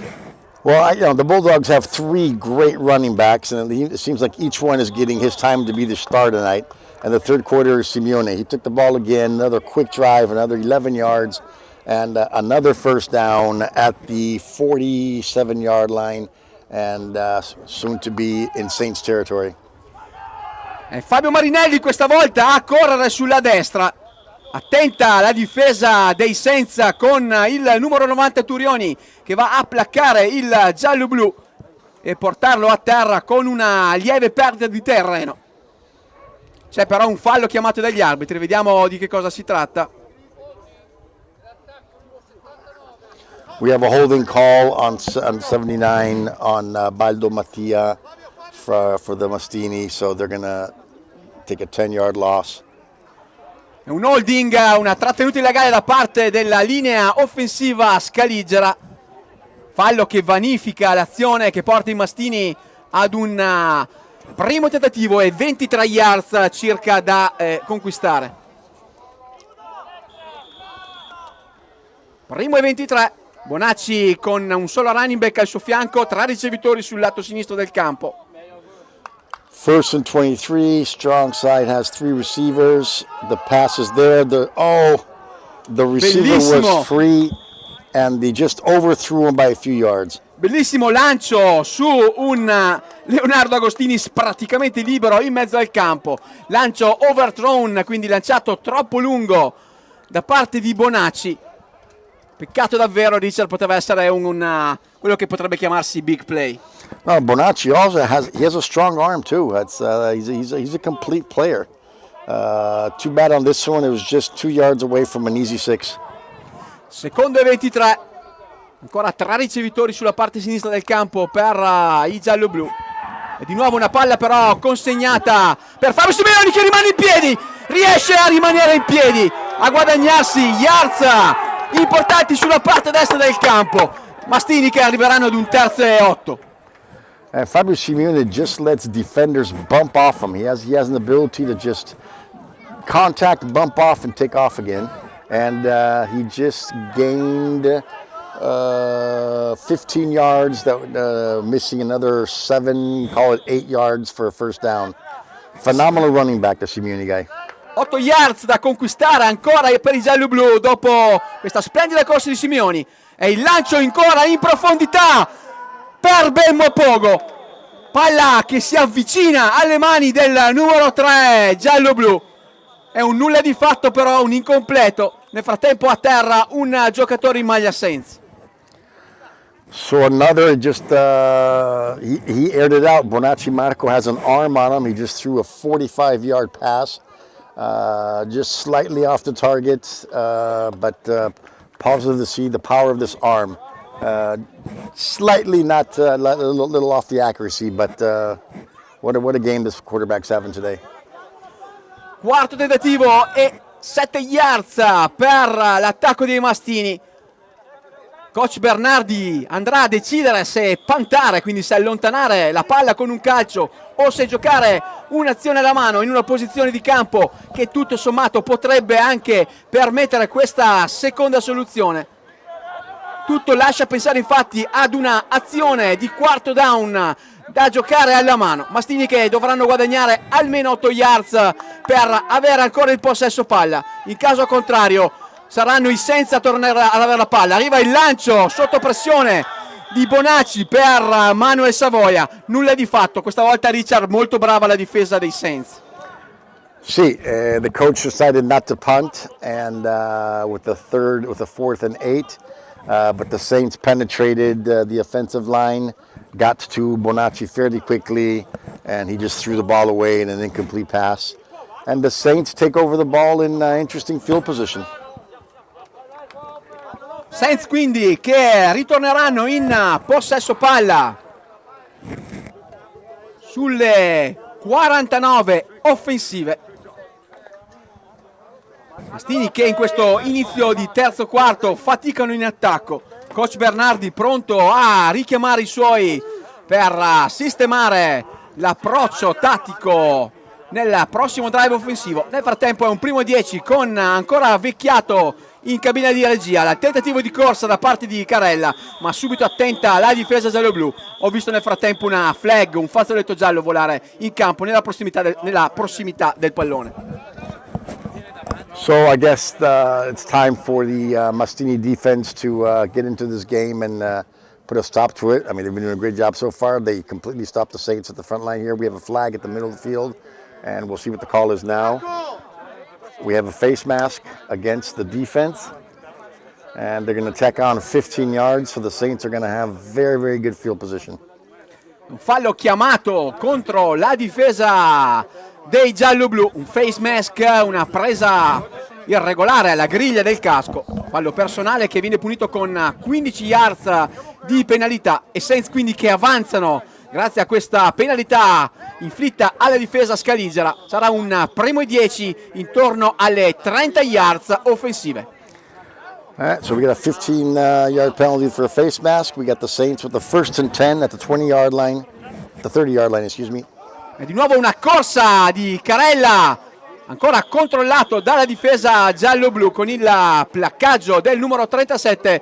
Well, the Bulldogs have 3 great running backs, and it seems like each one is getting his time to be the star tonight. And the third quarter is Simeone. He took the ball again, another quick drive, another 11 yards, and another first down at the 47-yard line, and soon to be in Saints territory. Fabio Marinelli questa volta a correre sulla destra, attenta la difesa dei Saints con il numero 90 Turioni che va a placcare il giallo-blu e portarlo a terra con una lieve perdita di terreno. C'è però un fallo chiamato dagli arbitri, vediamo di che cosa si tratta. We have a holding call on 79 on Baldo Mattia for the Mastini, so they're going to take a 10-yard loss. È un holding, una trattenuta illegale da parte della linea offensiva scaligera. Fallo che vanifica l'azione, che porta i Mastini ad un primo tentativo e 23 yards circa da conquistare. Primo e 23. Bonacci con un solo running back al suo fianco, 3 ricevitori sul lato sinistro del campo. First and 23, strong side has 3 receivers. The pass is there. The receiver Bellissimo. was free and they just overthrew him by a few yards. Bellissimo lancio su un Leonardo Agostini praticamente libero in mezzo al campo. Lancio overthrown, quindi lanciato troppo lungo da parte di Bonacci. Peccato davvero, Richard, poteva essere quello che potrebbe chiamarsi big play. No, Bonacci also has a strong arm too. He's a complete player. Too bad on this one, it was just 2 yards away from an easy 6. Secondo e 23. Ancora 3 ricevitori sulla parte sinistra del campo per i giallo-blu. E di nuovo una palla però consegnata per Fabio Simeoni che rimane in piedi. Riesce a rimanere in piedi, a guadagnarsi yards importanti sulla parte destra del campo. Mastini che arriveranno ad un 3rd e 8. And Fabio Simeone just lets defenders bump off him. He has an ability to just contact, bump off, and take off again. And he just gained 15 yards, missing another 7, call it 8 yards for a first down. Phenomenal running back, the Simeone guy. 8 yards da conquistare ancora per i giallo-blu dopo questa splendida corsa di Simeoni. E il lancio ancora in profondità per Bemmo Pogo. Palla che si avvicina alle mani del numero 3 giallo-blu. È un nulla di fatto però, un incompleto. Nel frattempo a terra un giocatore in maglia Saints. So another he aired it out. Bonacci Marco has an arm on him. He just threw a 45-yard pass. Just slightly off the target, but positive to see the power of this arm. Slightly not a little off the accuracy, but what a game this quarterback's having today. Quarto tentativo e 7 yards per l'attacco dei Mastini. Coach Bernardi andrà a decidere se puntare, quindi se allontanare la palla con un calcio o se giocare un'azione alla mano in una posizione di campo che tutto sommato potrebbe anche permettere questa seconda soluzione. Tutto lascia pensare infatti ad una azione di quarto down da giocare alla mano. Mastini che dovranno guadagnare almeno 8 yards per avere ancora il possesso palla. In caso contrario saranno i Saints a tornare ad avere la palla. Arriva il lancio sotto pressione di Bonacci per Manuel Savoia. Nulla di fatto. Questa volta Richard molto brava la difesa dei Saints. Sì, the coach decided not to punt and with the 4th and 8, but the Saints penetrated the offensive line, got to Bonacci fairly quickly, and he just threw the ball away in an incomplete pass. And the Saints take over the ball in interesting field position. Saints quindi che ritorneranno in possesso palla sulle 49 offensive. Mastini che in questo inizio di terzo quarto faticano in attacco. Coach Bernardi pronto a richiamare i suoi per sistemare l'approccio tattico nel prossimo drive offensivo. Nel frattempo è un primo 10 con ancora Vecchiato in cabina di regia. Il tentativo di corsa da parte di Carella, ma subito attenta la difesa giallo-blu. Ho visto nel frattempo una flag, un fazzoletto giallo volare in campo nella prossimità del pallone. So I guess it's time for the Mastini defense to get into this game and put a stop to it. I mean, they've been doing a great job so far. They completely stopped the Saints at the front line here. We have a flag at the middle of the field, and we'll see what the call is now. We have a face mask against the defense, and they're going to tack on 15 yards, so the Saints are going to have very, very good field position. Un fallo chiamato contro la difesa dei giallo-blu, un face mask, una presa irregolare alla griglia del casco, fallo personale che viene punito con 15 yards di penalità e Saints quindi che avanzano grazie a questa penalità inflitta alla difesa scaligera. Sarà un primo e 10 intorno alle 30 yards offensive. All right, so we got a 15-yard penalty for a face mask. We got the Saints with the 1st and 10 at the 20-yard line, the 30-yard line, excuse me. E di nuovo una corsa di Carella, ancora controllato dalla difesa giallo-blu con il placcaggio del numero 37.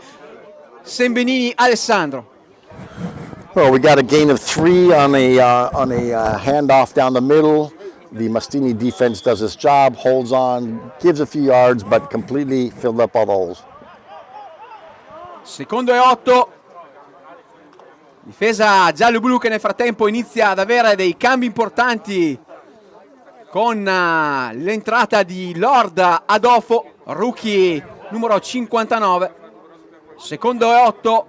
Sembenini Alessandro. Well, we got a gain of 3 on a handoff down the middle. The Mastini defense does its job, holds on, gives a few yards, but completely filled up all the holes. Secondo e 8. Difesa giallo-blu che nel frattempo inizia ad avere dei cambi importanti con l'entrata di Lord Adolfo, rookie numero 59. Secondo e 8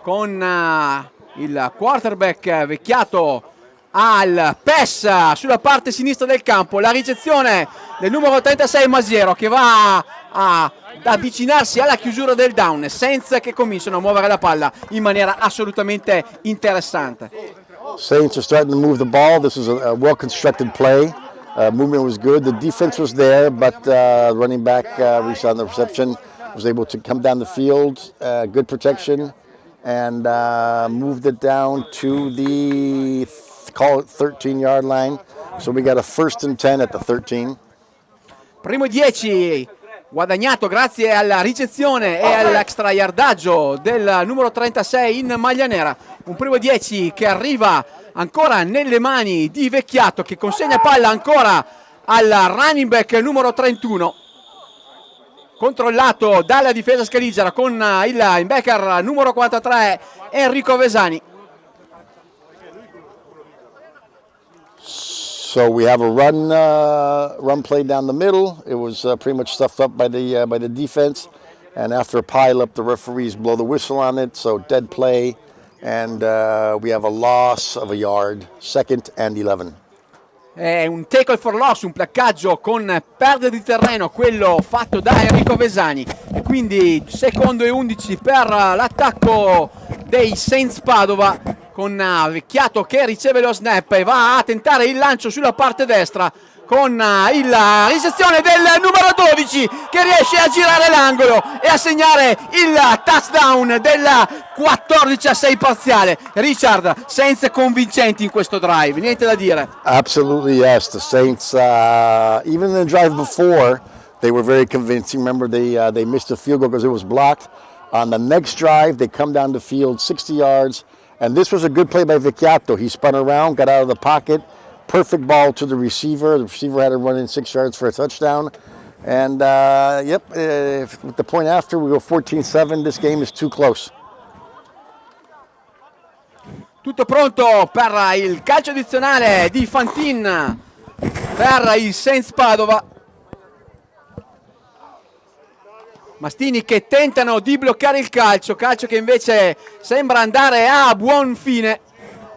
con il quarterback Vecchiato al pass sulla parte sinistra del campo. La ricezione del numero 36 Masiero che va ad avvicinarsi alla chiusura del down senza che cominciano a muovere la palla in maniera assolutamente interessante. Saints are starting to move the ball. This is a well-constructed play. Movement was good. The defense was there, but running back reached on the reception, was able to come down the field, good protection, and moved it down to the, call it 13-yard line. So we got a 1st and 10 at the 13. Primo 10 guadagnato grazie alla ricezione e all'extra yardaggio del numero 36 in maglia nera. Un primo 10 che arriva ancora nelle mani di Vecchiato, che consegna palla ancora al running back numero 31, controllato dalla difesa scaligera con il linebacker numero 43 Enrico Vesani. So we have a run play down the middle. It was pretty much stuffed up by the defense, and after a pile up, the referees blow the whistle on it. So dead play, and we have a loss of a yard, 2nd and 11. È un tackle for loss, un placcaggio con perdita di terreno, quello fatto da Enrico Vesani, e quindi 2nd e 11 per l'attacco dei Saints Padova, con Vecchiato che riceve lo snap e va a tentare il lancio sulla parte destra con la ricezione del numero 12 che riesce a girare l'angolo e a segnare il touchdown del 14-6 parziale. Richard, Saints convincenti in questo drive, niente da dire. Absolutely yes, the Saints even in the drive before they were very convincing. Remember they missed a field goal because it was blocked. On the next drive they come down the field 60 yards, and this was a good play by Vecchiato. He spun around, got out of the pocket. Perfect ball to the receiver. The receiver had to run in 6 yards for a touchdown. And, with the point after, we go 14-7. This game is too close. Tutto pronto per il calcio addizionale di Fantin per il Saints Padova. Mastini che tentano di bloccare il calcio che invece sembra andare a buon fine.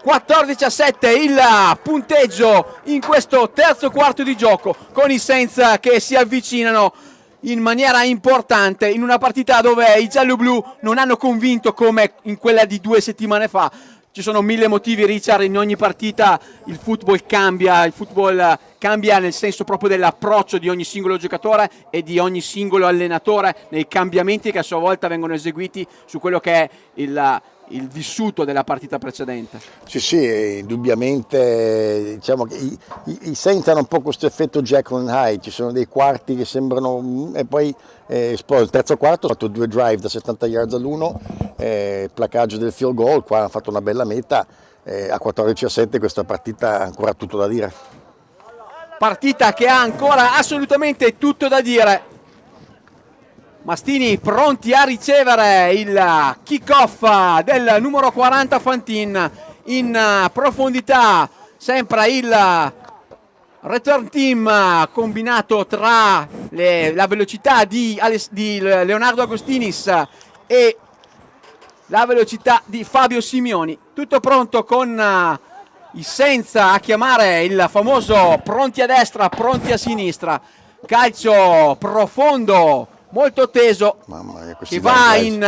14-7 il punteggio in questo terzo quarto di gioco, con i Saints che si avvicinano in maniera importante in una partita dove i gialloblu non hanno convinto come in quella di 2 settimane fa. Ci sono 1000 motivi, Richard, in ogni partita il football cambia nel senso proprio dell'approccio di ogni singolo giocatore e di ogni singolo allenatore, nei cambiamenti che a sua volta vengono eseguiti su quello che è il vissuto della partita precedente. Sì, indubbiamente, diciamo che i Saints hanno un po' questo effetto Jekyll and Hyde. Ci sono dei quarti che sembrano, e poi il terzo quarto ha fatto 2 drive da 70 yards all'uno, placaggio del field goal, qua hanno fatto una bella meta, a 14-7 questa partita ha ancora tutto da dire. Partita che ha ancora assolutamente tutto da dire. Mastini pronti a ricevere il kick-off del numero 40 Fantin in profondità, sempre il return team combinato tra la velocità di Leonardo Agostinis e la velocità di Fabio Simioni. Tutto pronto con i Saints a chiamare il famoso pronti a destra, pronti a sinistra. Calcio profondo, molto teso, che va in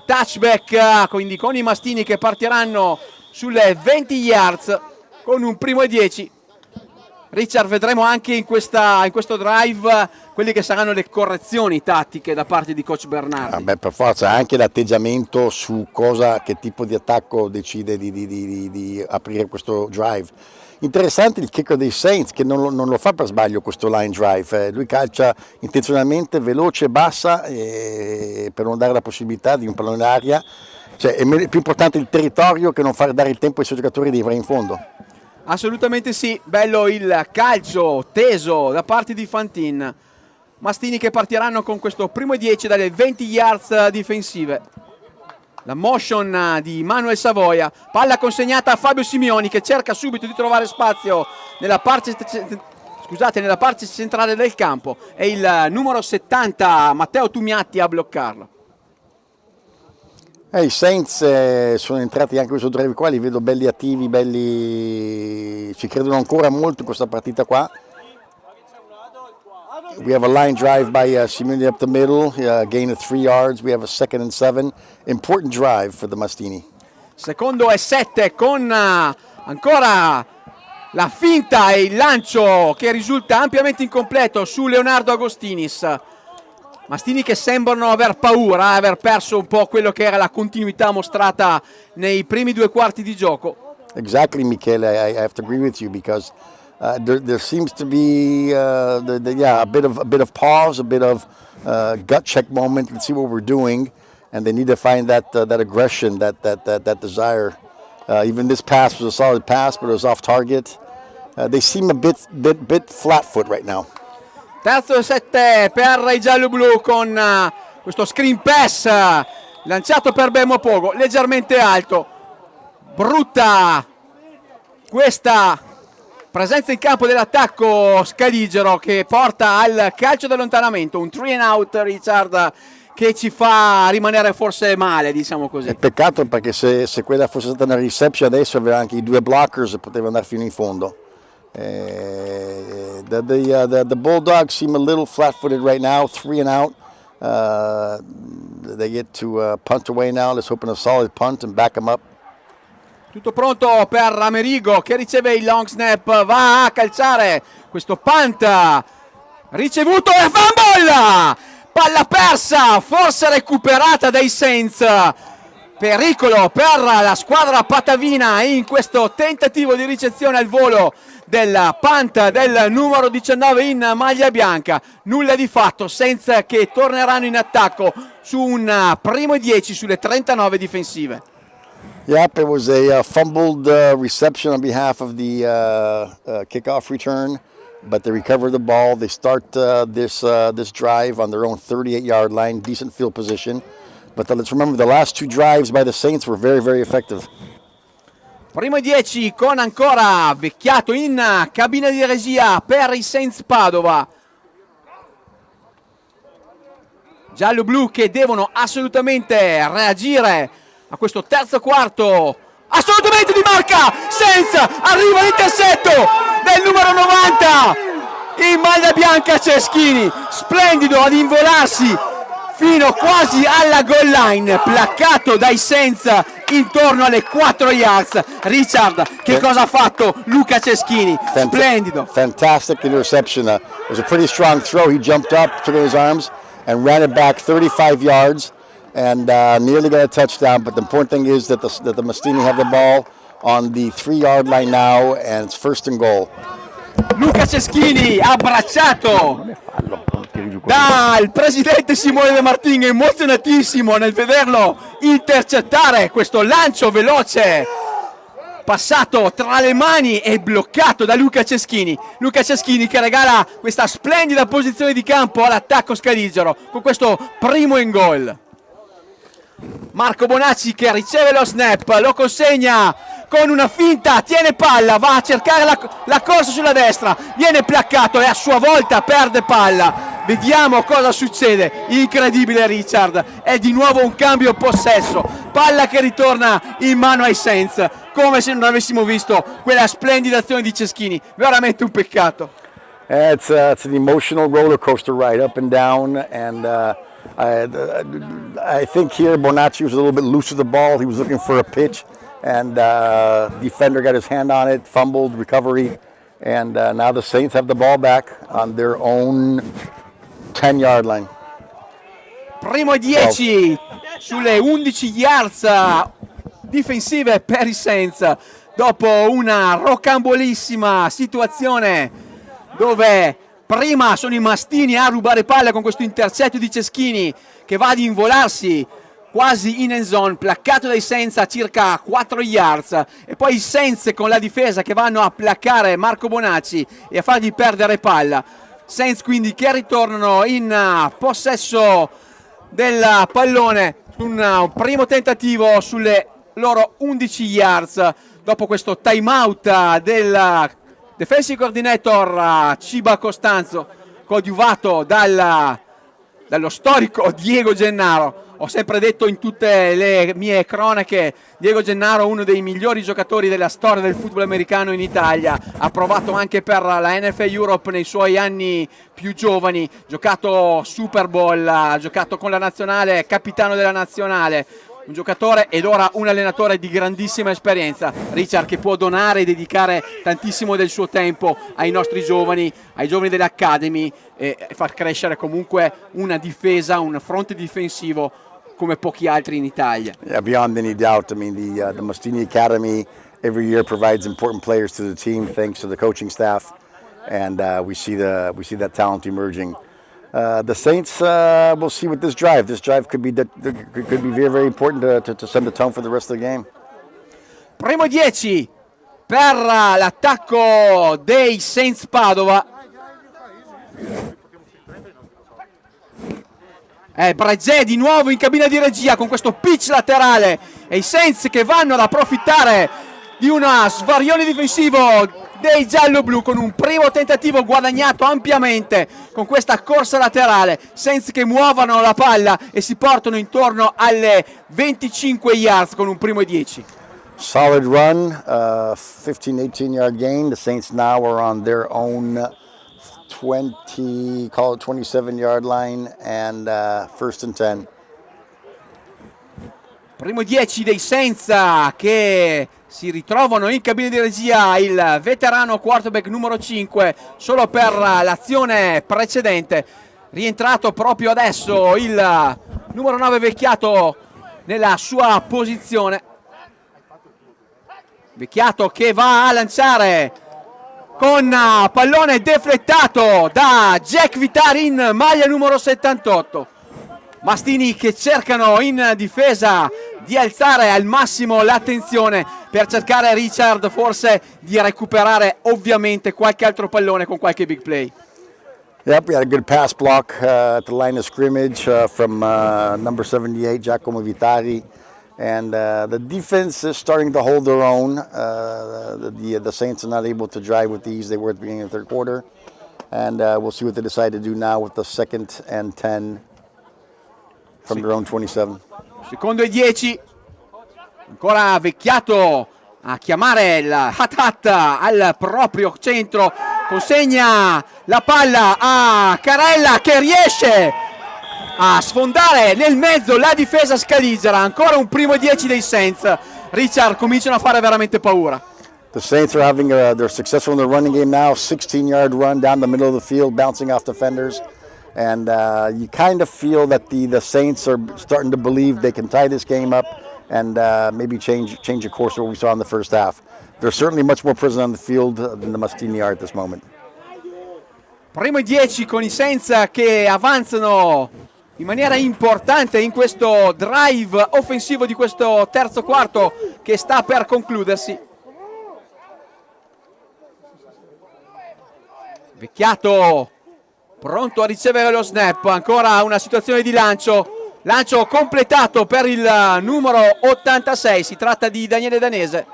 touchback, quindi con i Mastini che partiranno sulle 20 yards con un primo e 10. Richard, vedremo anche in questo drive quelle che saranno le correzioni tattiche da parte di coach Bernardi. Per forza, anche l'atteggiamento su che tipo di attacco decide di aprire questo drive. Interessante il kicker dei Saints, che non lo fa per sbaglio questo line drive, lui calcia intenzionalmente veloce e bassa per non dare la possibilità di un pallone in aria. Cioè, è più importante il territorio che non far dare il tempo ai suoi giocatori di arrivare in fondo. Assolutamente sì, bello il calcio teso da parte di Fantin. Mastini che partiranno con questo primo 10 dalle 20 yards difensive. La motion di Manuel Savoia, palla consegnata a Fabio Simioni che cerca subito di trovare spazio nella parte centrale del campo. È il numero 70 Matteo Tumiatti a bloccarlo. I Saints sono entrati anche questo drive qua, li vedo belli attivi, ci credono ancora molto in questa partita qua. We have a line drive by Simeone up the middle, gain of 3 yards. We have a 2nd and 7. Important drive for the Mastini. Secondo e 7 con ancora la finta e il lancio che risulta ampiamente incompleto su Leonardo Agostinis. Mastini che sembrano aver paura, aver perso un po' quello che era la continuità mostrata nei primi 2 quarti di gioco. Exactly, Michele. I have to agree with you because there seems to be a bit of pause, a bit of gut check moment. Let's see what we're doing, and they need to find that aggression, that desire. Even this pass was a solid pass, but it was off target. They seem a bit flat foot right now. Terzo e 7 per i giallo-blu con questo screen pass lanciato per Bemo Pogo, leggermente alto. Brutta questa presenza in campo dell'attacco scaligero che porta al calcio d'allontanamento, un 3 and out, Richard, che ci fa rimanere forse male, diciamo così. Peccato perché se quella fosse stata una reception adesso aveva anche i 2 blockers e poteva andare fino in fondo. The Bulldogs seem a little flat-footed right now, 3 and out. They get to punt away now. Let's open a solid punt and back them up. Tutto pronto per Amerigo che riceve il long snap, va a calciare questo punt ricevuto e fumble! Palla persa, forse recuperata dai Saints. Pericolo per la squadra patavina in questo tentativo di ricezione al volo del punt del numero 19 in maglia bianca. Nulla di fatto, senza che torneranno in attacco su un primo e 10 sulle 39 difensive. Yep, it was a fumbled reception on behalf of the kickoff return, but they recover the ball. They start this drive on their own 38-yard line, decent field position. But let's remember the last 2 drives by the Saints were very, very effective. Primo e 10 con ancora Vecchiato in cabina di regia per i Saints Padova. Giallo-blu che devono assolutamente reagire a questo terzo quarto. Assolutamente di marca! Saints, arriva l'intercetto del numero 90 in maglia bianca Ceschini, splendido ad involarsi fino quasi alla goal line, placcato dai Saints intorno alle 4 yards. Richard, che cosa ha fatto Luca Ceschini? Splendido. Fantastic interception. It was a pretty strong throw. He jumped up, took it in his arms, and ran it back 35 yards and nearly got a touchdown. But the important thing is that the Mastini have the ball on the 3-yard line now, and it's 1st and goal. Luca Ceschini abbracciato dal presidente Simone De Martin, emozionatissimo nel vederlo intercettare questo lancio veloce passato tra le mani e bloccato da Luca Ceschini. Luca Ceschini che regala questa splendida posizione di campo all'attacco scaligero con questo primo in goal. Marco Bonacci che riceve lo snap, lo consegna con una finta, tiene palla, va a cercare la corsa sulla destra, viene placcato e a sua volta perde palla. Vediamo cosa succede. Incredibile, Richard, è di nuovo un cambio possesso, palla che ritorna in mano ai Saints, come se non avessimo visto quella splendida azione di Ceschini. Veramente un peccato. It's an emotional roller coaster ride up and down, and I think here Bonacci was a little bit loose with the ball. He was looking for a pitch, and defender got his hand on it, fumbled, recovery, And now the Saints have the ball back on their own 10-yard line. Primo e 10 sulle 11 yards difensive per i Saints, dopo una rocambolissima situazione dove prima sono i Mastini a rubare palla con questo intercetto di Ceschini che va ad involarsi quasi in end zone, placcato dai Saints a circa 4 yards, e poi i Saints con la difesa che vanno a placcare Marco Bonacci e a fargli perdere palla. Saints quindi che ritornano in possesso del pallone, un primo tentativo sulle loro 11 yards dopo questo time out del defensive coordinator Ciba Costanzo, coadiuvato dallo storico Diego Gennaro. Ho sempre detto in tutte le mie cronache, Diego Gennaro, uno dei migliori giocatori della storia del football americano in Italia, ha provato anche per la NFL Europe nei suoi anni più giovani, giocato Super Bowl, ha giocato con la nazionale, capitano della nazionale, un giocatore ed ora un allenatore di grandissima esperienza. Richard, che può donare e dedicare tantissimo del suo tempo ai nostri giovani, ai giovani dell'Academy, e far crescere comunque una difesa, un fronte difensivo come pochi altri in Italia. Yeah, beyond any doubt. I mean, the Mastini Academy every year provides important players to the team thanks to the coaching staff, and we see that talent emerging. The Saints will see with this drive. This drive could be very, very important to set the tone for the rest of the game. Primo 10 per l'attacco dei Saints Padova. Brazé di nuovo in cabina di regia con questo pitch laterale e i Saints che vanno ad approfittare di una svarione difensivo dei giallo-blu con un primo tentativo guadagnato ampiamente con questa corsa laterale. Saints che muovono la palla e si portano intorno alle 25 yards con un primo e 10. Solid run, 15-18 yard gain. The Saints now are on their own 27 yard line and first and 10. Primo 10 dei Saints che si ritrovano in cabina di regia il veterano quarterback numero 5 solo per l'azione precedente, rientrato proprio adesso il numero 9 Vecchiato nella sua posizione. Vecchiato che va a lanciare con pallone deflettato da Jack Vitari in maglia numero 78. Mastini che cercano in difesa di alzare al massimo l'attenzione per cercare Richard forse di recuperare ovviamente qualche altro pallone con qualche big play. Yep, we had a good pass block at the line of scrimmage from number 78 Giacomo Vitari, and the defense is starting to hold their own. The Saints are not able to drive with ease they were at the beginning of the third quarter, and we'll see what they decide to do now with the second and 10 from their own 27. Secondo e 10, ancora Vecchiato a chiamare il hat al proprio centro, consegna la palla a Carella che riesce a sfondare nel mezzo la difesa scaligera. Ancora un primo 10 dei Saints. Richard, cominciano a fare veramente paura. The Saints are having they're successful in the running game now, 16-yard run down the middle of the field, bouncing off defenders. And you kind of feel that the Saints are starting to believe they can tie this game up and maybe change the course of what we saw in the first half. They're certainly much more present on the field than the Mastini are at this moment. Primo e 10 con i Saints che avanzano in maniera importante in questo drive offensivo di questo terzo quarto che sta per concludersi. Vecchiato pronto a ricevere lo snap, ancora una situazione di lancio completato per il numero 86, si tratta di Daniele Danese.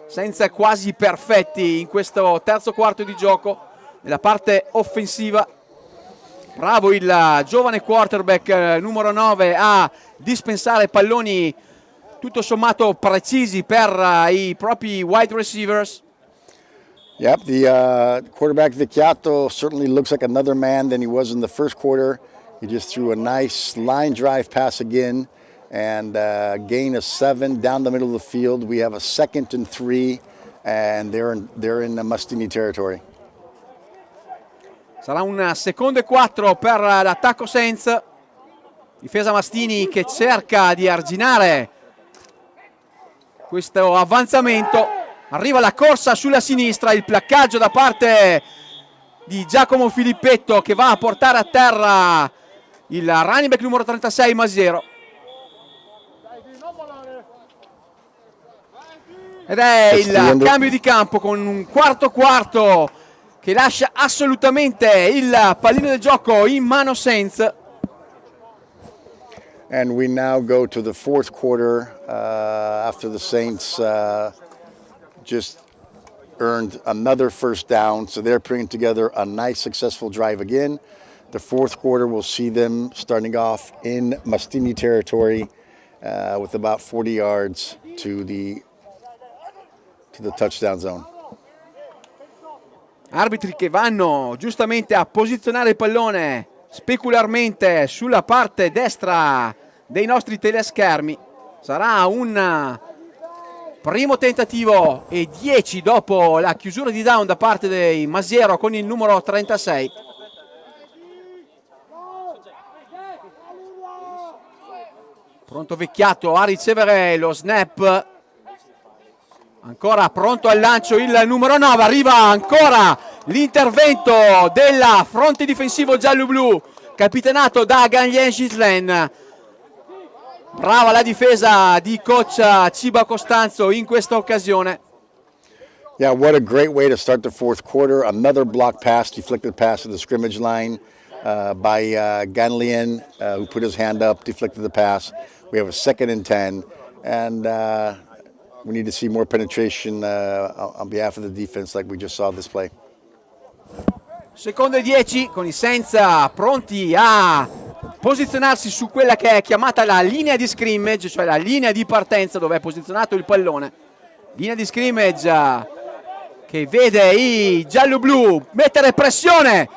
Senza quasi perfetti in questo terzo quarto di gioco nella parte offensiva. Bravo il giovane quarterback numero 9 a dispensare palloni tutto sommato precisi per i propri wide receivers. Yep, the quarterback Vecchiato certainly looks like another man than he was in the first quarter. He just threw a nice line drive pass again and gain of 7 down the middle of the field. We have a 2nd and 3 and they're in Mastini territory. Sarà un 2nd e 4 per l'attacco Saints. Difesa Mastini che cerca di arginare questo avanzamento. Arriva la corsa sulla sinistra, il placcaggio da parte di Giacomo Filippetto che va a portare a terra il running back numero 36 Masiero. Ed è il cambio di campo con un quarto che lascia assolutamente il pallino del gioco in mano Saints. And we now go to the 4th quarter after the Saints just earned another first down. So they're putting together a nice successful drive again. The 4th quarter will see them starting off in Mastini territory with about 40 yards to the touchdown zone. Arbitri che vanno giustamente a posizionare il pallone specularmente sulla parte destra dei nostri teleschermi. Sarà un primo tentativo e 10 dopo la chiusura di down da parte dei Masiero con il numero 36. Pronto Vecchiato a ricevere lo snap. Ancora pronto al lancio il numero 9, arriva ancora l'intervento del fronte difensivo giallo-blu capitanato da Ganlien Gislen. Brava la difesa di coach Ciba Costanzo in questa occasione. Yeah, what a great way to start the 4th quarter. Another block pass, deflected pass at the scrimmage line by Ganlien, who put his hand up, deflected the pass. We have a 2nd and 10, and we need to see more penetration on behalf of the defense like we just saw this play. 2nd e 10 con i Saints pronti a posizionarsi su quella che è chiamata la linea di scrimmage, cioè la linea di partenza dove è posizionato il pallone. Linea di scrimmage che vede i giallo-blu mettere pressione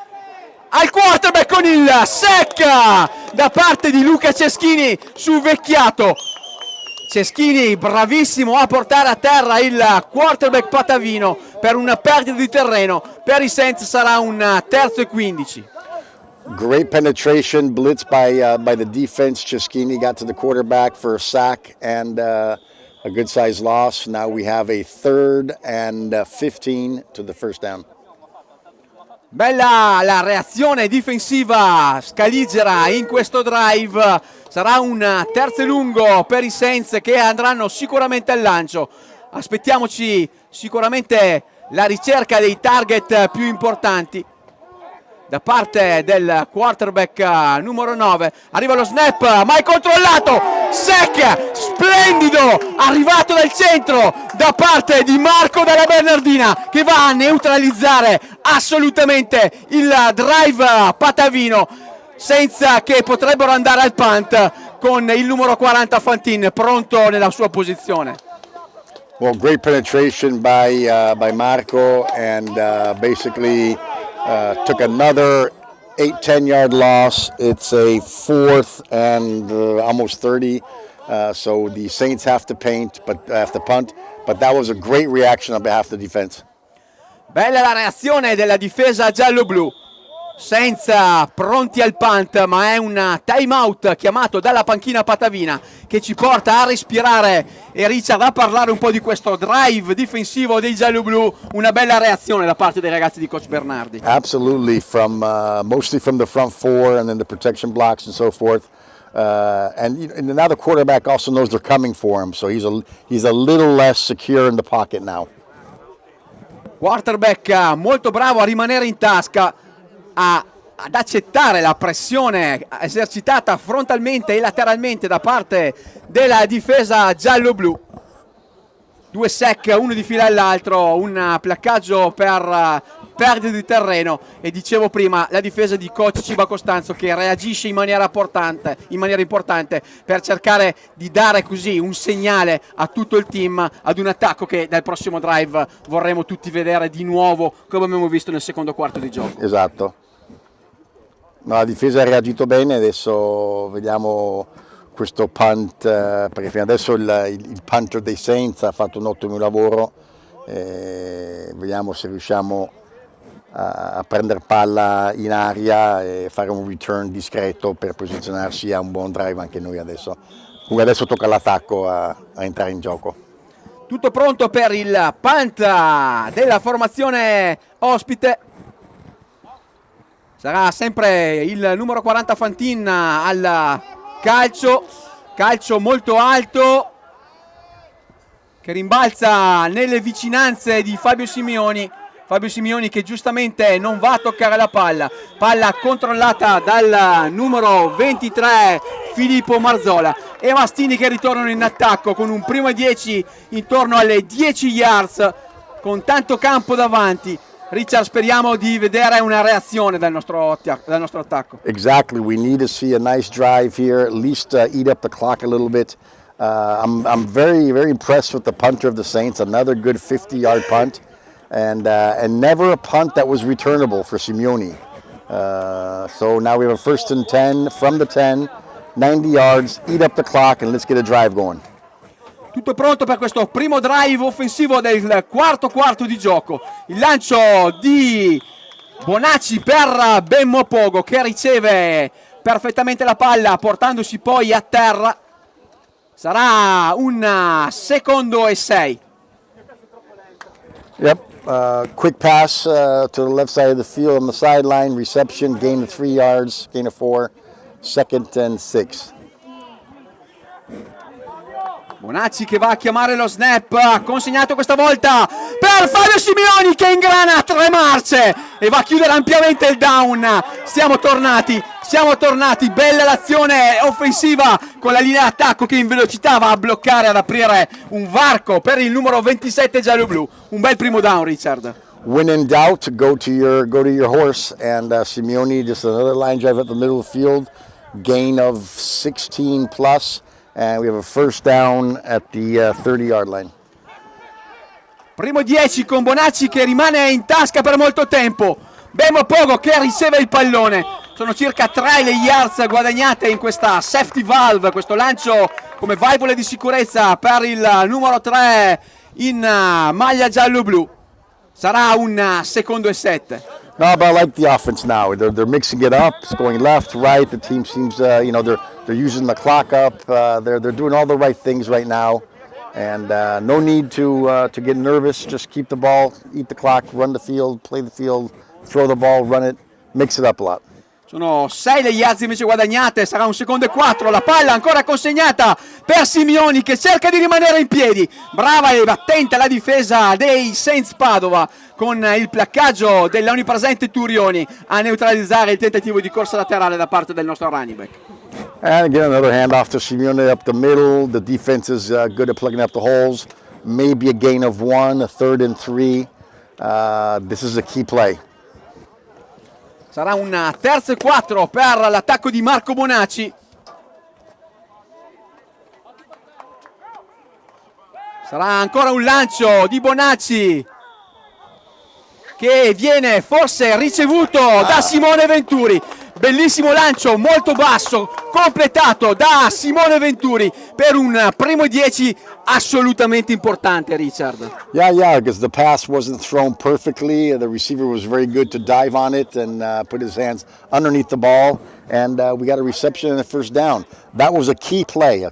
al quarterback con il sack da parte di Luca Ceschini su Vecchiato. Ceschini bravissimo a portare a terra il quarterback patavino per una perdita di terreno. Per i Saints sarà un 3rd e 15. Great penetration, blitz by the defense. Ceschini got to the quarterback for a sack and a good size loss. Now we have a 3rd and 15 to the first down. Bella la reazione difensiva scaligera in questo drive. Sarà un 3rd e lungo per i Saints che andranno sicuramente al lancio. Aspettiamoci sicuramente la ricerca dei target più importanti da parte del quarterback numero 9. Arriva lo snap, mai controllato, sack splendido arrivato dal centro da parte di Marco Della Bernardina che va a neutralizzare assolutamente il drive patavino, senza che potrebbero andare al punt con il numero 40 Fantin pronto nella sua posizione. Well, great penetration by Marco and basically took another 8-10 yard loss. It's a 4th and almost 30. So the Saints have to punt, but that was a great reaction on behalf of the defense. Bella la reazione della difesa giallo-blu. Saints pronti al punt, ma è un timeout chiamato dalla panchina patavina che ci porta a respirare. E Richard a parlare un po' di questo drive difensivo dei giallo-blu. Una bella reazione da parte dei ragazzi di coach Bernardi. Absolutely, mostly from the front 4 and then the protection blocks and so forth. And now the quarterback also knows they're coming for him, so he's a little less secure in the pocket now. Quarterback molto bravo a rimanere in tasca, ad accettare la pressione esercitata frontalmente e lateralmente da parte della difesa giallo-blu. 2 sack, uno di fila all'altro, un placcaggio per perdita di terreno e dicevo prima la difesa di coach Ciba Costanzo che reagisce in maniera importante per cercare di dare così un segnale a tutto il team ad un attacco che dal prossimo drive vorremmo tutti vedere di nuovo come abbiamo visto nel secondo quarto di gioco. Esatto. No, la difesa ha reagito bene, adesso vediamo questo punt, perché fino adesso il punter dei Saints ha fatto un ottimo lavoro Vediamo se riusciamo a prendere palla in aria e fare un return discreto per posizionarsi a un buon drive anche noi adesso. Comunque adesso tocca all'attacco a entrare in gioco. Tutto pronto per il punt della formazione ospite. Sarà sempre il numero 40 Fantin al calcio molto alto che rimbalza nelle vicinanze di Fabio Simeoni che giustamente non va a toccare la palla controllata dal numero 23 Filippo Marzola e Mastini che ritornano in attacco con un primo e 10 intorno alle 10 yards con tanto campo davanti. Richard, speriamo di vedere una reazione dal nostro attacco. Exactly, we need to see a nice drive here, at least eat up the clock a little bit. I'm very, very impressed with the punter of the Saints, another good 50-yard punt, and never a punt that was returnable for Simeoni. So now we have a 1st and 10 from the 10, 90 yards, eat up the clock, and let's get a drive going. Tutto pronto per questo primo drive offensivo del quarto di gioco. Il lancio di Bonacci per Ben Mopogo che riceve perfettamente la palla portandosi poi a terra. Sarà un 2nd e 6. Yep, quick pass to the left side of the field on the sideline, reception, gain of 3 yards, gain of 4, 2nd and 6. Bonacci che va a chiamare lo snap, ha consegnato questa volta per Fabio Simeoni che ingrana 3 marce e va a chiudere ampiamente il down. Siamo tornati, bella l'azione offensiva con la linea d'attacco che in velocità va a bloccare, ad aprire un varco per il numero 27 giallo-blu. Un bel primo down, Richard. When in doubt, go to your horse, and Simeoni just another line drive up the middle of the field, gain of 16 plus. And we have a 1st down at the 30-yard line. Primo 10 con Bonacci che rimane in tasca per molto tempo. Bemo Pogo che riceve il pallone. Sono circa 3 le yards guadagnate in questa safety valve, questo lancio come valvola di sicurezza per il numero 3 in maglia giallo-blu. Sarà un 2nd e 7. No, but I like the offense now. They're mixing it up. It's going left, right. The team seems, they're using the clock up. They're doing all the right things right now, and no need to get nervous. Just keep the ball, eat the clock, run the field, play the field, throw the ball, run it, mix it up a lot. Sono 6 le yards invece guadagnate, sarà un 2nd e 4, la palla ancora consegnata per Simeoni che cerca di rimanere in piedi. Brava e attenta la difesa dei Saints Padova con il placcaggio dell'onnipresente Turioni a neutralizzare il tentativo di corsa laterale da parte del nostro running back. And again, another handoff to Simeoni up the middle. The defense is good at plugging up the holes. Maybe a gain of 1, a 3rd and 3. This is a key play. Sarà un 3rd e 4 per l'attacco di Marco Bonacci. Sarà ancora un lancio di Bonacci che viene forse ricevuto da Simone Venturi. Bellissimo lancio, molto basso, completato da Simone Venturi per un primo 10 assolutamente importante, Richard. Yeah, because the pass wasn't thrown perfectly. The receiver was very good to dive on it and put his hands underneath the ball, and we got a reception and a 1st down. That was a key play.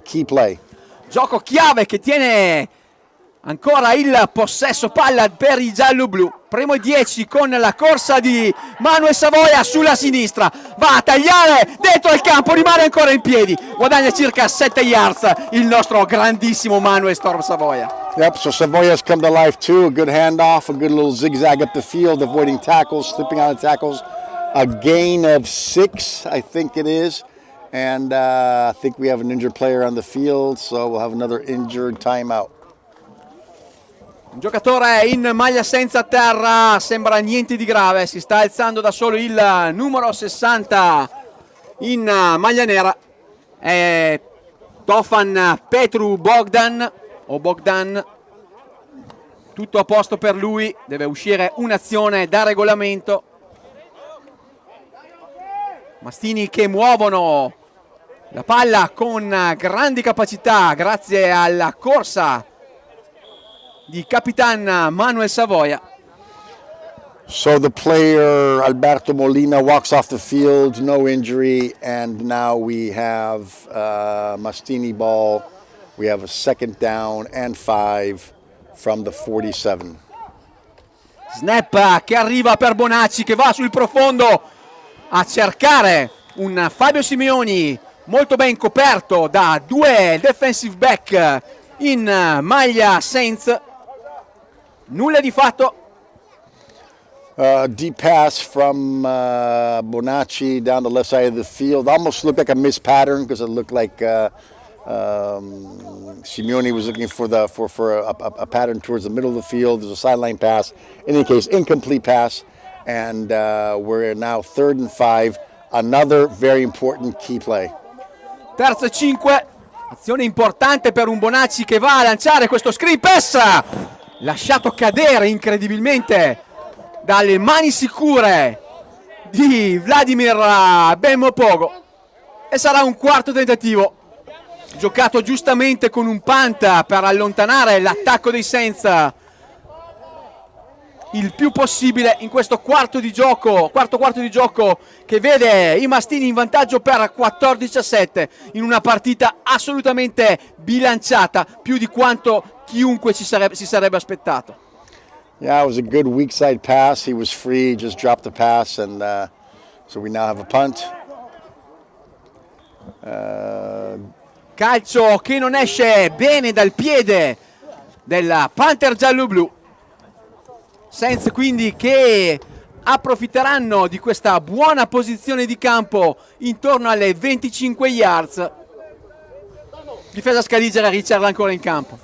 Gioco chiave che tiene ancora il possesso palla per i giallo-blu. Primo 10 con la corsa di Manuel Savoia sulla sinistra. Va a tagliare dentro il campo, rimane ancora in piedi. Guadagna circa 7 yards il nostro grandissimo Manuel Storm Savoia. Yep, so Savoia's come to life too. A good handoff, a good little zigzag up the field, avoiding tackles, slipping out of tackles. A gain of 6, I think it is. And I think we have an injured player on the field, so we'll have another injured timeout. Un giocatore in maglia senza terra, sembra niente di grave, si sta alzando da solo il numero 60 in maglia nera, è Tofan Petru Bogdan, tutto a posto per lui, deve uscire un'azione da regolamento. Mastini che muovono la palla con grandi capacità grazie alla corsa di Capitan Manuel Savoia. So the player Alberto Molina walks off the field, no injury, and now we have Mastini ball. We have a second down and 5 from the 47. Snap che arriva per Bonacci, che va sul profondo a cercare un Fabio Simeoni molto ben coperto da 2 defensive back in maglia Saints. Nulla di fatto. Deep pass from Bonacci down the left side of the field. Almost looked like a missed pattern because it looked like Simeone was looking for a pattern towards the middle of the field. There's a sideline pass. In any case, incomplete pass. And we're now 3rd and 5. Another very important key play. Terzo e 5. Azione importante per un Bonacci che va a lanciare questo screen pass. Lasciato cadere incredibilmente dalle mani sicure di Vladimir Bemopogo. E sarà un quarto tentativo. Giocato giustamente con un punt per allontanare l'attacco dei Saints il più possibile in questo quarto quarto di gioco che vede i Mastini in vantaggio per 14-7 in una partita assolutamente bilanciata, più di quanto chiunque si sarebbe aspettato. Yeah, it was a good weak side pass. He was free, just dropped the pass, and so we now have a punt. Calcio che non esce bene dal piede del Panther giallo-blu. Saints quindi che approfitteranno di questa buona posizione di campo intorno alle 25 yards. Difesa scaligera, Richard ancora in campo.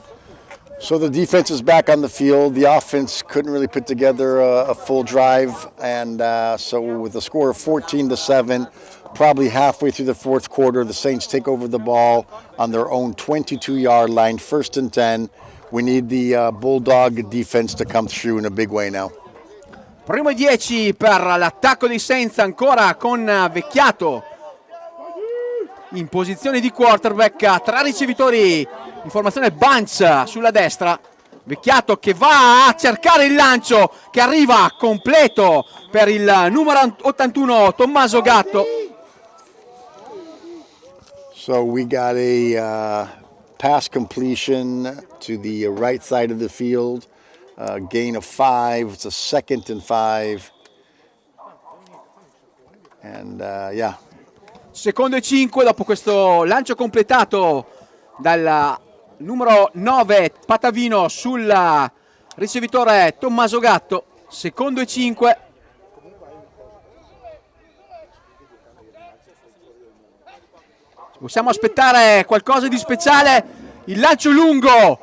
So the defense is back on the field. The offense couldn't really put together a full drive, and so with a score of 14-7, probably halfway through the fourth quarter, the Saints take over the ball on their own 22-yard line, 1st and 10. We need the Bulldog defense to come through in a big way now. Primo e 10 per l'attacco dei Saints, ancora con Vecchiato in posizione di quarterback, 3 ricevitori in formazione bunch sulla destra. Vecchiato che va a cercare il lancio, che arriva completo per il numero 81 Tommaso Gatto. So we got a pass completion to the right side of the field, gain of 5. It's a 2nd and 5, and yeah. Secondo e 5 dopo questo lancio completato dal numero 9 Patavino sul ricevitore Tommaso Gatto. Secondo e 5. Possiamo aspettare qualcosa di speciale. Il lancio lungo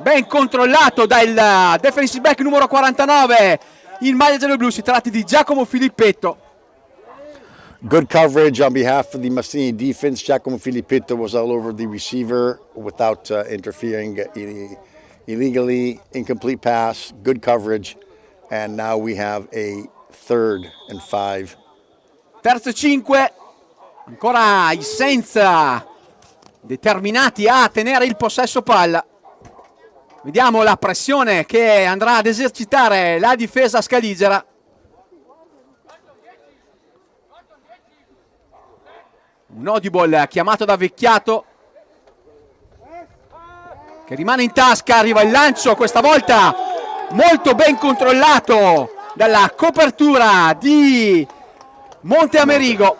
ben controllato dal defensive back numero 49 in maglia giallo-blu. Si tratti di Giacomo Filippetto. Good coverage on behalf of the Mastini defense. Giacomo Filippetto was all over the receiver without interfering illegally. Incomplete pass, good coverage, and now we have a 3rd and 5. Terzo e 5, ancora i Saints determinati a tenere il possesso palla. Vediamo la pressione che andrà ad esercitare la difesa scaligera. Un audible chiamato da Vecchiato, che rimane in tasca. Arriva il lancio, questa volta molto ben controllato dalla copertura di Monteamerigo.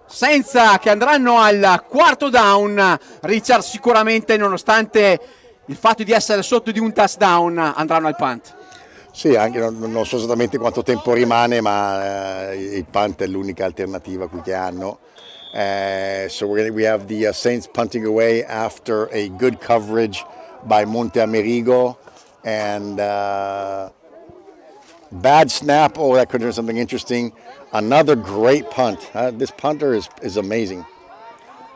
Senza che andranno al quarto down. Richard sicuramente, nonostante il fatto di essere sotto di un touchdown, andranno al punt. Sì, anche non so esattamente quanto tempo rimane, ma il punt è l'unica alternativa qui che hanno. So we have the Saints punting away after a good coverage by Monteamerigo, and bad snap. Oh, that could have been something interesting. Another great punt. This punter is amazing.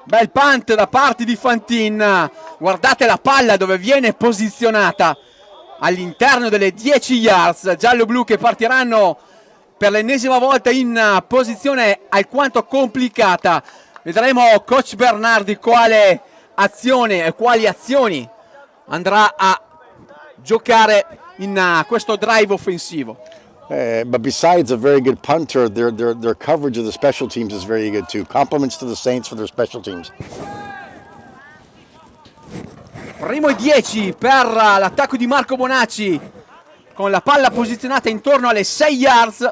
Bel punt da parte di Fantin. Guardate la palla dove viene posizionata, all'interno delle 10 yards. Giallo-blu che partiranno per l'ennesima volta in posizione alquanto complicata. Vedremo coach Bernardi quali azioni andrà a giocare in questo drive offensivo. But besides a very good punter, their coverage of the special teams is very good too. Compliments to the Saints for their special teams. Primo e 10 per l'attacco di Marco Bonacci, con la palla posizionata intorno alle 6 yards.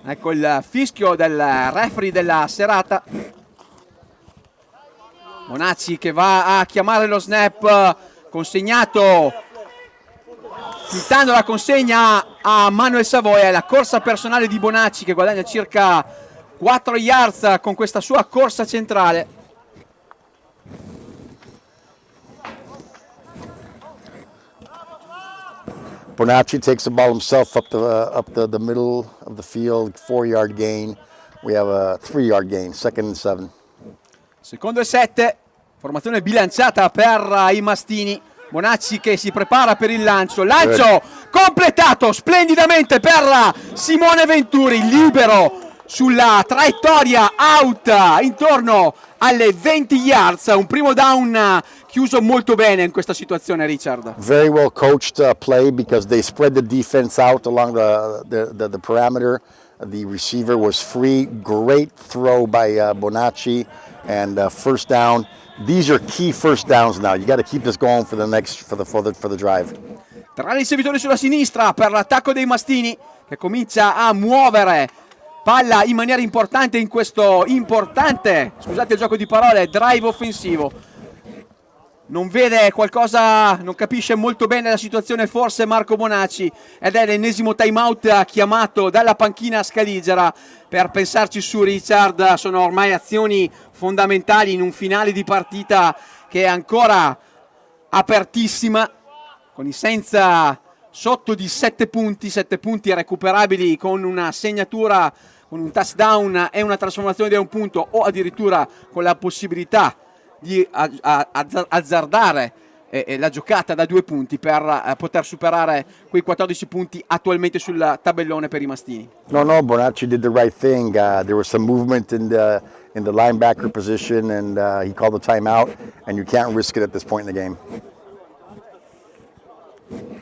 Ecco il fischio del referee della serata. Bonacci che va a chiamare lo snap, consegnato, tentando la consegna a Manuel Savoia. La corsa personale di Bonacci che guadagna circa 4 yards con questa sua corsa centrale. Bonacci takes the ball himself up the middle of the field, 4-yard gain. We have a 3-yard gain, 2nd and 7. Secondo e 7, formazione bilanciata per i mastini. Bonacci che si prepara per il lancio, completato splendidamente per Simone Venturi, libero sulla traiettoria out intorno alle 20 yards, un primo down chiuso molto bene in questa situazione, Richard. Very well coached play because they spread the defense out along the perimeter. The receiver was free. Great throw by Bonacci and first down. These are key first downs now. You got to keep this going for the drive. Tra i ricevitori sulla sinistra per l'attacco dei mastini che comincia a muovere palla in maniera importante in questo importante, scusate il gioco di parole, drive offensivo. Non vede qualcosa, non capisce molto bene la situazione forse Marco Bonacci, ed è l'ennesimo timeout chiamato dalla panchina scaligera. Per pensarci su, Richard, sono ormai azioni fondamentali in un finale di partita che è ancora apertissima, con i Saints sotto di 7 punti recuperabili con una segnatura, con un touchdown e una trasformazione di un punto, o addirittura con la possibilità di azzardare la giocata da 2 punti per poter superare quei 14 punti attualmente sul tabellone per i mastini. No, Bonacci did the right thing. There was some movement in the linebacker position and he called the timeout, and you can't risk it at this point in the game.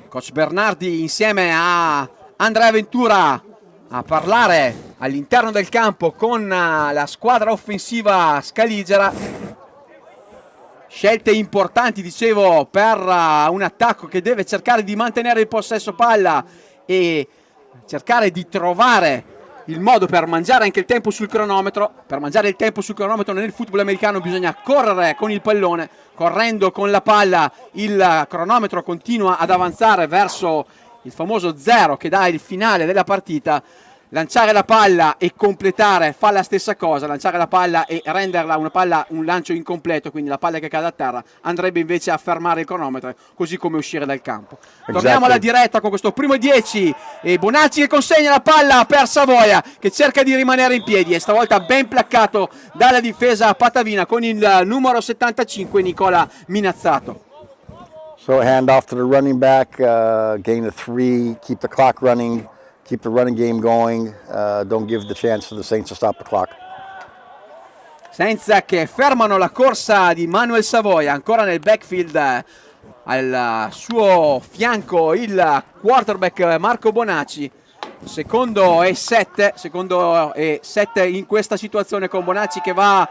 Coach Bernardi insieme a Andrea Ventura a parlare all'interno del campo con la squadra offensiva scaligera. Scelte importanti, dicevo, per un attacco che deve cercare di mantenere il possesso palla e cercare di trovare il modo per mangiare anche il tempo sul cronometro. Per mangiare il tempo sul cronometro nel football americano bisogna correre con il pallone. Correndo con la palla il cronometro continua ad avanzare verso il famoso 0 che dà il finale della partita. Lanciare la palla e completare fa la stessa cosa, lanciare la palla e renderla una palla, un lancio incompleto, quindi la palla che cade a terra andrebbe invece a fermare il cronometro, così come uscire dal campo. Torniamo alla diretta con questo primo 10 e Bonacci che consegna la palla per Savoia, che cerca di rimanere in piedi e stavolta ben placcato dalla difesa patavina con il numero 75 Nicola Minazzato. So hand off to the running back, gain of 3, keep the clock running. Keep the running game going. Don't give the chance for the Saints to stop the clock. Saints che fermano la corsa di Manuel Savoia, ancora nel backfield, al suo fianco il quarterback Marco Bonacci. Secondo e 7 in questa situazione, con Bonacci che va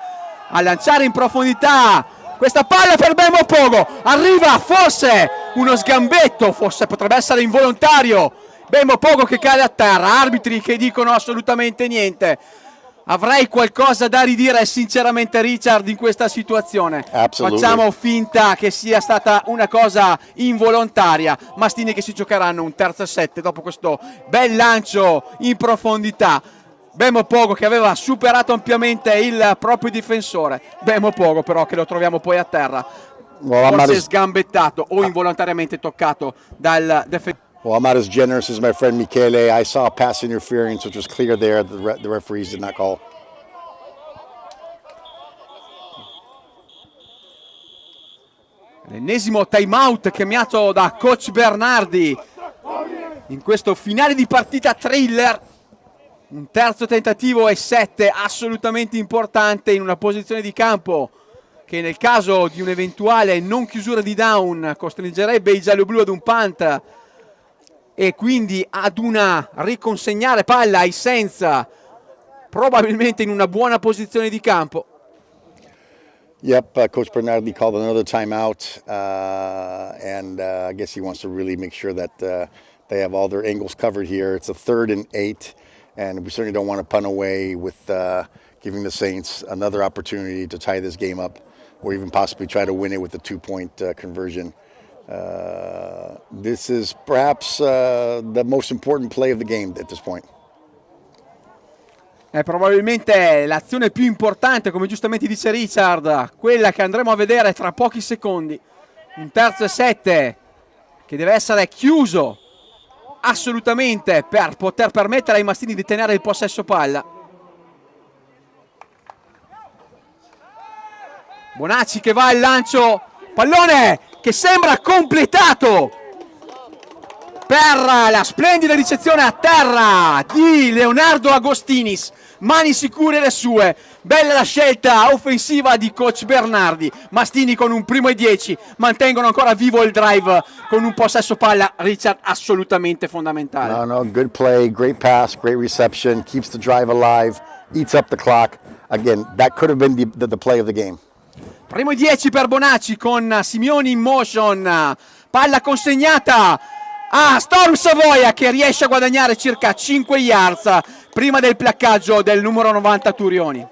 a lanciare in profondità questa palla per Bemo Pogo. Arriva forse uno sgambetto, forse potrebbe essere involontario. Bemo Pogo che cade a terra, arbitri che dicono assolutamente niente. Avrei qualcosa da ridire sinceramente, Richard, in questa situazione. Facciamo finta che sia stata una cosa involontaria. Mastini che si giocheranno un terzo e 7 dopo questo bel lancio in profondità. Bemo Pogo che aveva superato ampiamente il proprio difensore. Bemo Pogo però che lo troviamo poi a terra, forse sgambettato o involontariamente toccato dal difensore. Well, I'm not as generous as my friend Michele. I saw pass interference, which was clear there. The referees did not call. L'ennesimo timeout chiamato da coach Bernardi in questo finale di partita thriller. Un terzo tentativo e 7 assolutamente importante in una posizione di campo che nel caso di un'eventuale non chiusura di down costringerebbe i gialloblu ad un punt e quindi ad una riconsegnare palla ai Saints, probabilmente in una buona posizione di campo. Yep, Coach Bernardi called another timeout, and I guess he wants to really make sure that they have all their angles covered here. It's a 3rd and 8, and we certainly don't want to punt away with giving the Saints another opportunity to tie this game up or even possibly try to win it with a 2-point conversion. This is perhaps the most important play of the game at this point. È probabilmente l'azione più importante, come giustamente dice Richard, quella che andremo a vedere tra pochi secondi. Un terzo e 7 che deve essere chiuso assolutamente per poter permettere ai mastini di tenere il possesso palla. Bonacci che va al lancio, pallone che sembra completato per la splendida ricezione a terra di Leonardo Agostinis. Mani sicure le sue, bella la scelta offensiva di coach Bernardi. Mastini con un 1° e 10 mantengono ancora vivo il drive con un possesso palla, Richard, assolutamente fondamentale. No, good play, great pass, great reception, keeps the drive alive, eats up the clock. Again, that could have been the play of the game. 1° e 10 per Bonacci con Simeoni in motion, palla consegnata a Storm Savoia che riesce a guadagnare circa 5 yards prima del placcaggio del numero 90 Turioni.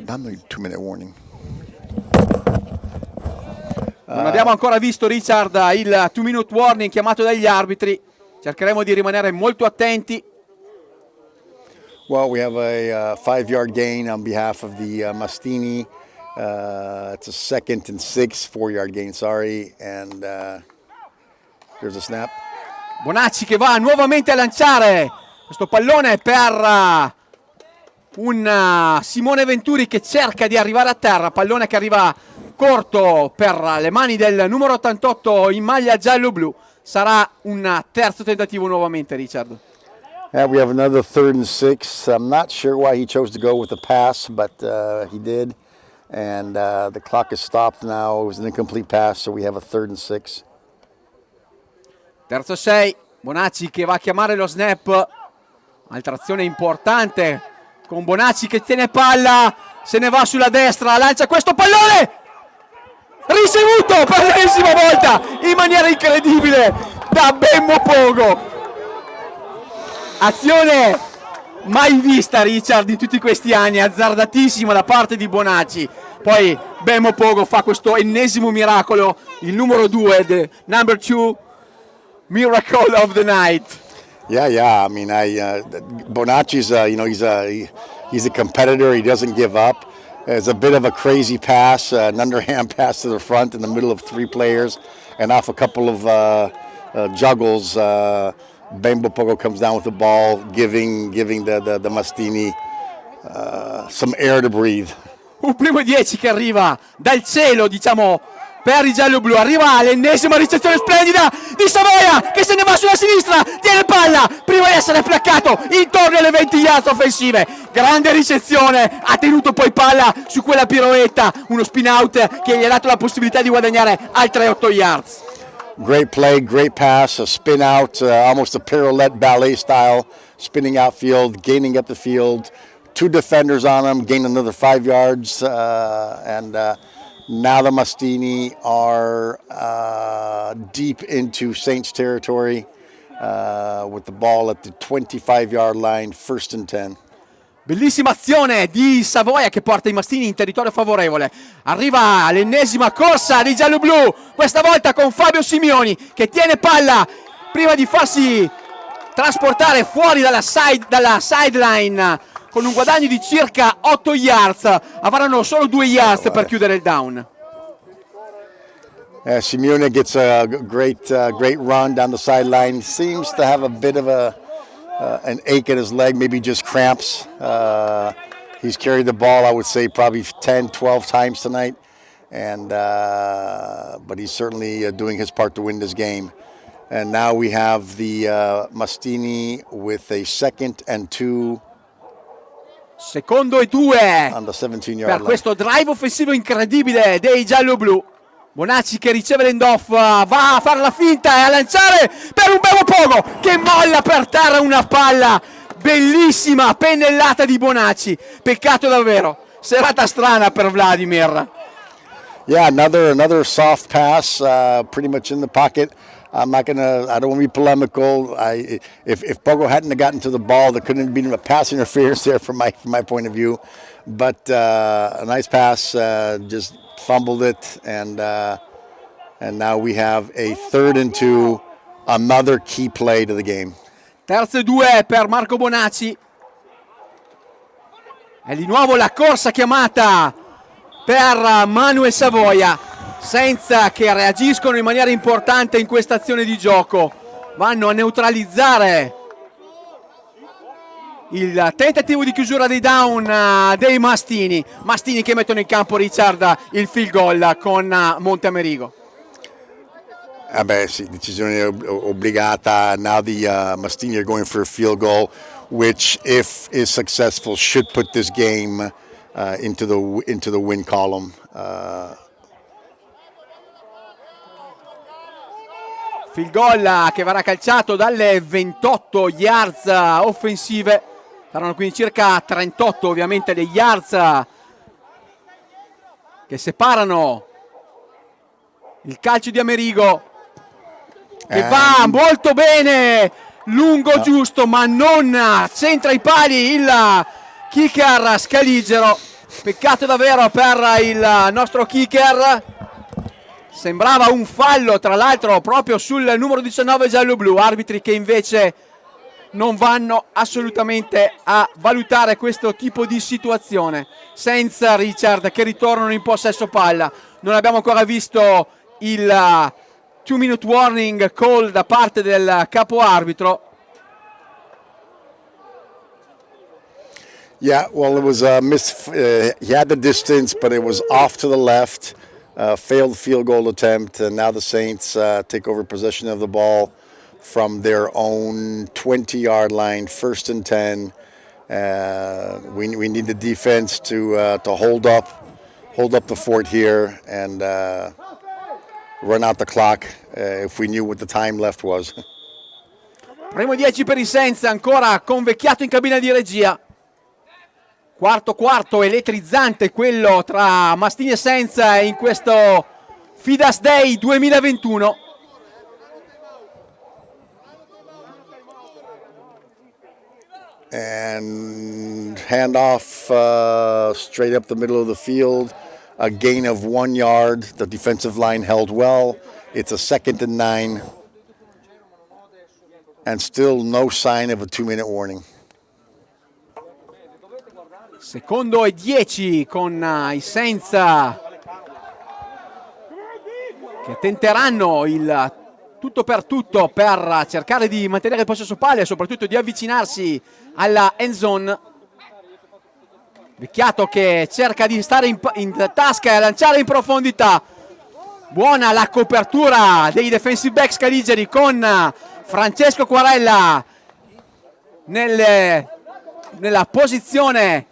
Danno il 2-minute warning. Non abbiamo ancora visto, Richard, il 2-minute warning chiamato dagli arbitri. Cercheremo di rimanere molto attenti. Well, we have a 5-yard gain on behalf of the Mastini. It's a 2nd and 6, 4-yard gain, sorry. And there's a snap. Bonacci che va nuovamente a lanciare questo pallone per un Simone Venturi che cerca di arrivare a terra. Pallone che arriva corto per le mani del numero 88 in maglia giallo-blu. Sarà un terzo tentativo nuovamente, Richard. We have another 3rd and 6. I'm not sure why he chose to go with the pass, but he did. And the clock is stopped now. It was an incomplete pass, so we have a 3rd and 6. Terzo 6, Bonacci che va a chiamare lo snap. Altra azione importante con Bonacci che tiene palla, se ne va sulla destra, lancia questo pallone ricevuto per l'ennesima volta in maniera incredibile da Bembo Pogo. Azione mai vista, Richard, in tutti questi anni, azzardatissima da parte di Bonacci. Poi Bembo Pogo fa questo ennesimo miracolo, il numero 2, the number 2 miracle of the night. Yeah. I mean, Bonacci's, he's a competitor. He doesn't give up. It's a bit of a crazy pass, an underhand pass to the front in the middle of 3 players, and off a couple of juggles. Bembo Pogo comes down with the ball, giving the Mastini some air to breathe. Un 1° e 10 che arriva dal cielo, diciamo, per i giallo-blu. Arriva l'ennesima ricezione splendida di Savoia che se ne va sulla sinistra, tiene palla prima di essere placcato intorno alle 20 yards offensive. Grande ricezione, ha tenuto poi palla su quella piroetta, uno spin out che gli ha dato la possibilità di guadagnare altre 8 yards. Great play, great pass, a spin out, almost a pirouette ballet style, spinning outfield, gaining up the field. 2 defenders on him, gained another 5 yards, and now the Mastini are deep into Saints territory with the ball at the 25-yard line, 1st and 10. Bellissima azione di Savoia che porta i Mastini in territorio favorevole. Arriva l'ennesima corsa dei giallo-blu, questa volta con Fabio Simeoni che tiene palla prima di farsi trasportare fuori dalla sideline con un guadagno di circa 8 yards. Avranno solo 2 yards per chiudere il down. Simeone gets a great run down the sideline. Seems to have a bit of an ache in his leg, maybe just cramps. He's carried the ball, I would say, probably 10, 12 times tonight. But he's certainly doing his part to win this game. And now we have the Mastini with a 2nd and 2. Secondo e 2 on the 17-yard per line. questo drive offensivo incredibile dei gialloblu. Bonacci che riceve l'end-off, va a fare la finta e a lanciare per un bello poco che molla per terra una palla bellissima, pennellata di Bonacci. Peccato davvero, serata strana per Vladimir. Yeah, another soft pass, pretty much in the pocket. I don't want to be polemical. If Pogo hadn't have gotten to the ball, there couldn't have been a pass interference there from my point of view. But a nice pass, just fumbled it, and now we have a 3rd and 2, another key play to the game. 3rd e 2 per Marco Bonacci. E di nuovo la corsa chiamata per Manuel Savoia. Senza che reagiscono in maniera importante in questa azione di gioco. Vanno a neutralizzare il tentativo di chiusura dei down dei Mastini. Mastini che mettono in campo, Richard, il field goal con Monteamerigo. Sì, decisione obbligata. Now the Mastini are going for a field goal, which, if is successful, should put this game into the win column. Field goal che verrà calciato dalle 28 yards offensive. Saranno quindi circa 38 ovviamente le yards che separano il calcio di Amerigo, che va molto bene, lungo giusto, ma non centra i pali il kicker Scaligero. Peccato davvero per il nostro kicker. Sembrava un fallo, tra l'altro, proprio sul numero 19 giallo-blu. Arbitri che invece non vanno assolutamente a valutare questo tipo di situazione. Senza Richard che ritornano in possesso palla. Non abbiamo ancora visto il 2-minute warning call da parte del capo arbitro. Yeah, well, it was a he had the distance, but it was off to the left. Failed field goal attempt, and now the Saints take over possession of the ball from their own 20-yard line, 1st and 10. We need the defense to hold up the fort here and run out the clock if we knew what the time left was. Primo 10 per i Saints, ancora convecchiato in cabina di regia. Quarto elettrizzante quello tra Mastini e Saints in questo FIDAS Day 2021. And handoff straight up the middle of the field. A gain of 1 yard. The defensive line held well. It's a 2nd and 9. And still no sign of a 2-minute warning. 2nd e 10 con i Saints che tenteranno il tutto per tutto per cercare di mantenere il possesso palla e soprattutto di avvicinarsi alla end zone. Vecchiato che cerca di stare in tasca e a lanciare in profondità. Buona la copertura dei defensive back Scaligeri con Francesco Quarella nella posizione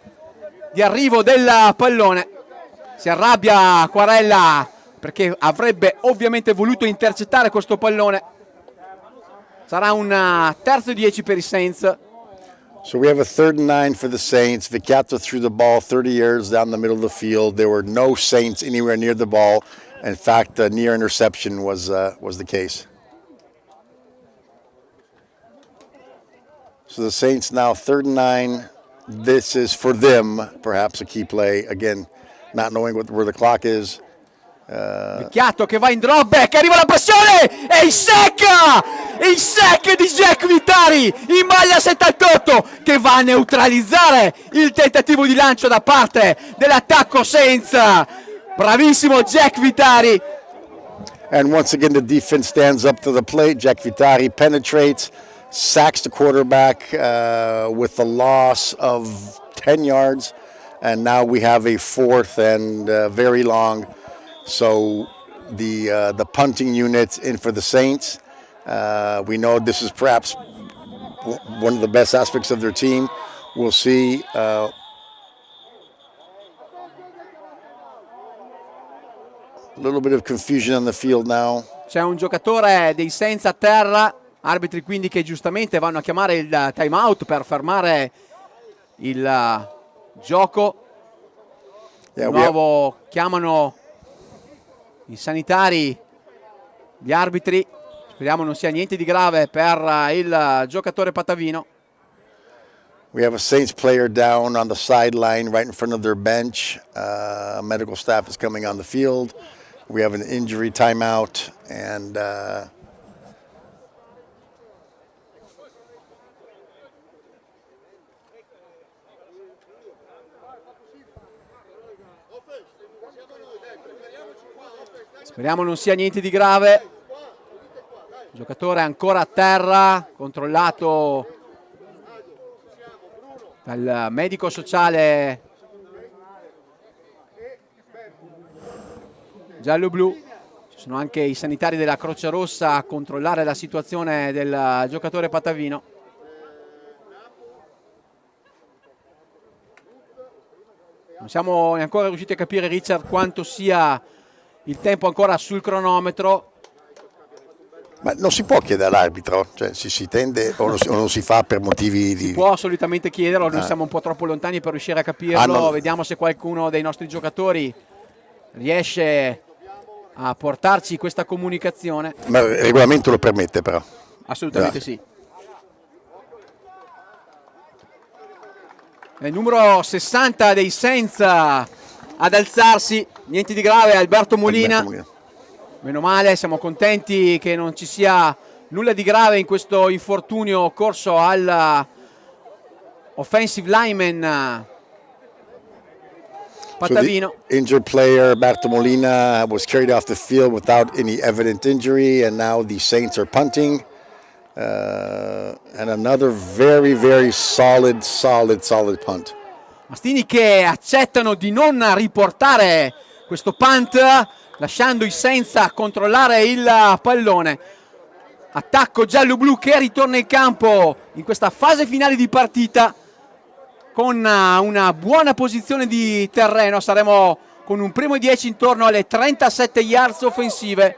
di arrivo del pallone. Si arrabbia Quarella perché avrebbe ovviamente voluto intercettare questo pallone. Sarà un 3rd e 10 per i Saints. So we have a 3rd and 9 for the Saints. Vecchiato threw the ball 30 yards down the middle of the field. There were no Saints anywhere near the ball. In fact, a near interception was the case. So the Saints now 3rd and 9. This is for them, perhaps a key play. Again, not knowing where the clock is. Vecchiato che va in drop back, arriva la pressione e il sack di Jack Vitari in maglia 78 che va a neutralizzare il tentativo di lancio da parte dell'attacco Saints. Bravissimo Jack Vitari. And once again the defense stands up to the plate. Jack Vitari penetrates, sacks the quarterback with a loss of 10 yards, and now we have a 4th and very long. So the punting unit in for the Saints. We know this is perhaps one of the best aspects of their team. We'll see. A little bit of confusion on the field now. C'è un giocatore dei Saints a terra, arbitri quindi che giustamente vanno a chiamare il time out per fermare il gioco. Di nuovo chiamano i sanitari, gli arbitri. Speriamo non sia niente di grave per il giocatore patavino. We have a Saints player down on the sideline right in front of their bench. Medical staff is coming on the field. We have an injury timeout and speriamo non sia niente di grave. Il giocatore è ancora a terra, controllato dal medico sociale giallo-blu. Ci sono anche i sanitari della Croce Rossa a controllare la situazione del giocatore patavino. Non siamo ancora riusciti a capire, Richard, quanto sia il tempo ancora sul cronometro. ma non si può chiedere all'arbitro, cioè si tende o non si fa per motivi di... Si può solitamente chiederlo, noi siamo un po' troppo lontani per riuscire a capirlo. Vediamo se qualcuno dei nostri giocatori riesce a portarci questa comunicazione. Ma il regolamento lo permette però. Assolutamente sì. È il numero 60 dei Saints ad alzarsi, niente di grave, Alberto Molina. Meno male, siamo contenti che non ci sia nulla di grave in questo infortunio occorso al offensive lineman patavino. So the injured player Alberto Molina was carried off the field without any evident injury, and now the Saints are punting. And another very, very solid punt. Mastini che accettano di non riportare questo punt, lasciando i Saints a controllare il pallone. Attacco giallo-blu che ritorna in campo in questa fase finale di partita con una buona posizione di terreno. Saremo con un primo 10 intorno alle 37 yards offensive.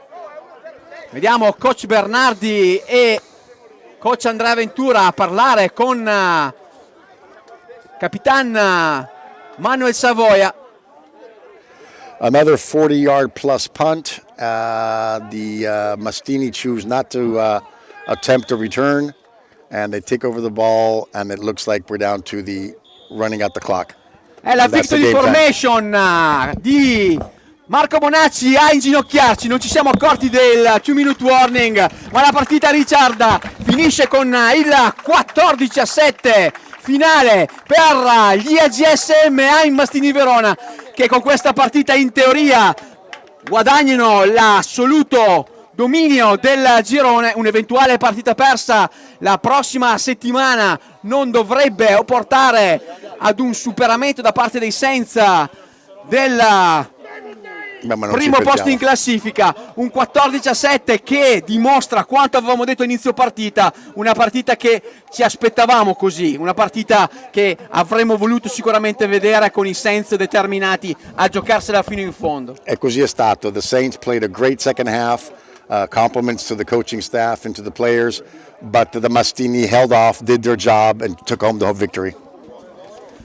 Vediamo coach Bernardi e coach Andrea Ventura a parlare con capitan Manuel Savoia. Another 40-yard plus punt. The Mastini choose not to attempt a return, and they take over the ball, and it looks like we're down to the running out the clock. È la victory formation di Marco Bonacci a inginocchiarci. Non ci siamo accorti del 2-minute warning, ma la partita, Richard, finisce con il 14-7 finale per gli AGSM Haim Mastini Verona, che con questa partita in teoria guadagnano l'assoluto dominio del girone. Un'eventuale partita persa la prossima settimana non dovrebbe portare ad un superamento da parte dei Saints del primo posto in classifica. Un 14-7 che dimostra quanto avevamo detto all'inizio partita, una partita che ci aspettavamo così, una partita che avremmo voluto sicuramente vedere con i Saints determinati a giocarsela fino in fondo. E così è stato. The Saints played a great second half. Compliments to the coaching staff and to the players, but the Mastini held off, did their job and took home the victory.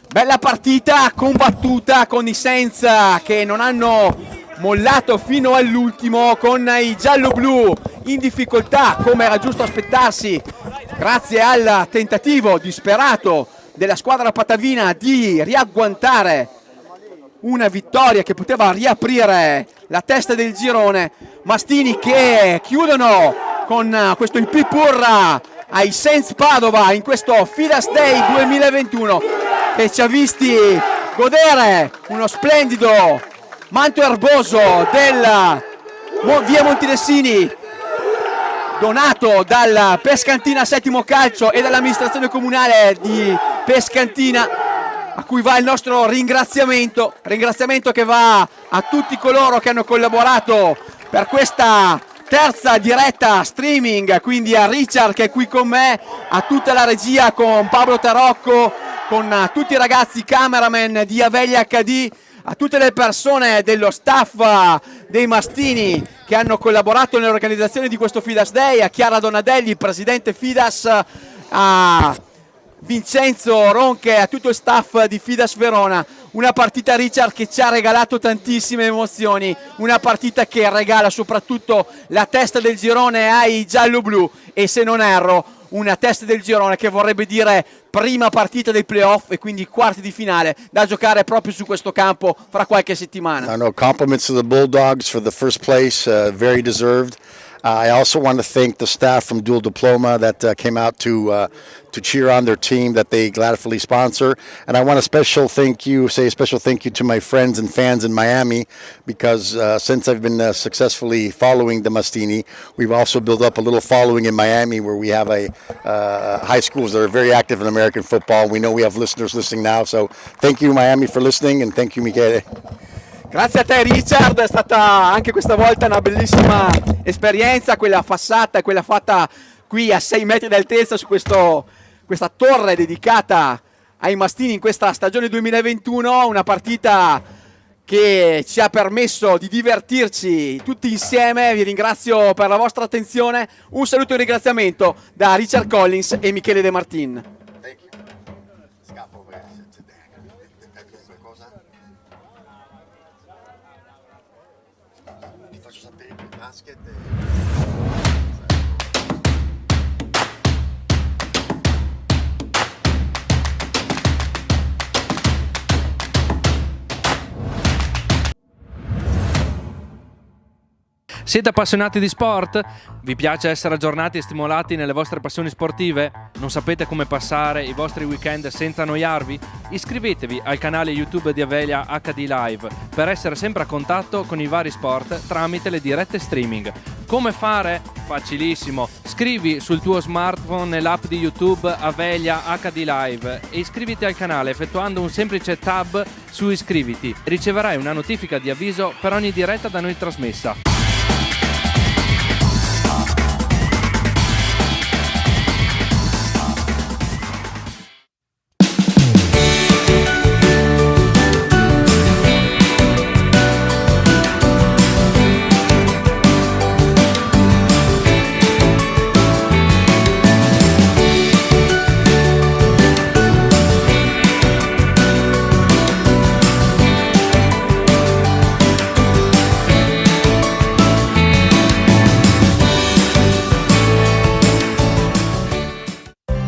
Bella partita combattuta con i Saints che non hanno mollato fino all'ultimo, con i giallo-blu in difficoltà come era giusto aspettarsi, grazie al tentativo disperato della squadra patavina di riagguantare una vittoria che poteva riaprire la testa del girone. Mastini che chiudono con questo il Pipurra ai Saints Padova in questo Fidas Day 2021 che ci ha visti godere uno splendido manto erboso del via Montilessini donato dal Pescantina Settimo Calcio e dall'amministrazione comunale di Pescantina, a cui va il nostro ringraziamento che va a tutti coloro che hanno collaborato per questa terza diretta streaming, quindi a Richard che è qui con me, a tutta la regia con Pablo Tarocco, con tutti i ragazzi cameraman di Avelia HD, a tutte le persone dello staff dei Mastini che hanno collaborato nell'organizzazione di questo Fidas Day, a Chiara Donadelli, presidente Fidas, a Vincenzo Ronche, a tutto il staff di Fidas Verona. Una partita, Richard, che ci ha regalato tantissime emozioni, una partita che regala soprattutto la testa del girone ai giallo-blu e, se non erro, una testa del girone che vorrebbe dire prima partita dei playoff e quindi quarti di finale da giocare proprio su questo campo fra qualche settimana. No, compliments to the Bulldogs for the first place, very deserved. I also want to thank the staff from Dual Diploma that came out to cheer on their team that they gladfully sponsor. And I want to say a special thank you to my friends and fans in Miami, because since I've been successfully following the Mastini, we've also built up a little following in Miami where we have high schools that are very active in American football. We know we have listeners listening now, so thank you Miami for listening, and thank you Michele. Grazie a te Richard, è stata anche questa volta una bellissima esperienza, quella fassata e quella fatta qui a 6 metri d'altezza su questa torre dedicata ai Mastini in questa stagione 2021, una partita che ci ha permesso di divertirci tutti insieme. Vi ringrazio per la vostra attenzione, un saluto e un ringraziamento da Richard Collins e Michele De Martin. Siete appassionati di sport? Vi piace essere aggiornati e stimolati nelle vostre passioni sportive? Non sapete come passare i vostri weekend senza annoiarvi? Iscrivetevi al canale YouTube di Avelia HD Live per essere sempre a contatto con i vari sport tramite le dirette streaming. Come fare? Facilissimo. Scrivi sul tuo smartphone nell'app di YouTube Avelia HD Live e iscriviti al canale effettuando un semplice tab su Iscriviti. Riceverai una notifica di avviso per ogni diretta da noi trasmessa.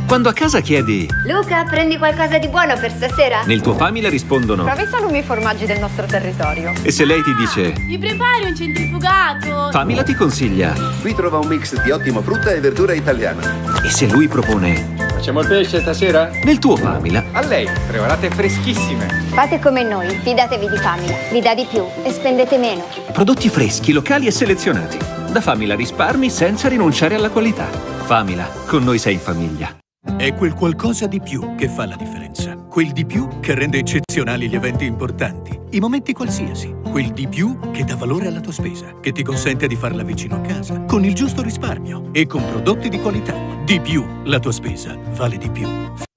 Quando a casa chiedi Luca, prendi qualcosa di buono per stasera? nel tuo Famila rispondono Provi salumi e formaggi del nostro territorio. e se lei ti dice Mi prepari un centrifugato? Famila ti consiglia Qui trova un mix di ottimo frutta e verdura italiana. e se lui propone Facciamo il pesce stasera? nel tuo Famila A lei, preparate freschissime. Fate come noi, fidatevi di Famila. Vi dà di più e spendete meno. prodotti freschi, locali e selezionati. Da Famila risparmi senza rinunciare alla qualità. Famila, con noi sei in famiglia. È quel qualcosa di più che fa la differenza. Quel di più che rende eccezionali gli eventi importanti, i momenti qualsiasi. Quel di più che dà valore alla tua spesa, che ti consente di farla vicino a casa, con il giusto risparmio e con prodotti di qualità. Di più, la tua spesa vale di più.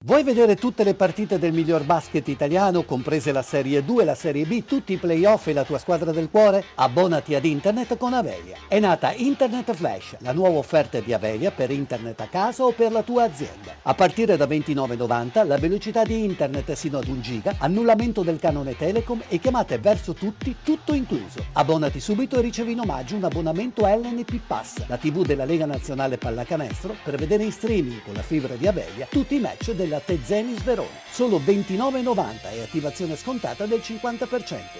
Vuoi vedere tutte le partite del miglior basket italiano, comprese la Serie 2 e la Serie B, tutti i playoff e la tua squadra del cuore? Abbonati ad Internet con Avelia. È nata Internet Flash, la nuova offerta di Avelia per Internet a casa o per la tua azienda. A partire da €29,90 la velocità di Internet sino ad 1 giga, annullamento del canone Telecom e chiamate verso tutti, tutto incluso. Abbonati subito e ricevi in omaggio un abbonamento LNP Pass, la TV della Lega Nazionale Pallacanestro, per vedere in streaming con la fibra di Avelia tutti i match della Tezenis Verona. Solo €29,90 e attivazione scontata del 50%.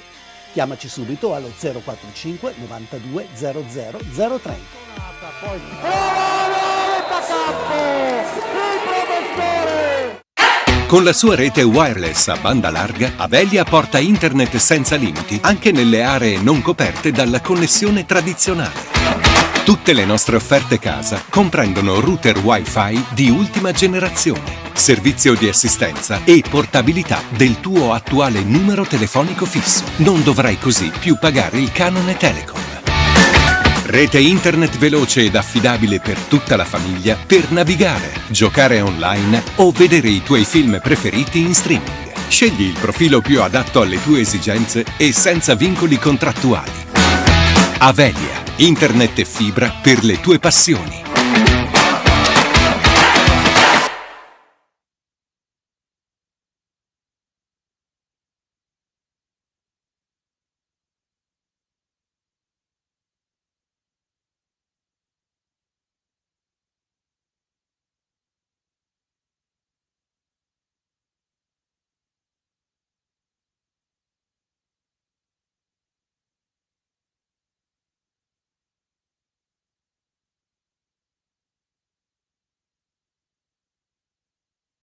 Chiamaci subito allo 045 92 00 030. Con la sua rete wireless a banda larga, Avelia porta internet senza limiti anche nelle aree non coperte dalla connessione tradizionale. Tutte le nostre offerte casa comprendono router Wi-Fi di ultima generazione, servizio di assistenza e portabilità del tuo attuale numero telefonico fisso. Non dovrai così più pagare il canone Telecom. Rete internet veloce ed affidabile per tutta la famiglia per navigare, giocare online o vedere i tuoi film preferiti in streaming. Scegli il profilo più adatto alle tue esigenze e senza vincoli contrattuali. Avelia, internet e fibra per le tue passioni.